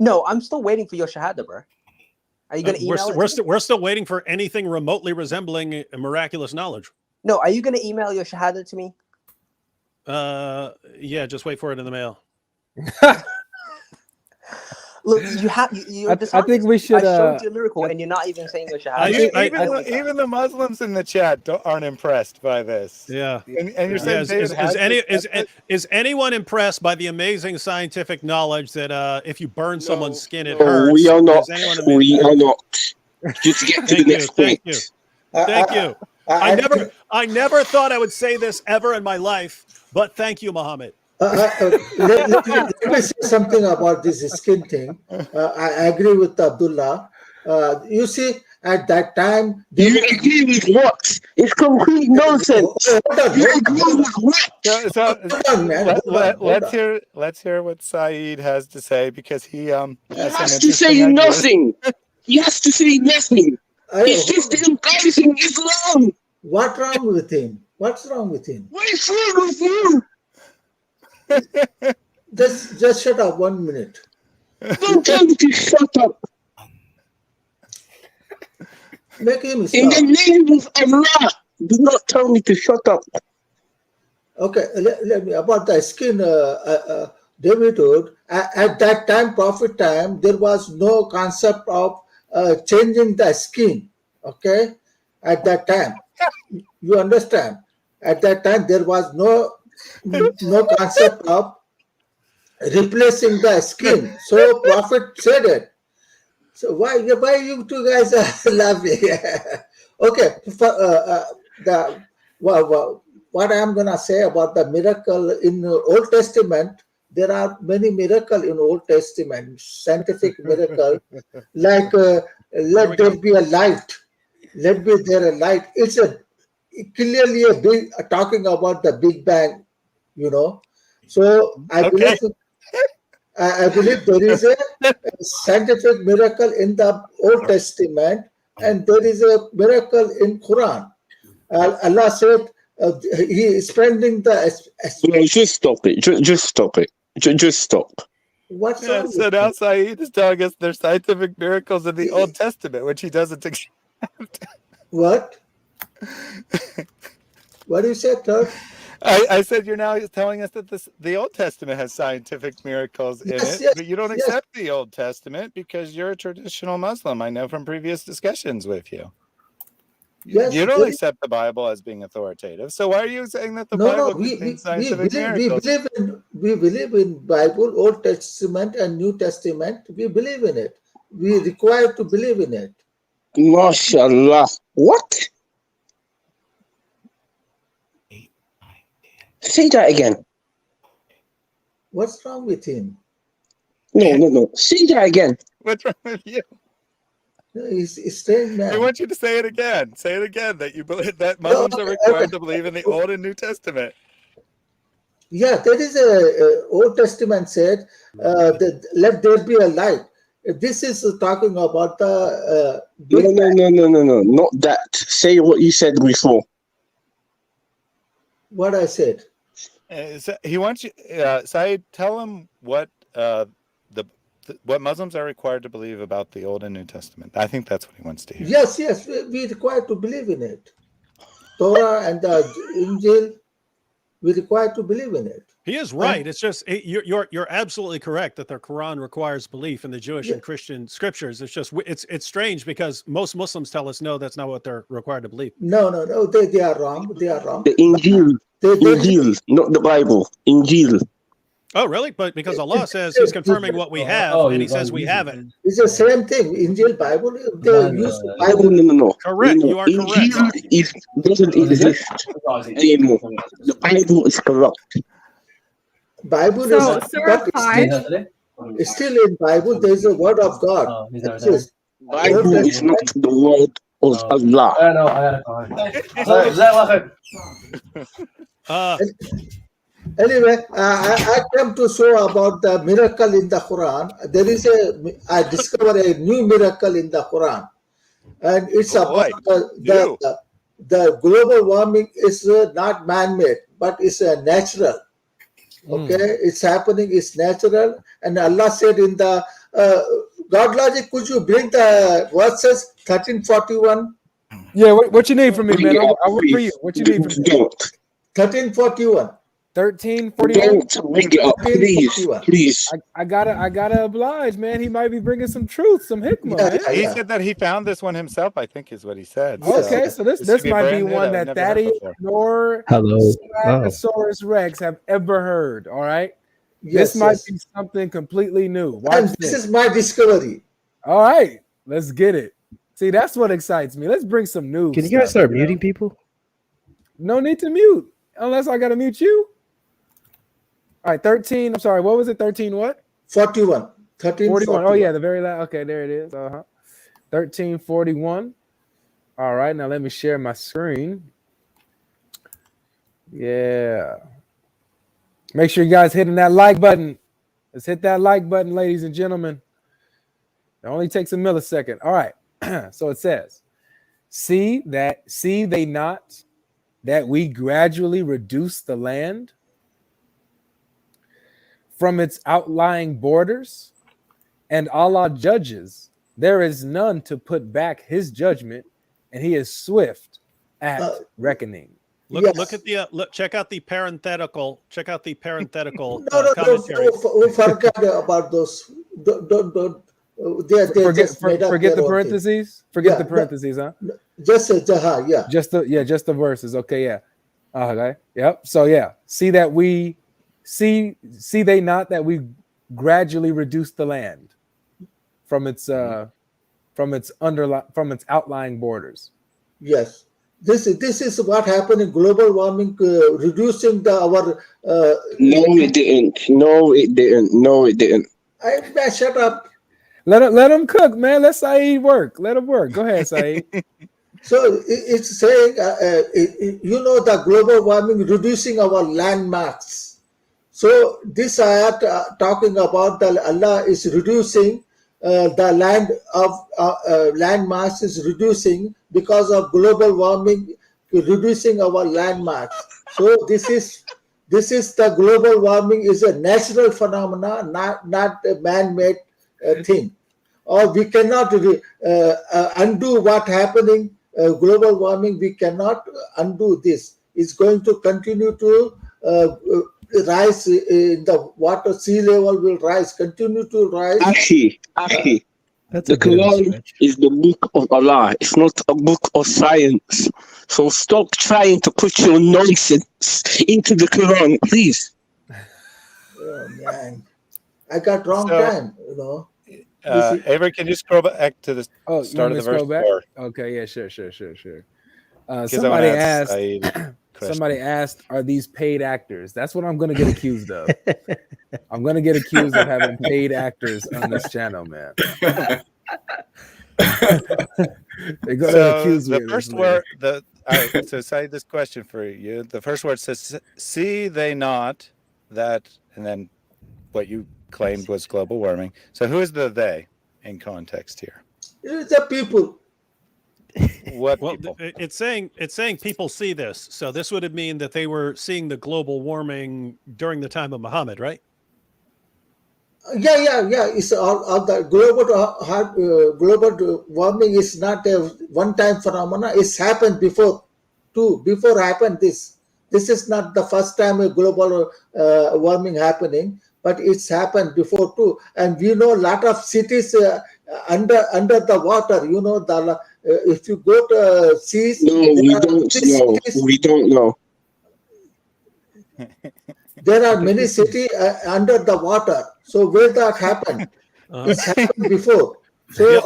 No, I'm still waiting for your shahada, bro. Are you going to email it? We're still waiting for anything remotely resembling a miraculous knowledge. No, are you going to email your shahada to me? Yeah, just wait for it in the mail. Look, I think we should. I showed you a miracle, and you're not even saying your shahada. Even the Muslims in the chat aren't impressed by this. Yeah, and you're saying is anyone impressed by the amazing scientific knowledge that if you burn someone's skin, it hurts? We are not. We are not. Just get to the next point. Thank you. I never thought I would say this ever in my life, but thank you, Mohammed. Let me say something about this skin thing. I agree with Abdullah. You see, at that time, you agree with what? It's complete nonsense. You agree with what? Let's hear what Saeed has to say, because he has to say nothing. He has to say nothing. It's just embarrassing Islam. What's wrong with him? What's wrong with him? What's wrong with you? Just shut up 1 minute. Don't tell me to shut up. Make him stop. In the name of Allah, do not tell me to shut up. Okay, let me about the skin, Davidhood. At that time, Prophet time, there was no concept of changing the skin. Okay, at that time, you understand. At that time, there was no concept of replacing the skin. So Prophet said it. So why you two guys are laughing? Okay, what I'm gonna say about the miracle in the Old Testament, there are many miracles in Old Testament, scientific miracle, like let there be a light, let be there a light. clearly talking about the Big Bang, you know. So I believe there is a scientific miracle in the Old Testament, and there is a miracle in Quran. Allah said He is spending the. No, just stop it. Just stop it. Just stop. What's Yeah, wrong so with now you? Saeed is telling us there's scientific miracles in the Old Testament, which he doesn't accept. What? What do you say, Third? I said you're now telling us that the Old Testament has scientific miracles in Yes, it, yes, but you don't yes. accept the Old Testament because you're a traditional Muslim. I know from previous discussions with you. Yes, You don't there is- accept the Bible as being authoritative. So why are you saying that the No, Bible we contains scientific miracles? believe in Bible, Old Testament and New Testament. We believe in it. We require to believe in it. MashaAllah. What? Say that again. What's wrong with him? No. Say that again. What's wrong with you? No, he's a strange man. I want you to say it again. Say it again that you believe that No, Muslims are okay, required okay. to believe in the Old and New Testament. Yeah, there is a Old Testament said, "Let there be a light." This is talking about the. No. Not that. Say what you said before. What I said. So he wants you, Saeed, tell him what what Muslims are required to believe about the Old and New Testament. I think that's what he wants to hear. Yes, we require to believe in it. Torah and the Injil, we require to believe in it. He is right. It's just you're absolutely correct that the Quran requires belief in the Jewish and Christian scriptures. It's just it's strange because most Muslims tell us no, that's not what they're required to believe. No, they are wrong. They are wrong. The Injil. Injil, not the Bible. Injil. Oh, really? But because Allah says He's confirming what we have, and He says we have it. It's the same thing. Injil, Bible, they use Bible. No. Correct. You are correct. Injil doesn't exist anymore. The Bible is corrupt. Bible So, is Surah 5. still in Bible. There is a word of God. Exists. Bible is not the word of Allah. Anyway, I came to show about the miracle in the Quran. I discovered a new miracle in the Quran, and it's about the global warming is not man-made, but it's natural. Okay, it's happening. It's natural, and Allah said in the God logic. Could you bring the verses 1341? Yeah, what you need from me, man? I'll work for you. What you need from me? 1341. 1341. Don't bring it up, please. I gotta oblige, man. He might be bringing some truth, some hikmah, man. He said that he found this one himself, I think is what he said. Okay, so this might be one that Thaddeus nor Spinosaurus Rex have ever heard. All right, this might be something completely new. Watch This is my discovery. All right, let's get it. See, that's what excites me. Let's bring some news. Can you guys start muting people? No need to mute unless I gotta mute you. All right, 13. I'm sorry. What was it? 13 what? 41. 1341. Oh, yeah, the very last. Okay, there it is. 1341. All right, now let me share my screen. Yeah. Make sure you guys hitting that like button. Let's hit that like button, ladies and gentlemen. It only takes a millisecond. All right. So it says, see they not that we gradually reduce the land from its outlying borders, and Allah judges. There is none to put back His judgment, and He is swift at reckoning. Look at the check out the parenthetical. Check out the parenthetical No, commentary. forget about those. Don't. Forget the parentheses. Forget the parentheses, huh? Just Just the verses. Okay, yeah. Okay. Yep. So yeah, see they not that we gradually reduce the land from its outlying borders. Yes. This is what happened in global warming, reducing our. No, it didn't. Shut up. Let him cook, man. Let Saeed work. Let him work. Go ahead, Saeed. So it's saying, the global warming reducing our landmarks. So this ayat talking about the Allah is reducing the land mass is reducing because of global warming, reducing our landmarks. So this is the global warming is a natural phenomena, not a man-made thing. Or we cannot undo what happening. Global warming, we cannot undo this. It's going to continue to rise in the water. Sea level will rise, continue to rise. Akhi, the Quran is the book of Allah. It's not a book of science. So stop trying to put your nonsense into the Quran, please. Oh man, I got wrong time. Avery, can you scroll back to the start of the verse? Okay, yeah, sure. Somebody asked, are these paid actors? That's what I'm going to get accused of. I'm going to get accused of having paid actors on this channel, man. They're going to accuse me. The first word, all right, so say this question for you. The first word says, see they not that, and then what you claimed was global warming. So who is the they in context here? It's the people. What people? It's saying people see this. So this would mean that they were seeing the global warming during the time of Muhammad, right? Yeah. It's all the global warming is not a one-time phenomena. It's happened before too. Before happened this. This is not the first time a global warming happening, but it's happened before too. And we know a lot of cities under the water. If you go to seas, we don't know. There are many cities under the water. So where that happened? It's happened before. So yeah,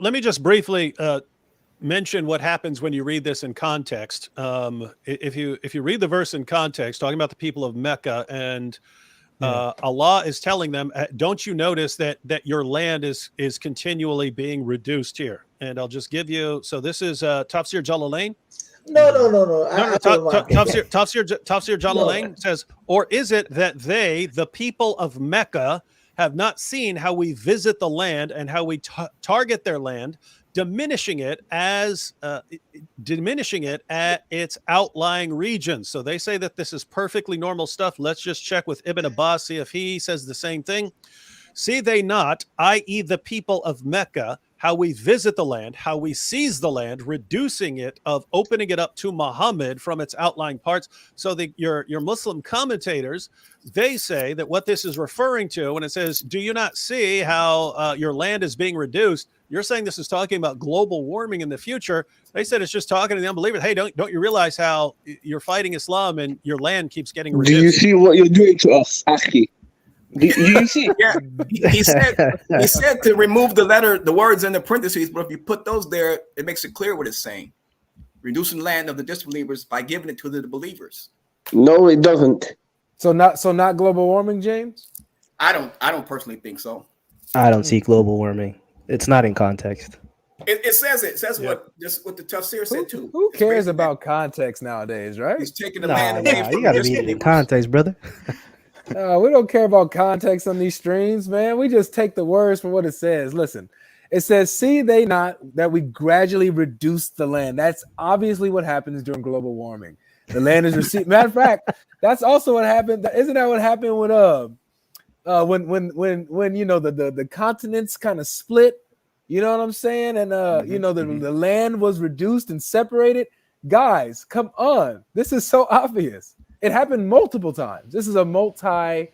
let me just briefly mention what happens when you read this in context. If you read the verse in context, talking about the people of Mecca, and Allah is telling them, don't you notice that your land is continually being reduced here? And I'll just give you, so this is Tafsir Jalalain. No. Tafsir Jalalain says, or is it that they, the people of Mecca, have not seen how we visit the land and how we target their land, diminishing it at its outlying regions. So they say that this is perfectly normal stuff. Let's just check with Ibn Abbas, see if he says the same thing. See they not, i.e. the people of Mecca, how we visit the land, how we seize the land, reducing it, of opening it up to Muhammad from its outlying parts. So your Muslim commentators, they say that what this is referring to when it says, do you not see how your land is being reduced? You're saying this is talking about global warming in the future. They said it's just talking to the unbelievers. Hey, don't you realize how you're fighting Islam and your land keeps getting reduced? Do you see what you're doing to us, Akhi? Do you see? Yeah, he said to remove the words in the parentheses, but if you put those there, it makes it clear what it's saying. Reducing land of the disbelievers by giving it to the believers. No, it doesn't. So not global warming, James? I don't personally think so. I don't see global warming. It's not in context. It says it. It says what the Tafsir said too. Who cares about context nowadays, right? He's taking the land away from you gotta read it in context, brother. We don't care about context on these streams, man. We just take the words for what it says. Listen, it says, see they not that we gradually reduce the land. That's obviously what happens during global warming. The land is received. Matter of fact, that's also what happened. Isn't that what happened when the continents kind of split? You know what I'm saying? And the land was reduced and separated. Guys, come on. This is so obvious. It happened multiple times. This is a multi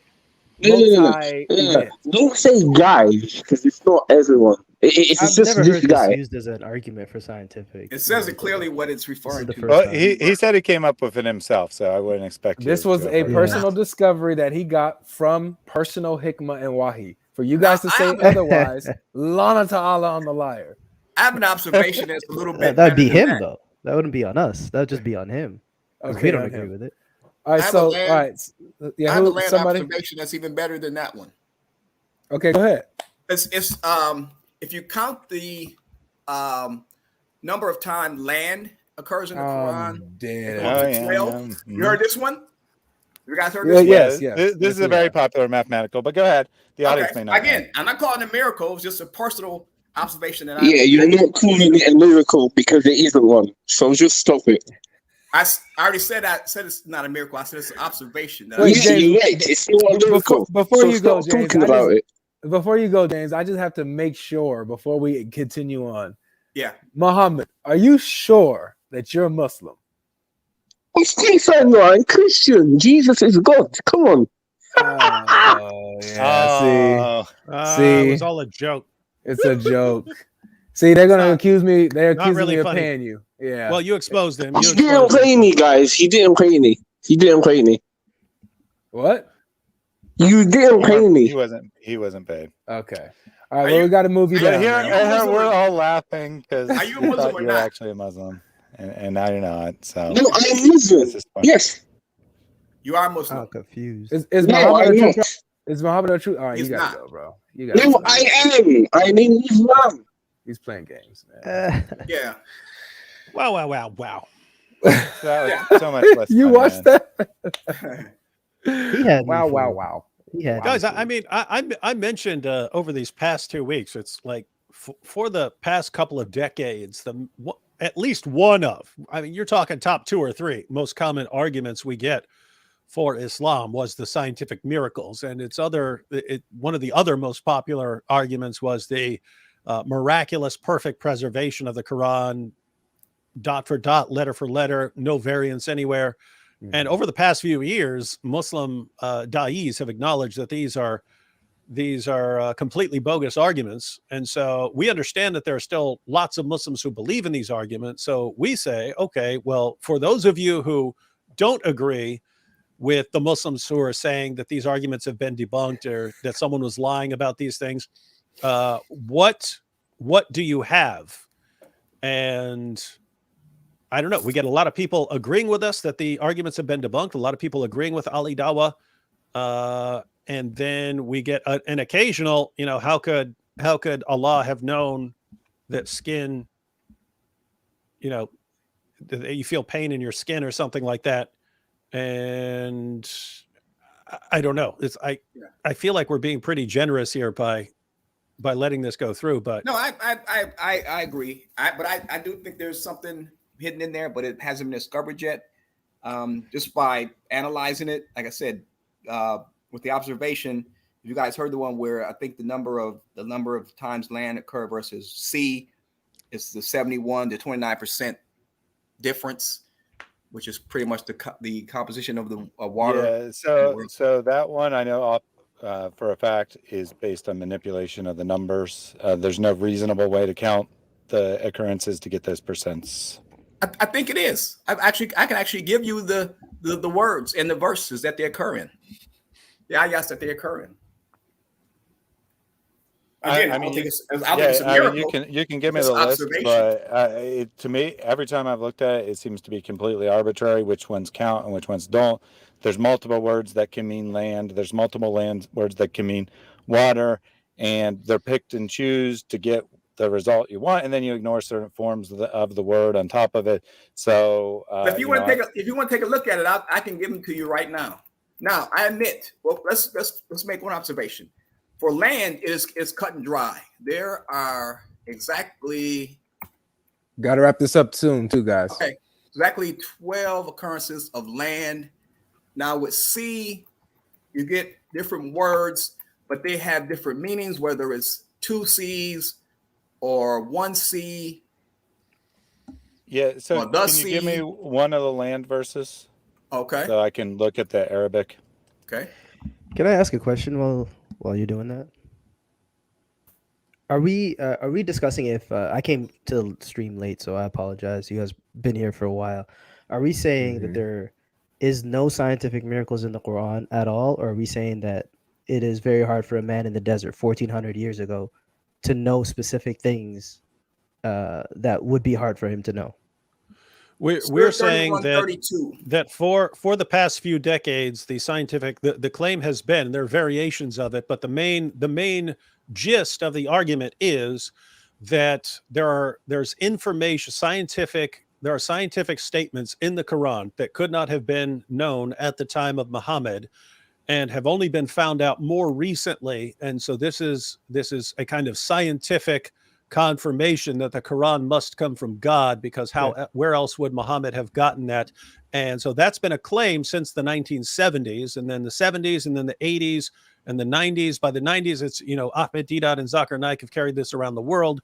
event. Don't say guys, because it's not everyone. It's I've just never this heard guy. this used as an argument for scientific. It says it clearly what it's referring to. Well, he said he came up with it himself, so I wouldn't expect you. This was a personal discovery that he got from personal hikmah and wahi. For you guys to say otherwise, lana ta'ala on the liar. I have an observation that's a little bit. That'd be him, though. That wouldn't be on us. That would just be on him. Okay, we don't agree with it. All right, all right. Yeah, I have a land observation that's even better than that one. Okay, go ahead. It's if you count the number of times land occurs in the Quran. Damn. 12. You heard this one? You guys heard this one? Yes. This is a very popular mathematical, but go ahead. The audience may not. Again, I'm not calling it a miracle. It's just a personal observation that Yeah, you're not calling it a miracle because it isn't one. So just stop it. I already said that. Said it's not a miracle. I said it's an observation. Wait, James, it's not a miracle. Before you go, James, before you go, James, I just have to make sure before we continue on. Yeah, Muhammad, are you sure that you're a Muslim? Of course I'm not. I'm Christian. Jesus is God. Come on. Yeah. See, it was all a joke. It's a joke. See, they're gonna accuse me. They're accusing really me of funny. paying you. Yeah. Well, you exposed him. He didn't pay me, guys. He didn't pay me. What? You didn't pay me. He wasn't paid. Okay. All right. Well, we got to move you down. Here we're all laughing because Are you a Muslim or you're not? actually a Muslim, and now you're not. So No, I'm Muslim. Yes. You are Muslim. I'm confused. Is No, Muhammad I'm a not. true? Is Muhammad a true? All right, He's you gotta not. go, bro. You gotta No, go. I am. I'm in Islam. He's playing games, man. Yeah. Wow. that was so much less. You fun, watched man. that? He had me Wow. fooled. He had Guys, me I mean, I mentioned over these past 2 weeks, it's like for the past couple of decades, at least one of, I mean, you're talking top 2 or 3 most common arguments we get for Islam was the scientific miracles, and one of the other most popular arguments was the miraculous perfect preservation of the Quran, dot for dot, letter for letter, no variance anywhere. And over the past few years, Muslim da'is have acknowledged that these are completely bogus arguments. And so we understand that there are still lots of Muslims who believe in these arguments. So we say, okay, well, for those of you who don't agree with the Muslims who are saying that these arguments have been debunked or that someone was lying about these things, what do you have? And I don't know. We get a lot of people agreeing with us that the arguments have been debunked. A lot of people agreeing with Ali Dawah. And then we get an occasional, how could Allah have known that skin, that you feel pain in your skin or something like that. And I don't know. I feel like we're being pretty generous here by letting this go through. But no, I agree. But I do think there's something hidden in there, but it hasn't been discovered yet. Just by analyzing it, like I said, with the observation, you guys heard the one where I think the number of times land occur versus sea is the 71 to 29% difference, which is pretty much the composition of the water. Yeah. So that one I know for a fact is based on manipulation of the numbers. There's no reasonable way to count the occurrences to get those percents. I think it is. I can actually give you the words and the verses that they occur in. The ayahs that they occur in. Again, I don't think it's a miracle. You can give me the list, but to me, every time I've looked at it, it seems to be completely arbitrary which ones count and which ones don't. There's multiple words that can mean land. There's multiple words that can mean water, and they're picked and choose to get the result you want, and then you ignore certain forms of the word on top of it. So, if you want to take a look at it, I can give them to you right now. Now, I admit. Well, let's make one observation. For land, it's cut and dry. There are exactly. Got to wrap this up soon, too, guys. Okay, exactly 12 occurrences of land. Now with sea, you get different words, but they have different meanings. Whether it's 2 seas or 1 sea. Yeah. So can you give me one of the land verses? Okay. So I can look at the Arabic. Okay. Can I ask a question while you're doing that? Are we discussing if I came to the stream late, so I apologize. You guys been here for a while. Are we saying that there is no scientific miracles in the Quran at all, or are we saying that it is very hard for a man in the desert 1400 years ago to know specific things that would be hard for him to know? We're saying that for the past few decades, the scientific the claim has been, there are variations of it, but the main gist of the argument is that there's information, there are scientific statements in the Quran that could not have been known at the time of Muhammad and have only been found out more recently. And so this is a kind of scientific confirmation that the Quran must come from God, because where else would Muhammad have gotten that? And so that's been a claim since the 1970s, and then the 70s, and then the 80s, and the 90s. By the 90s, it's, Ahmed Deedat and Zakir Naik have carried this around the world.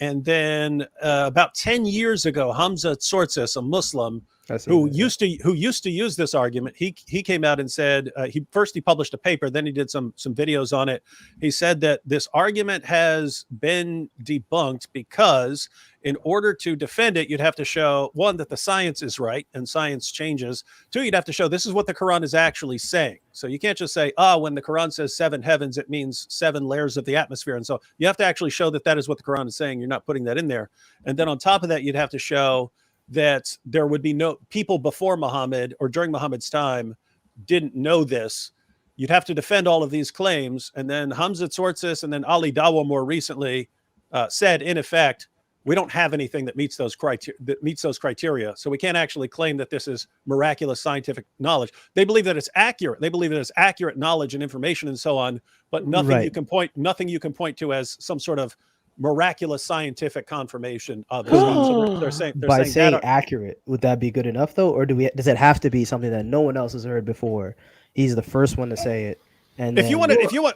And then about 10 years ago, Hamza Tsortsis, a Muslim who used to use this argument, he came out and said, he published a paper, then he did some videos on it. He said that this argument has been debunked because in order to defend it, you'd have to show, one, that the science is right and science changes. Two, you'd have to show this is what the Quran is actually saying. So you can't just say, when the Quran says 7 heavens, it means 7 layers of the atmosphere. And so you have to actually show that that is what the Quran is saying. You're not putting that in there. And then on top of that, you'd have to show that there would be no people before Muhammad or during Muhammad's time didn't know this. You'd have to defend all of these claims. And then Hamza Tsortsis and then Ali Dawa more recently said, in effect, we don't have anything that meets those criteria. So we can't actually claim that this is miraculous scientific knowledge. They believe that it's accurate. They believe that it's accurate knowledge and information and so on, but nothing you can point to as some sort of miraculous scientific confirmation of it. So they're saying accurate, would that be good enough though, or does it have to be something that no one else has heard before? He's the first one to say it. And if you want,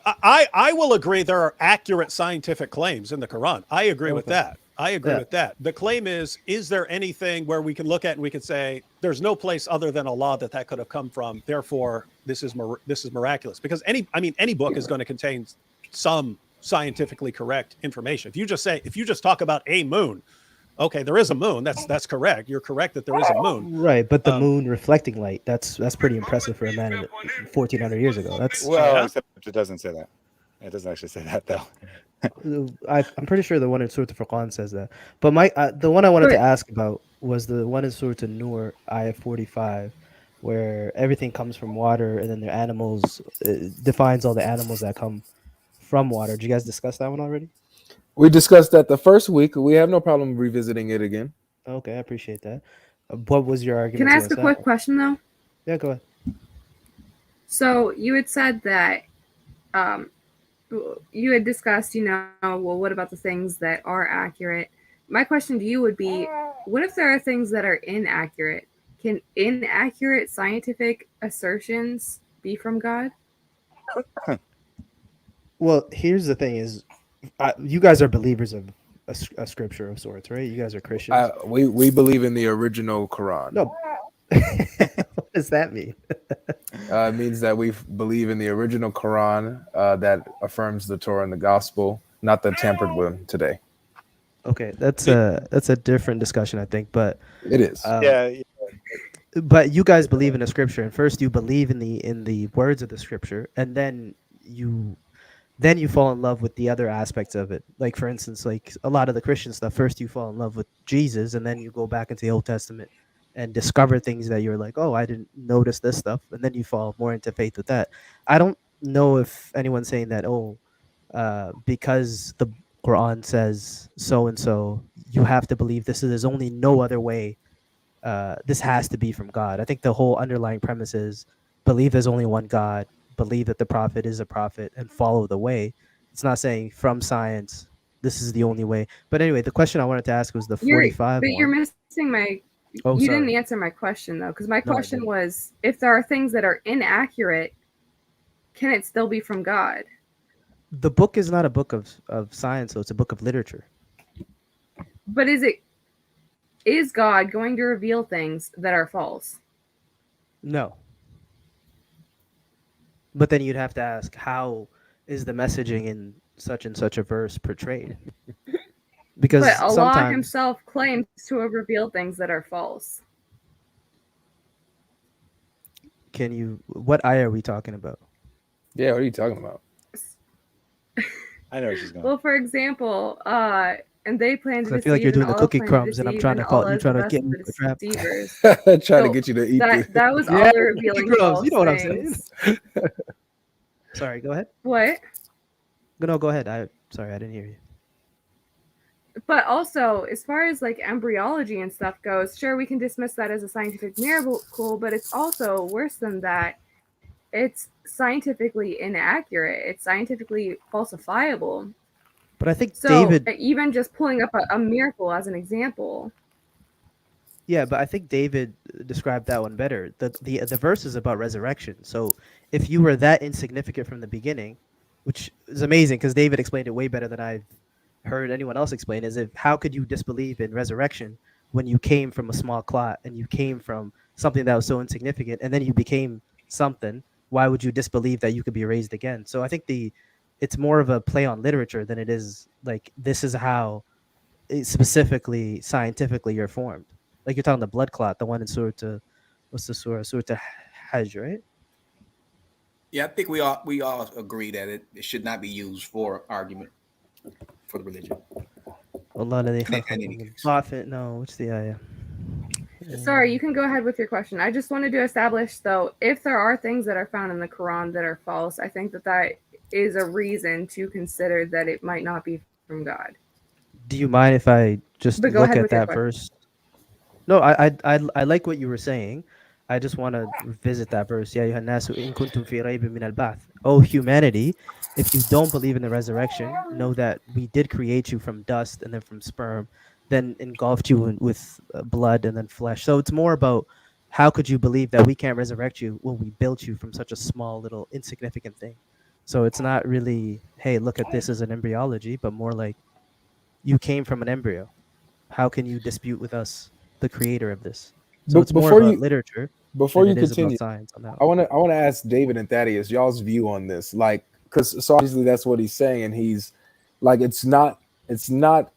I will agree there are accurate scientific claims in the Quran. I agree with that. I agree with that. The claim is there anything where we can look at and we can say there's no place other than Allah that could have come from? Therefore, this is miraculous. Because any book is going to contain some scientifically correct information. If you just talk about a moon, okay, there is a moon. That's correct. You're correct that there is a moon. Right, but the moon reflecting light, that's pretty impressive for a man 1,400 years ago. Except it doesn't say that. It doesn't actually say that though. I'm pretty sure the one in Surah Al-Furqan says that. But the one I wanted to ask about was the one in Surah An-Nur, ayah 45, where everything comes from water, and then the animals, defines all the animals that come from water. Did you guys discuss that one already? We discussed that the first week. We have no problem revisiting it again. Okay, I appreciate that. What was your argument? Can I ask a quick question though? Yeah, go ahead. So you had said that you had discussed, what about the things that are accurate? My question to you would be, what if there are things that are inaccurate? Can inaccurate scientific assertions be from God? Well, here's the thing is, you guys are believers of a scripture of sorts, right? You guys are Christians. We believe in the original Quran. No. What does that mean? It means that we believe in the original Quran that affirms the Torah and the Gospel, not the tampered with today. Okay, that's a different discussion, I think, but it is. But you guys believe in the scripture, and first you believe in the words of the scripture, and then you fall in love with the other aspects of it. Like, for instance, like a lot of the Christian stuff, first you fall in love with Jesus, and then you go back into the Old Testament and discover things that you're like, oh, I didn't notice this stuff. And then you fall more into faith with that. I don't know if anyone's saying that, because the Quran says so-and-so, you have to believe this. There's only no other way. This has to be from God. I think the whole underlying premise is believe there's only one God, believe that the prophet is a prophet, and follow the way. It's not saying from science, this is the only way. But anyway, the question I wanted to ask was the 45 But you're missing my... you didn't answer my question, though, because my question was, if there are things that are inaccurate, can it still be from God? The book is not a book of science, so it's a book of literature. But is God going to reveal things that are false? No. But then you'd have to ask, how is the messaging in such and such a verse portrayed? Because but Allah himself claims to have revealed things that are false. What ayah are we talking about? Yeah, what are you talking about? I know where she's going. Well, for example, and they plan to I feel like you're doing the cookie crumbs, and I'm trying to get into the trap. Trying to get you to eat that was all they're revealing. False you know what things. I'm saying? Sorry, go ahead. What? No, go ahead. Sorry, I didn't hear you. But also, as far as like embryology and stuff goes, sure, we can dismiss that as a scientific miracle, but it's also worse than that. It's scientifically inaccurate. It's scientifically falsifiable. But I think so David, even just pulling up a miracle as an example. yeah, but I think David described that one better. The verse is about resurrection. So if you were that insignificant from the beginning, which is amazing because David explained it way better than I've heard anyone else explain, is if how could you disbelieve in resurrection when you came from a small clot and you came from something that was so insignificant and then you became something? Why would you disbelieve that you could be raised again? So I think it's more of a play on literature than it is like this is how specifically scientifically you're formed. Like you're talking the blood clot, the one in Surah, what's the Surah? Surah Hajj, right? Yeah, I think we all agree that it should not be used for argument for the religion. Allah no, what's the ayah? Sorry, you can go ahead with your question. I just wanted to establish, though, if there are things that are found in the Quran that are false, I think that is a reason to consider that it might not be from God. Do you mind if I just look at that verse? No, I like what you were saying. I just want to visit that verse. Ya ayyuhan nasu in kuntum fi raybin min al-ba'th. Oh humanity, if you don't believe in the resurrection, know that we did create you from dust and then from sperm, then engulfed you with blood and then flesh. So it's more about how could you believe that we can't resurrect you when we built you from such a small little insignificant thing. So it's not really, hey, look at this as an embryology, but more like you came from an embryo. How can you dispute with us the creator of this? So it's more about literature. Before you about continue, science on that I want to ask David and Thaddeus y'all's view on this, like, because so obviously that's what he's saying, and he's like, it's not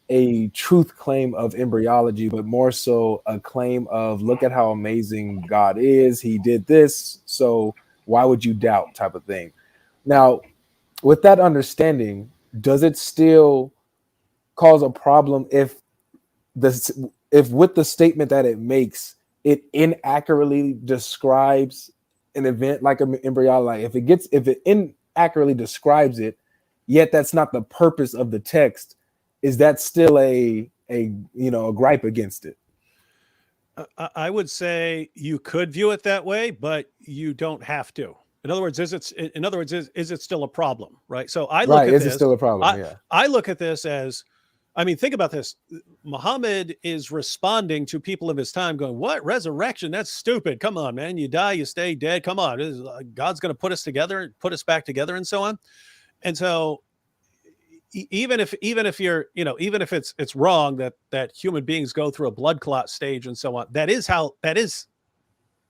a truth claim of embryology, but more so a claim of look at how amazing God is. He did this, so why would you doubt? Type of thing. Now, with that understanding, does it still cause a problem if with the statement that it makes, it inaccurately describes an event like an embryology? Like if it inaccurately describes it, yet that's not the purpose of the text, is that still a gripe against it? I would say you could view it that way, but you don't have to. In other words, is it still a problem, right? So I look at this. Is it still a problem? Yeah. I look at this as, I mean, think about this. Muhammad is responding to people of his time going, what? Resurrection? That's stupid. Come on, man. You die, you stay dead. Come on. God's going to put us together, put us back together and so on. And so even if you're, even if it's wrong that human beings go through a blood clot stage and so on, that is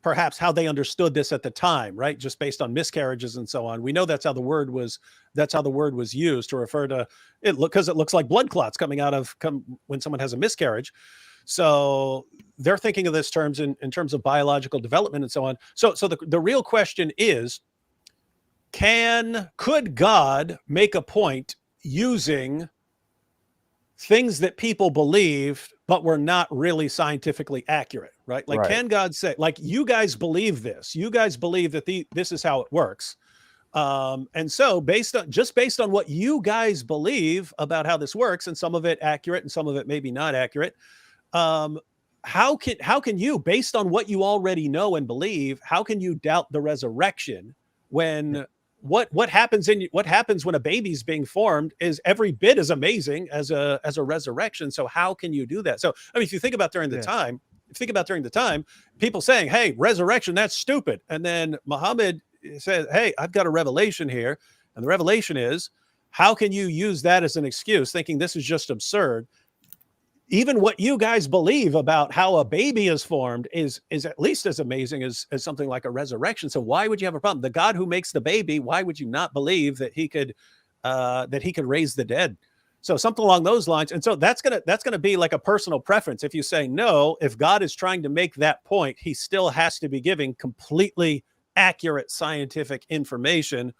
perhaps how they understood this at the time, right? Just based on miscarriages and so on. We know that's how the word was used to refer to it, because it looks like blood clots coming when someone has a miscarriage. So they're thinking of this terms in terms of biological development and so on. So the real question is, could God make a point using things that people believe but were not really scientifically accurate, right? Like, can God say, like, you guys believe this, you guys believe that this is how it works, and so based on what you guys believe about how this works, and some of it accurate and some of it maybe not accurate, how can you, based on what you already know and believe, how can you doubt the resurrection when what happens when a baby's being formed is every bit as amazing as a resurrection? So how can you do that? So I mean, if you think about during the time, people saying, hey, resurrection, that's stupid. And then Muhammad says, hey, I've got a revelation here. And the revelation is, how can you use that as an excuse, thinking this is just absurd? Even what you guys believe about how a baby is formed is at least as amazing as something like a resurrection. So why would you have a problem? The God who makes the baby, why would you not believe that he could raise the dead? So something along those lines. And so that's gonna be like a personal preference. If you say no, if God is trying to make that point, he still has to be giving completely accurate scientific information.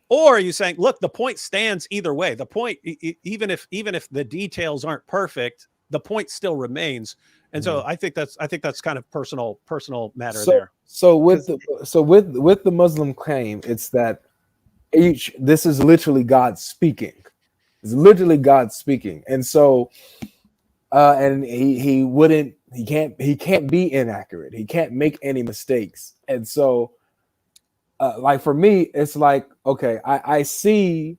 Or are you saying, look, the point stands either way. The point, even if the details aren't perfect, the point still remains. And so I think that's kind of personal matter there. So with the Muslim claim, it's that this is literally God speaking. It's literally God speaking. And so and he can't be inaccurate. He can't make any mistakes. And so like for me, it's like, okay, I see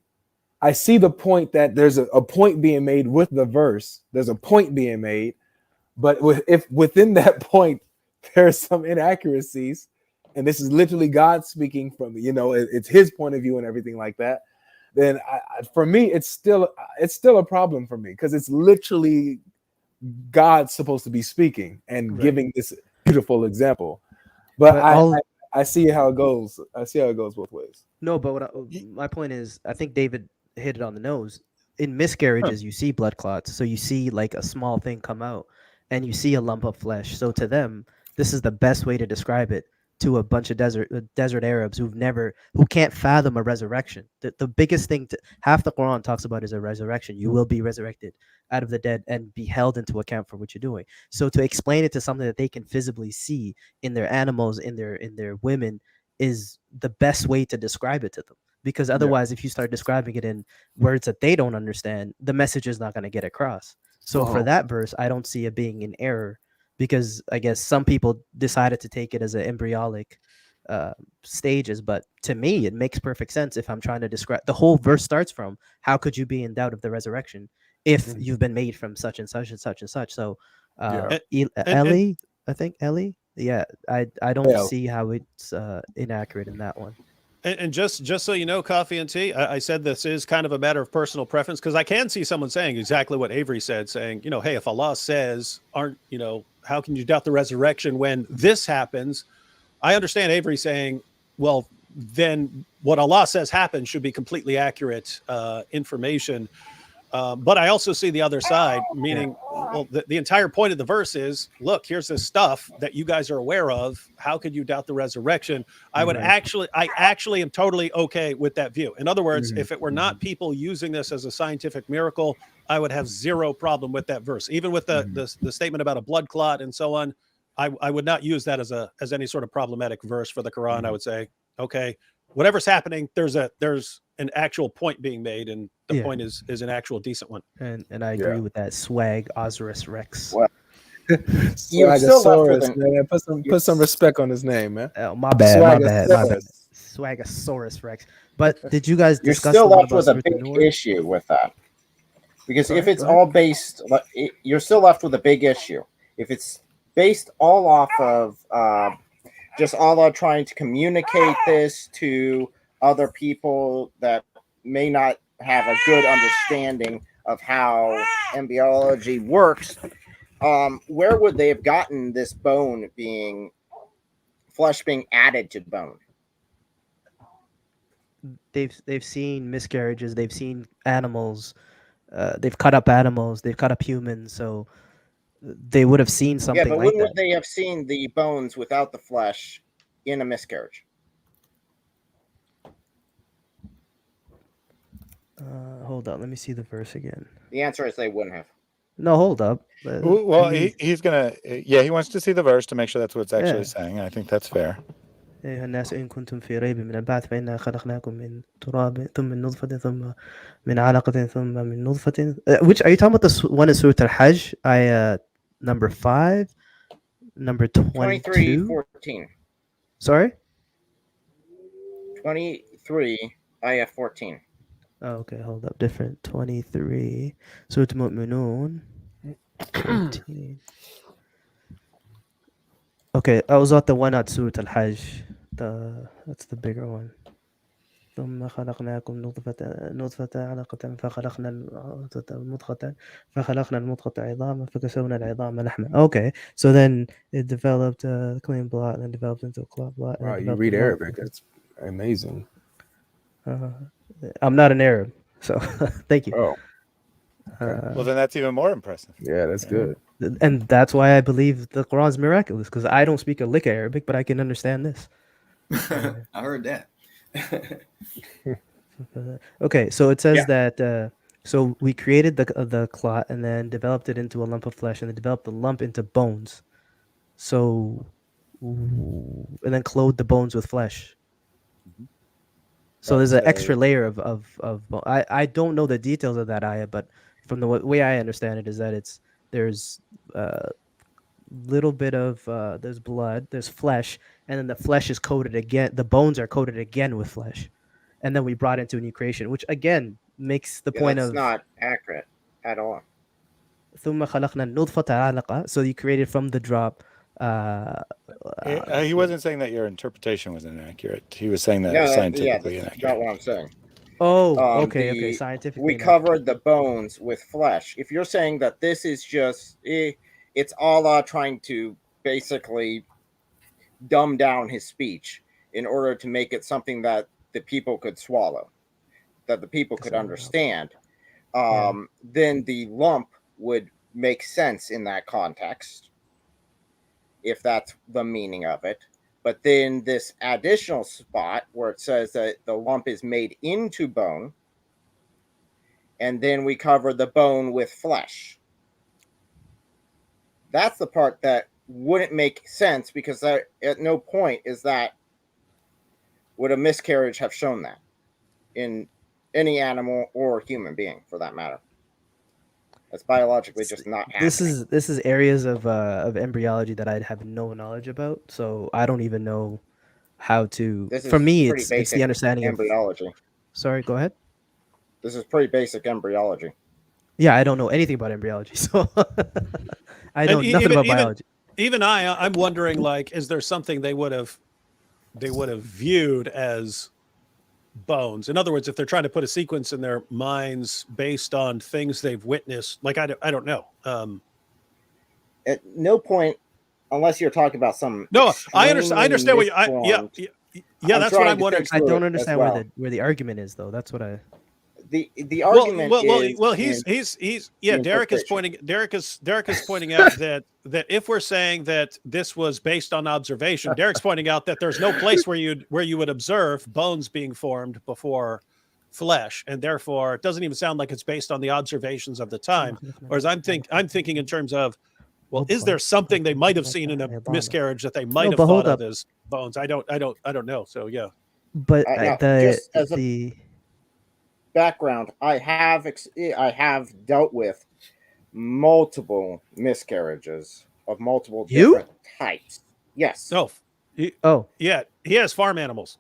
the point that there's a point being made with the verse. There's a point being made, but if within that point there's some inaccuracies, and this is literally God speaking from, it's his point of view and everything like that, then for me, it's still a problem for me, because it's literally God's supposed to be speaking and giving this beautiful example. But I see how it goes. I see how it goes both ways. No, but my point is, I think David hit it on the nose. In miscarriages, you see blood clots. So you see like a small thing come out and you see a lump of flesh. So to them, this is the best way to describe it to a bunch of desert Arabs who can't fathom a resurrection. The biggest thing, half the Quran talks about is a resurrection. You will be resurrected out of the dead and be held into account for what you're doing. So to explain it to something that they can visibly see in their animals, in their women, is the best way to describe it to them. Because otherwise, if you start describing it in words that they don't understand, the message is not going to get across. So for that verse, I don't see it being in error, because I guess some people decided to take it as an embryonic stages. But to me, it makes perfect sense. If I'm trying to describe, the whole verse starts from, how could you be in doubt of the resurrection if you've been made from such and such and such and such? So Ellie, I think Ellie. Yeah, I don't see how it's inaccurate in that one. And just so you know, Coffee and Tea, I said this is kind of a matter of personal preference, because I can see someone saying exactly what Avery said, saying, hey, if Allah says, how can you doubt the resurrection when this happens? I understand Avery saying, well, then what Allah says happens should be completely accurate information. But I also see the other side, meaning, well, the entire point of the verse is, look, here's this stuff that you guys are aware of. How could you doubt the resurrection? I actually am totally okay with that view. In other words, if it were not people using this as a scientific miracle, I would have zero problem with that verse. Even with the statement about a blood clot and so on, I would not use that as any sort of problematic verse for the Quran. I would say, okay, whatever's happening, there's an actual point being made, and the point is an actual decent one. And I agree with that. Swag Osiris Rex. Well, Swagasaurus, man. Put some respect on his name, man. Oh, my bad. Swagasaurus Rex. But did you guys discuss? You're still left with a big issue with that, because if it's all based, you're still left with a big issue. If it's based all off of just Allah trying to communicate this to other people that may not have a good understanding of how embryology works, where would they have gotten this flesh being added to bone? They've seen miscarriages, they've seen animals, they've cut up animals, they've cut up humans, so they would have seen something. Yeah, but like when would they have seen the bones without the flesh in a miscarriage? Hold up, let me see the verse again. The answer is they wouldn't have. No, hold up. Well, he's gonna. Yeah, he wants to see the verse to make sure that's what it's actually saying. I think that's fair. أيها الناس إن كنتم في ريب من البعث فإنا خلقناكم من تراب ثم من نطفة ثم من علقة ثم من نطفة. Which are you talking about? The one in Surah Al-Hajj, ayah number 5, number 22? 23:14. Sorry. 23, ayah 14. Oh, okay, hold up. Different. 23. Surah Al-Mu'minun. 14. Okay, I was at the one at Surah Al-Hajj. That's the bigger one. ثم خلقناكم نطفة علقة فخلقنا المضغة عظاما فكسونا العظام لحما. Okay, so then it developed a clean blot and then developed into a clot blot. Wow, you read Arabic. That's amazing. I'm not an Arab, so thank you. Oh. Well, then that's even more impressive. Yeah, that's good. And that's why I believe the Quran is miraculous, because I don't speak a lick of Arabic, but I can understand this. I heard that. Okay, so it says that so we created the clot and then developed it into a lump of flesh and then developed the lump into bones. So and then clothed the bones with flesh. So there's an extra layer of I don't know the details of that ayah, but from the way I understand it is that there's little bit of there's blood, there's flesh, and then the flesh is coated again. The bones are coated again with flesh, and then we brought into a new creation, which again makes the point that's of not accurate at all. ثم خلقنا النطفة علقة. So you created from the drop. He wasn't saying that your interpretation was inaccurate. He was saying that scientifically inaccurate. That's not what I'm saying. Oh, okay. Scientifically, we covered the bones with flesh. If you're saying that this is just, it's Allah trying to basically dumb down his speech in order to make it something that the people could swallow, that the people could understand, then the lump would make sense in that context, if that's the meaning of it. But then this additional spot where it says that the lump is made into bone, and then we cover the bone with flesh. That's the part that wouldn't make sense, because at no point is that would a miscarriage have shown that in any animal or human being, for that matter. That's biologically just not happening. This is areas of embryology that I have no knowledge about, so I don't even know how to. For me, it's the understanding embryology. Sorry, go ahead. This is pretty basic embryology. Yeah, I don't know anything about embryology, so I know nothing about biology. Even I'm wondering, like, is there something they would have viewed as bones? In other words, if they're trying to put a sequence in their minds based on things they've witnessed, like I don't know. At no point, unless you're talking about some. No, I understand what you. Yeah, that's what I'm wondering. I don't understand where the argument is, though. That's what I. The argument is Derek is pointing out that if we're saying that this was based on observation, Derek's pointing out that there's no place where you would observe bones being formed before flesh, and therefore it doesn't even sound like it's based on the observations of the time. Whereas I'm thinking in terms of, well, is there something they might have seen in a miscarriage that they might have thought of as bones? I don't know. So yeah, but the background, I have dealt with multiple miscarriages of multiple different types. Yes. Yeah, he has farm animals.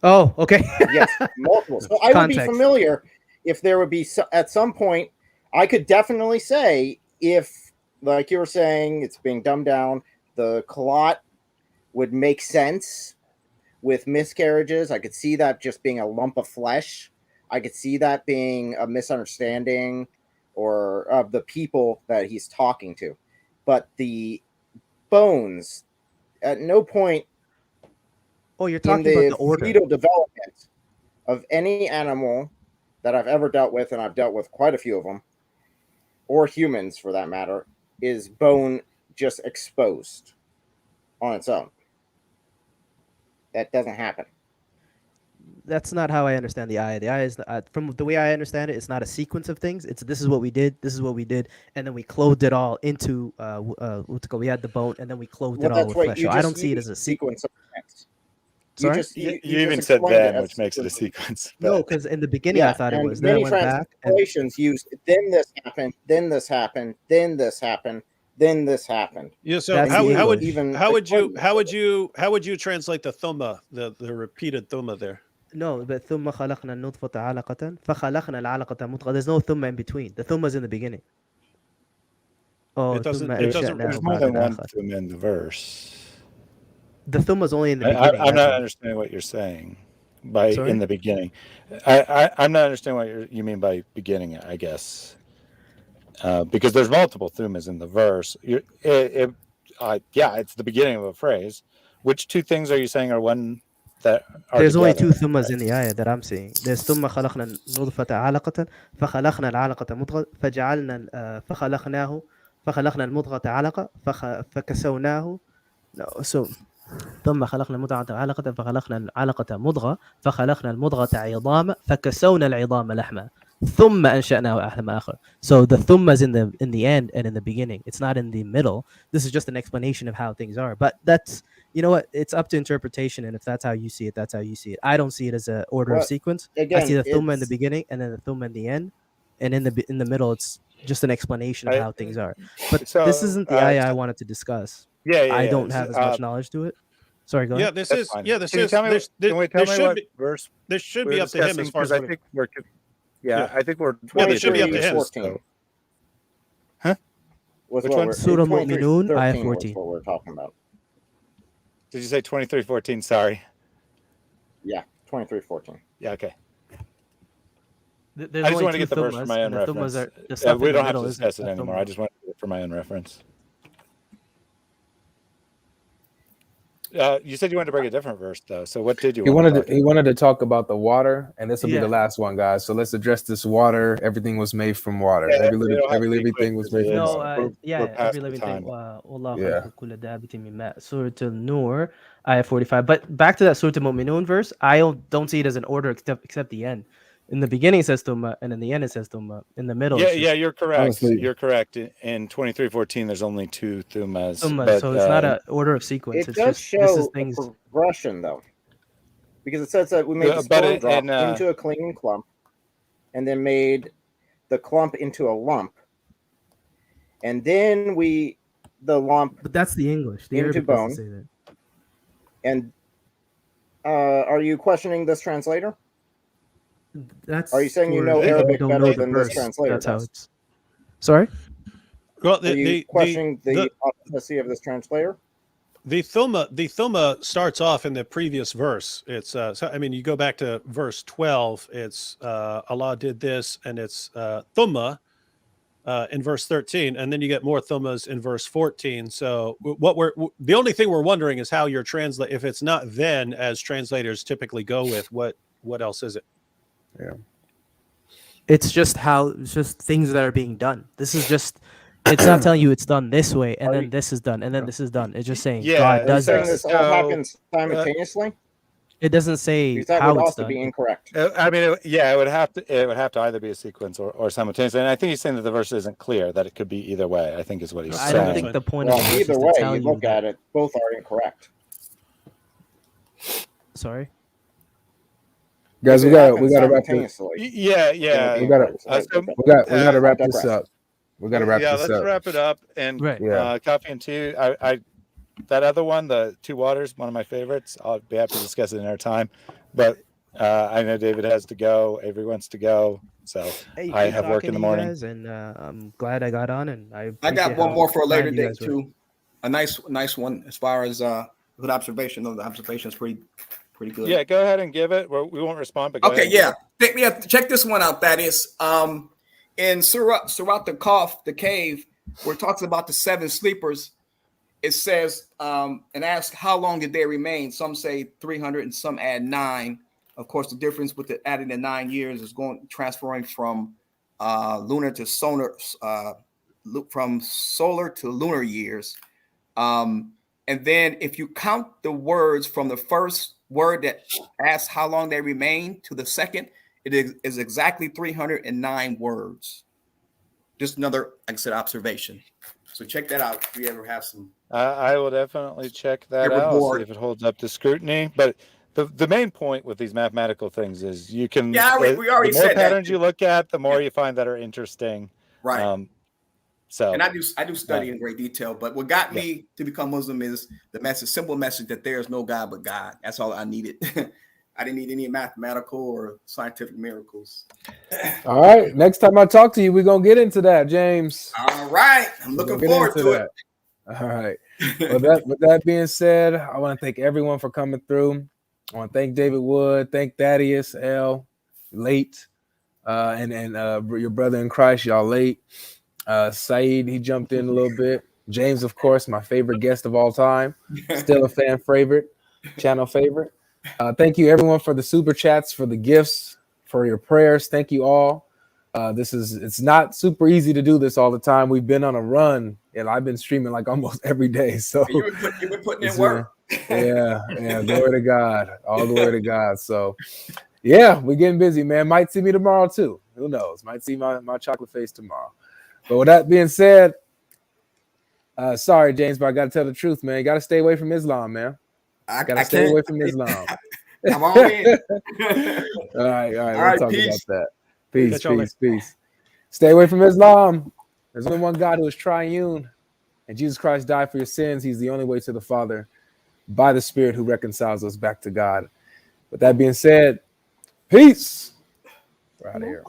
Oh, okay. Yes, multiple. So I would be familiar if there would be at some point. I could definitely say, if, like you were saying, it's being dumbed down, the clot would make sense with miscarriages. I could see that just being a lump of flesh. I could see that being a misunderstanding or of the people that he's talking to. But the bones, at no point you're talking about the order. Fetal development of any animal that I've ever dealt with, and I've dealt with quite a few of them, or humans for that matter, is bone just exposed on its own. That doesn't happen. That's not how I understand the ayah. The ayah is from the way I understand it. It's not a sequence of things. It's this is what we did, and then we clothed it all into we had the bone, and then we clothed it all with flesh. So I don't see it as a sequence of things. Sorry? You even said then, which makes it a sequence. But... No, because in the beginning I thought it was. Then I went back. Translations used then this happened, then this happened, then this happened, then this happened. Yeah. So how would you translate the thumma, the repeated thumma there? No, but ثم خلقنا النطفة علقة فخلقنا العلقة مضغة. There's no thumma in between. The thumma is in the beginning. It doesn't. There's more than one thumma in the verse. The thumma is only in the beginning. I'm not understanding what you're saying by in the beginning. I'm not understanding what you mean by beginning, I guess, because there's multiple thummas in the verse. It's the beginning of a phrase. Which two things are you saying are one? There's only two thummas in the ayah that I'm seeing. There's ثم خلقنا النطفة علقة فخلقنا العلقة مضغة فخلقنا المضغة علقة فكسوناه. So ثم خلقنا المضغة علقة فخلقنا العلقة مضغة فخلقنا المضغة عظاما فكسونا العظام لحما. ثم أنشأناه عالم آخر. So the thumma is in the end and in the beginning. It's not in the middle. This is just an explanation of how things are. But that's, you know what? It's up to interpretation, and if that's how you see it, that's how you see it. I don't see it as an order of sequence. I see the thumma in the beginning and then the thumma in the end, and in the middle, it's just an explanation of how things are. But this isn't the ayah I wanted to discuss. I don't have as much knowledge to it. Sorry, go ahead. This is verse this should be up to him as far as I think we're I think we're this should be up to him. 14. Huh? Which one? Surah Mu'minun, ayah 14. What we're talking about. Did you say 23:14? Sorry. Yeah, 23:14. Yeah, okay. I just want to get the verse for my own reference. We don't have to discuss it anymore. I just want to get it for my own reference. You said you wanted to bring a different verse, though. So what did you? He wanted to talk about the water, and this will be the last one, guys. So let's address this water. Everything was made from water. Yeah, every living thing was made from water. Every living thing. Surah Al-Nur, ayah 45. But back to that Surah Al-Mu'minun verse, I don't see it as an order except the end. In the beginning it says thumma, and in the end it says thumma. In the middle, you're correct. Honestly, you're correct. In 23:14, there's only 2 thummas. So it's not an order of sequence. It does show a progression, though, because it says that we made the spore drop into a clinging clump, and then made the clump into a lump, and then the lump. But that's the English. The into Arabic bone. doesn't say that. And are you questioning this translator? Are you saying you know Arabic better than this translator? That's how it's. Sorry. Well, are you questioning the authenticity of this translator? The thumma starts off in the previous verse. It's you go back to verse 12. It's Allah did this, and it's thumma in verse 13, and then you get more thummas in verse 14. So the only thing we're wondering is how you're translate. If it's not then, as translators typically go with, what else is it? Yeah. It's just things that are being done. This is just. It's not telling you it's done this way, and then this is done, and then this is done. It's just saying God does this. All happens simultaneously. It doesn't say that how would it's also done. be incorrect. It would have to either be a sequence or simultaneously. And I think he's saying that the verse isn't clear, that it could be either way. I think is what he's saying. I don't think the point of the verse either is way, to tell you look at it, both are incorrect. Sorry. Guys, we gotta wrap this. Yeah. We gotta wrap this up. We gotta wrap this up. Yeah, let's wrap it up. And coffee and tea. I that other one, the Two Waters, one of my favorites. I'll be happy to discuss it in our time. But I know David has to go. Avery wants to go. So I have work in the morning. Guys, and I'm glad I got on. And I got one more for a later date too. A nice one as far as good observation. No, the observation is pretty good. Yeah, go ahead and give it. We won't respond, but check this one out. That is in Surah the Kahf, the cave, where it talks about the 7 sleepers. It says and asks how long did they remain. Some say 300 and some add 9. Of course, the difference with adding the 9 years is transferring from lunar to solar, from solar to lunar years. And then if you count the words from the first word that asks how long they remain to the second, it is exactly 309 words. Just another, like I said, observation. So check that out if you ever have some. I will definitely check that out, see if it holds up to scrutiny. But the main point with these mathematical things is you can. Yeah, we already said that. The more patterns you look at, the more you find that are interesting. Right. And I do study in great detail, but what got me to become Muslim is the simple message that there is no God but God. That's all I needed. I didn't need any mathematical or scientific miracles. All right. Next time I talk to you, we're going to get into that, James. All right. I'm looking forward to it. All right. With that being said, I want to thank everyone for coming through. I want to thank David Wood, thank Thaddeus, L, late, and your brother in Christ, y'all late. Saeed, he jumped in a little bit. James, of course, my favorite guest of all time. Still a fan favorite, channel favorite. Thank you, everyone, for the super chats, for the gifts, for your prayers. Thank you all. It's not super easy to do this all the time. We've been on a run, and I've been streaming like almost every day. So you've been putting in work. Yeah, glory to God. All glory to God. So Yeah, we're getting busy, man. Might see me tomorrow too. Who knows? Might see my chocolate face tomorrow. But with that being said, sorry, James, but I gotta tell the truth, man. You gotta stay away from Islam, man. Gotta stay away from Islam. I'm all in. All right. All We'll right, talk peace. about that. Peace. Stay away from Islam. There's only one God who is triune, and Jesus Christ died for your sins. He's the only way to the Father by the Spirit who reconciles us back to God. With that being said, peace. We're out of here.